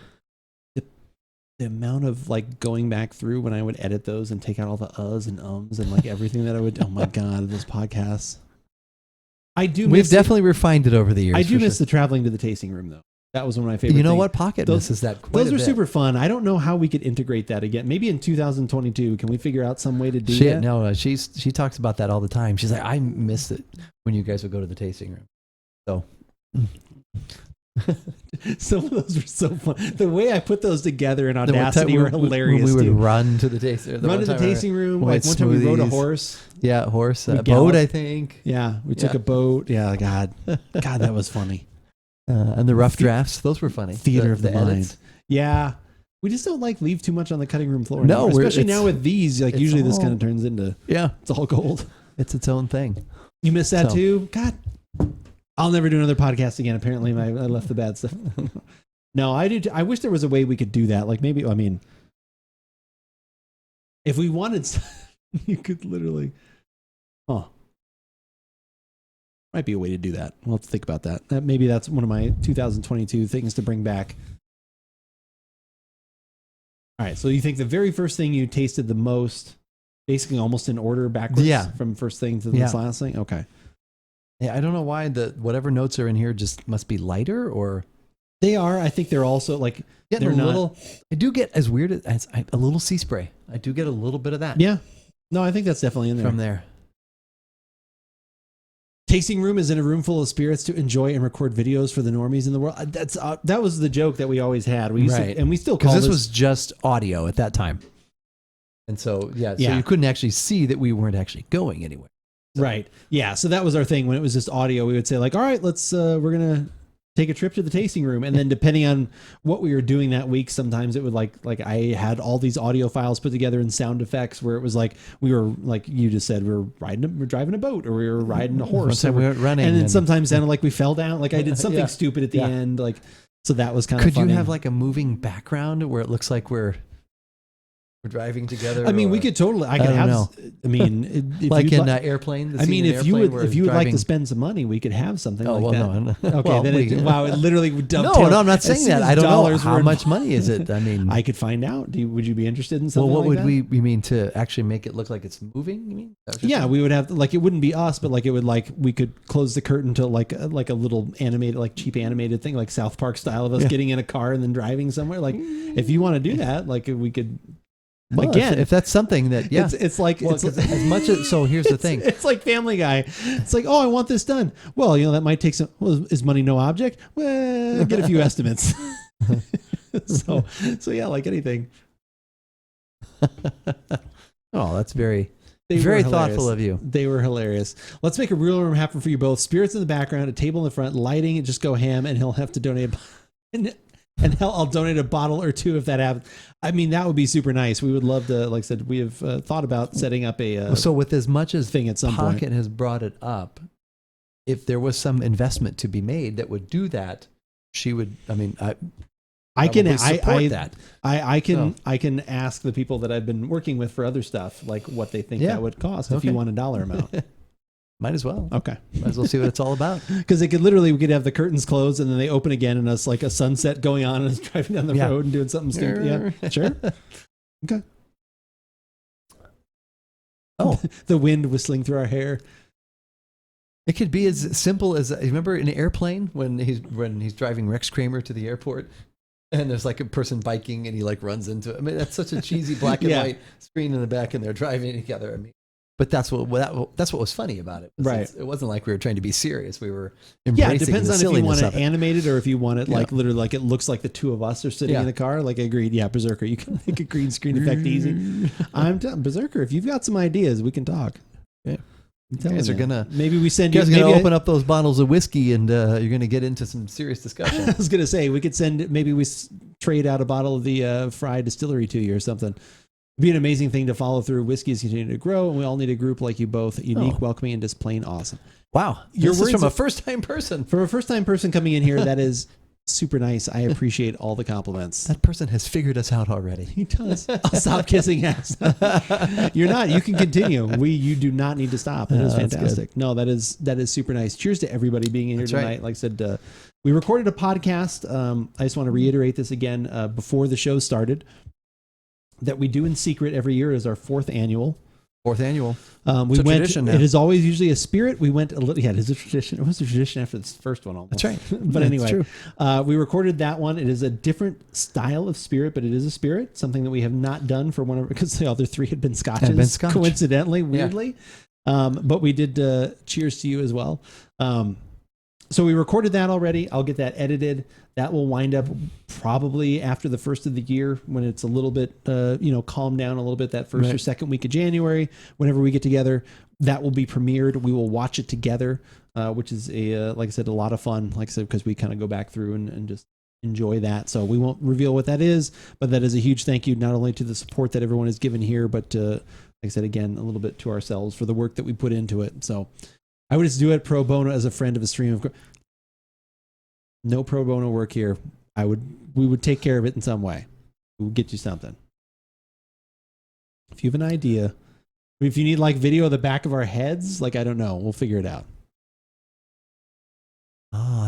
The amount of like going back through when I would edit those and take out all the uhs and ums and like everything that I would. Oh my god, those podcasts. I do. We've definitely refined it over the years. I do for miss sure. the traveling to the tasting room though. That was one of my favorite. You know things. what? Pocket misses that quite Those a are bit. super fun. I don't know how we could integrate that again. Maybe in 2022, can we figure out some way to do Shit, that? no, she talks about that all the time. She's like, I miss it when you guys would go to the tasting room. So Some of those were so fun. The way I put those together in the one Audacity time were hilarious. When we too. would run to the tasting. Run to the tasting room. Like one time we rode a horse. Yeah, horse. We A boat, galloped. I think. Yeah, we took Yeah. a boat. Yeah, God, that was funny. And the rough drafts, those were funny. Theater of the mind. edits. Yeah, we just don't like leave too much on the cutting room floor. No, anymore. Especially it's- now with these. Like it's usually this all- kind of turns into Yeah, it's all gold. it's its own thing. You miss that So- too? God, I'll never do another podcast again. Apparently, I left the bad stuff. No, I did. I wish there was a way we could do that. Like maybe, I mean, if we wanted, you could literally. Might be a way to do that. We'll have to think about that. Maybe that's one of my 2022 things to bring back. All right. So you think the very first thing you tasted the most, basically almost in order backwards, Yeah. from first thing to this Yeah. last thing? Okay. Yeah, I don't know why whatever notes are in here just must be lighter or They are. I think they're also like getting they're a not. little. I do get as weird as a little sea spray. I do get a little bit of that. Yeah. No, I think that's definitely in there. From there. Tasting room is in a room full of spirits to enjoy and record videos for the normies in the world. That was the joke that we always had. We used Right. to, and we still call Because this was just audio at that time. And so, so Yeah. you couldn't actually see that we weren't actually going anywhere. right. Yeah. So that was our thing when it was just audio. We would say like, all right, let's we're gonna take a trip to the tasting room, and then depending on what we were doing that week, sometimes it would like I had all these audio files put together in sound effects where it was like we were like you just said we're driving a boat or we were riding a horse. One time we went running and then and- sometimes sounded like we fell down. Like I did something Yeah. stupid at the Yeah. end. Like so that was kind of Could funny. you have like a moving background where it looks like we're driving together? I mean, we or- could totally. I could don't have. know. I mean, if like you'd in li- Airplane. the I scene mean, in if you Airplane would, where if you would like to driving- spend some money, we could have something Oh, like well, that. no. Okay, Well, then wow, it literally would dovetail. No, I'm not As saying soon that. as I don't know dollars how were- much money is it. I mean, I could find out. Would you be interested in well, something? what like would that? we mean to actually make it look like it's moving? You mean? Is that what you're Yeah, saying? we would have like it wouldn't be us, but like it would like we could close the curtain to like a little animated, like cheap animated thing, like South Park style of us getting in a car and then driving somewhere. Like if you want to do that, like we could. Well, Again, if that's something that it's like Well, it's 'cause as much as so here's the thing. It's like Family Guy. It's like, oh, I want this done. Well, that might take some. Well, is money no object? Well, get a few estimates. so yeah, like anything. Oh, that's very They very were thoughtful hilarious. of you. They were hilarious. Let's make a real room happen for you both. Spirits in the background, a table in the front, lighting, and just go ham. And he'll have to donate. And hell, I'll donate a bottle or two if that happens. I mean, that would be super nice. We would love to, like I said, we have thought about setting up a So with as much as thing at some Pocket point. has brought it up, if there was some investment to be made that would do that, she would. I mean, I can probably support that. I can ask the people that I've been working with for other stuff, like what they think Yeah. that would cost if Okay. you want a dollar amount. Might as well. Okay. Might as well see what it's all about. Because we could have the curtains closed and then they open again and it's like a sunset going on and it's driving down the Yeah. road and doing something stupid. Yeah, sure. Okay. Oh, The wind whistling through our hair. it could be as simple as you remember in Airplane when he's driving Rex Kramer to the airport. And there's like a person biking and he like runs into it. I mean, that's such a cheesy black and Yeah. white screen in the back and they're driving together. I mean, but that's what was funny about it. Right. It wasn't like we were trying to be serious. We were Yeah, embracing it depends the on if you silliness want of it it. animated or if you want it like Yeah. literally like it looks like the two of us are sitting Yeah. in the car. Like agreed. Yeah, Berserker. You can make a green screen effect easy. I'm telling Berserker, if you've got some ideas, we can talk. Yeah. I'm You telling guys are gonna maybe we send You you guys are maybe gonna open up those bottles of whiskey and you're gonna get into some serious discussion. I was gonna say we could send maybe we trade out a bottle of the Frey Distillery to you or something. It'd be an amazing thing to follow through. Whiskeys continue to grow, and we all need a group like you both, unique, Oh. welcoming, and just plain awesome. Wow, Your this is words from a of- first-time person. From a first-time person coming in here, that is super nice. I appreciate all the compliments. That person has figured us out already. He does. I'll stop kissing ass. You're not. You can continue. You do not need to stop. It is That's fantastic. No, that is super nice. Cheers to everybody being in here That's tonight. right. Like I said, we recorded a podcast. I just want to reiterate this again before the show started. That we do in secret every year is our 4th annual. 4th annual. We It's a went. tradition now. It is always usually a spirit. We went a little. Yeah, it is a tradition. It was a tradition after this first one. Almost. That's right. But That's anyway, true. we recorded that one. It is a different style of spirit, but it is a spirit. Something that we have not done for one of because the other 3 had been scotches. Had been Scotch. Coincidentally, weirdly. But we did cheers to you as well. So we recorded that already. I'll get that edited. That will wind up probably after the first of the year when it's a little bit, calmed down a little bit that first or second week of January. Whenever we get together, that will be premiered. We will watch it together, which is like I said, a lot of fun. Like I said, because we kind of go back through and just enjoy that. So we won't reveal what that is, but that is a huge thank you not only to the support that everyone has given here, but like I said again, a little bit to ourselves for the work that we put into it. So I would just do it pro bono as a friend of a stream. No pro bono work here. We would take care of it in some way. We'll get you something. If you have an idea, if you need like video of the back of our heads, like I don't know, we'll figure it out.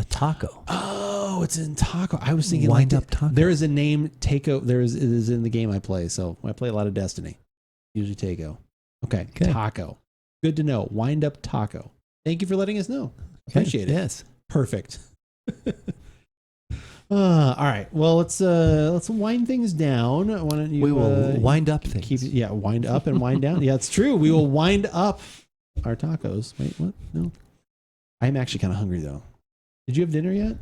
Taco. Oh, it's in Taco. I was thinking Wind like Up Taco. There is a name Taco. It is in the game I play. So I play a lot of Destiny. Usually Taco. Okay. Taco. Good to know. Wind Up Taco. Thank you for letting us know. Appreciate it. Yes. Perfect. All right. Well, let's wind things down. Why don't you? We will wind up things. Wind up and wind down. Yeah, it's true. We will wind up our tacos. Wait, what? No. I'm actually kind of hungry though. Did you have dinner yet?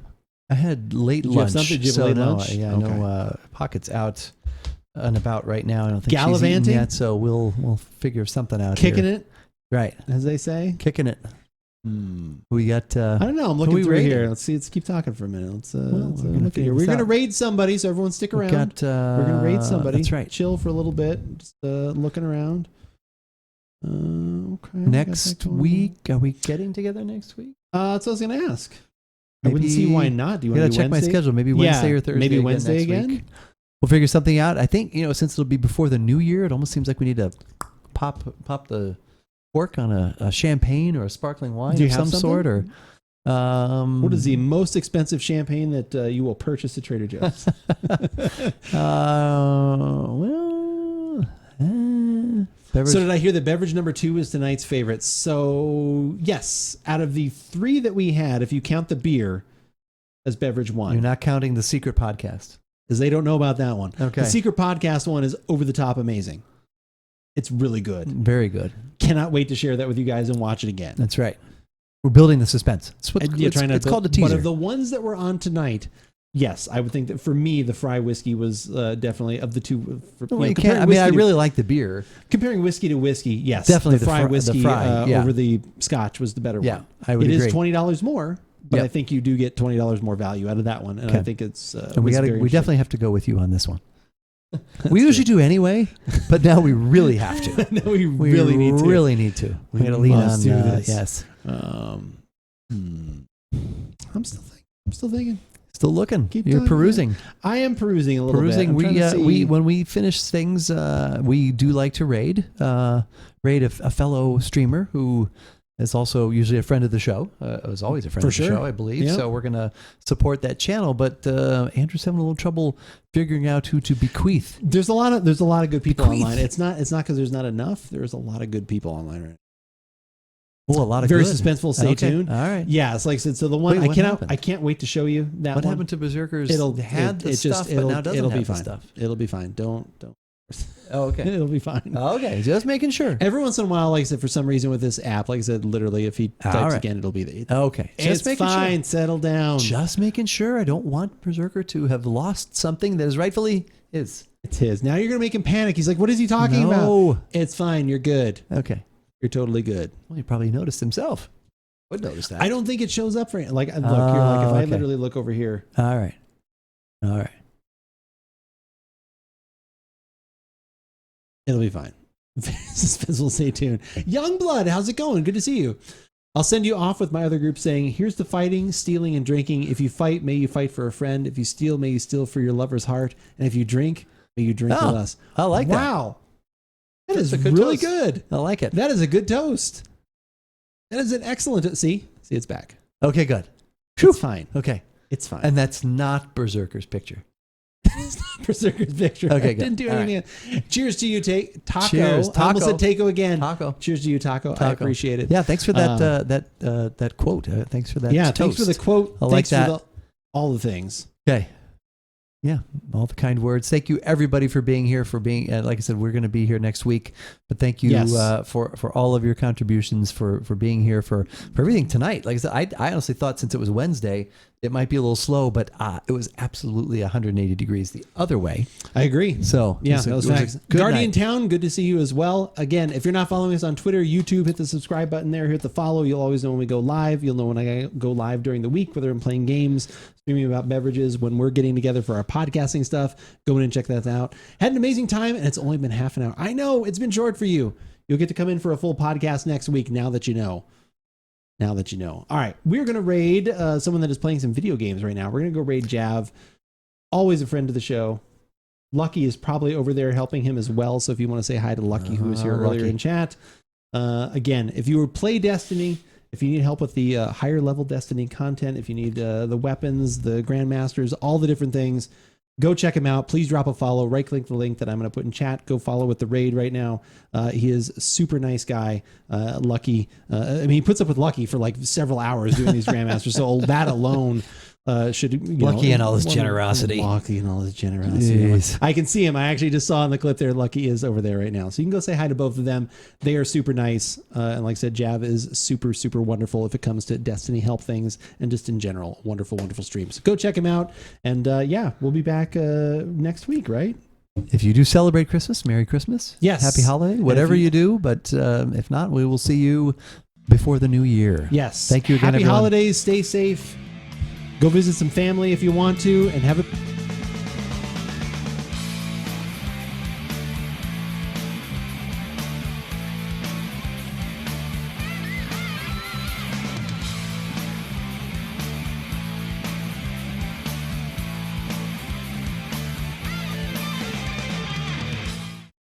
I had late Did you have lunch. something? Did you have late lunch? Yeah, Okay. no pockets out and about right now. I don't think she's Gallivanting? eaten yet, so we'll figure something out. Kicking here. it, Right? as they say. Kicking it. We got. I don't know. I'm looking we through rating? here. Let's see. Let's keep talking for a minute. Let's we're look gonna at figure here. We're this going to out. raid somebody, so everyone stick around. We're going to raid somebody. That's right. Chill for a little bit. Just looking around. Okay. Next week, are we getting together next week? That's what I was going to ask. I wouldn't see why not. Do you I want gotta to check my schedule. Maybe Wednesday or Thursday. Maybe again Wednesday next again. week. We'll figure something out. I think since it'll be before the new year, it almost seems like we need to pop the cork on a champagne or a sparkling wine Do you of have some sort. Or what is the most expensive champagne that you will purchase at Trader Joe's? So did I hear that beverage number 2 is tonight's favorite? So yes, out of the 3 that we had, if you count the beer as beverage 1, You're not counting the secret podcast. because they don't know about that one. Okay. The secret podcast one is over the top amazing. It's really good. Very good. Cannot wait to share that with you guys and watch it again. That's right. We're building the suspense. It's what And you're trying to it's called a teaser. But of the ones that were on tonight, yes, I would think that for me, the Frey whiskey was definitely of the two. Well, you can't. I mean, I really like the beer. Comparing whiskey to whiskey, yes, Definitely the the Frey Frey- whiskey the Frey, yeah. over the Scotch was the better Yeah, one. I would It agree. is $20 more, but Yep. I think you do get $20 more value out of that one, and Okay. I think it's. And we was got. very We interesting. definitely have to go with you on this one. We usually do anyway, but now we really have to. No, we We really need to. Really need to. We got to lean must on do this. Yes. I'm still thinking. Still looking. Keep You're talking. perusing. I am perusing a little bit. Perusing. I'm trying to We see- when we finish things, we do like to raid a fellow streamer who is also usually a friend of the show. Was always a friend For of the sure. show, I believe. Yep. So we're gonna support that channel. But Andrew's having a little trouble figuring out who to bequeath. There's a lot of good people Bequeath. online. It's not because there's not enough. There's a lot of good people online right now. Oh, a lot of Very good. suspenseful. Stay Okay. tuned. All right. Yeah, it's like I said. So the one Wait, what I happened? can't wait to show you that What one. happened to Berserkers? It'll had the stuff, but now doesn't it'll have be the fine. stuff. It'll be fine. Don't. Oh, okay. It'll be fine. Okay, just making sure. Every once in a while, like I said, for some reason with this app, like I said, literally, if he types All right. again, it'll be there. Okay, just It's making fine. sure. Settle down. Just making sure. I don't want Berserker to have lost something that is rightfully his. It's his. Now you're gonna make him panic. He's like, "What is he talking No. about?" It's fine. You're good. Okay. You're totally good. Well, he probably noticed himself. Would notice that. I don't think it shows up for him. Like, look, you're like, if I okay. literally look over here, All right. All right. it'll be fine. Suspenseful. Stay tuned. Youngblood, how's it going? Good to see you. I'll send you off with my other group saying, here's the fighting, stealing, and drinking. If you fight, may you fight for a friend. If you steal, may you steal for your lover's heart. And if you drink, may you drink with us. I like that. Wow. That is That's a good really toast. good. I like it. That is a good toast. That is an excellent. See, it's back. Okay, good. It's fine. Okay. It's fine. And that's not Berserker's picture. Berserker's picture. Okay, I didn't do good. All anything. Cheers to you, Taco. Cheers, I almost Taco. said Taco again. Taco. Cheers to you, Taco. I appreciate it. Yeah, thanks for that that quote. Thanks for that. Yeah, toast. thanks for the quote. I like Thanks that. for all the things. Okay. Yeah, all the kind words. Thank you, everybody, for being here. For being, like I said, we're going to be here next week. But thank you Yes. for all of your contributions, for being here, for everything tonight. Like I said, I honestly thought since it was Wednesday, it might be a little slow, but it was absolutely 180 degrees the other way. I agree. So Yeah, it that was was a facts. good Guardian night. Town, good to see you as well. Again, if you're not following us on Twitter, YouTube, hit the subscribe button there, hit the follow. You'll always know when we go live. You'll know when I go live during the week, whether I'm playing games, streaming about beverages, when we're getting together for our podcasting stuff. Go in and check that out. Had an amazing time, and it's only been half an hour. I know, it's been short for you. You'll get to come in for a full podcast next week, now that you know. Now that you know. All right, we're going to raid someone that is playing some video games right now. We're going to go raid Jav. Always a friend of the show. Lucky is probably over there helping him as well. So if you want to say hi to Lucky, who was here earlier Lucky. in chat. Again, if you play Destiny, if you need help with the higher level Destiny content, if you need the weapons, the Grandmasters, all the different things, go check him out. Please drop a follow. Right click the link that I'm going to put in chat. Go follow with the raid right now. He is a super nice guy. Lucky. I mean, he puts up with Lucky for like several hours doing these Grandmasters. So that alone should Lucky and all his generosity. Lucky and all his generosity. Jeez. I can see him. I actually just saw in the clip there. Lucky is over there right now. So you can go say hi to both of them. They are super nice. And like I said, Jav is super, super wonderful if it comes to Destiny help things and just in general. Wonderful, wonderful streams. Go check him out. And yeah, we'll be back next week, right? If you do celebrate Christmas, Merry Christmas. Yes. Happy holiday, whatever you do. But if not, we will see you before the new year. Yes. Thank you again, Happy everyone. holidays. Stay safe. Go visit some family if you want to and have a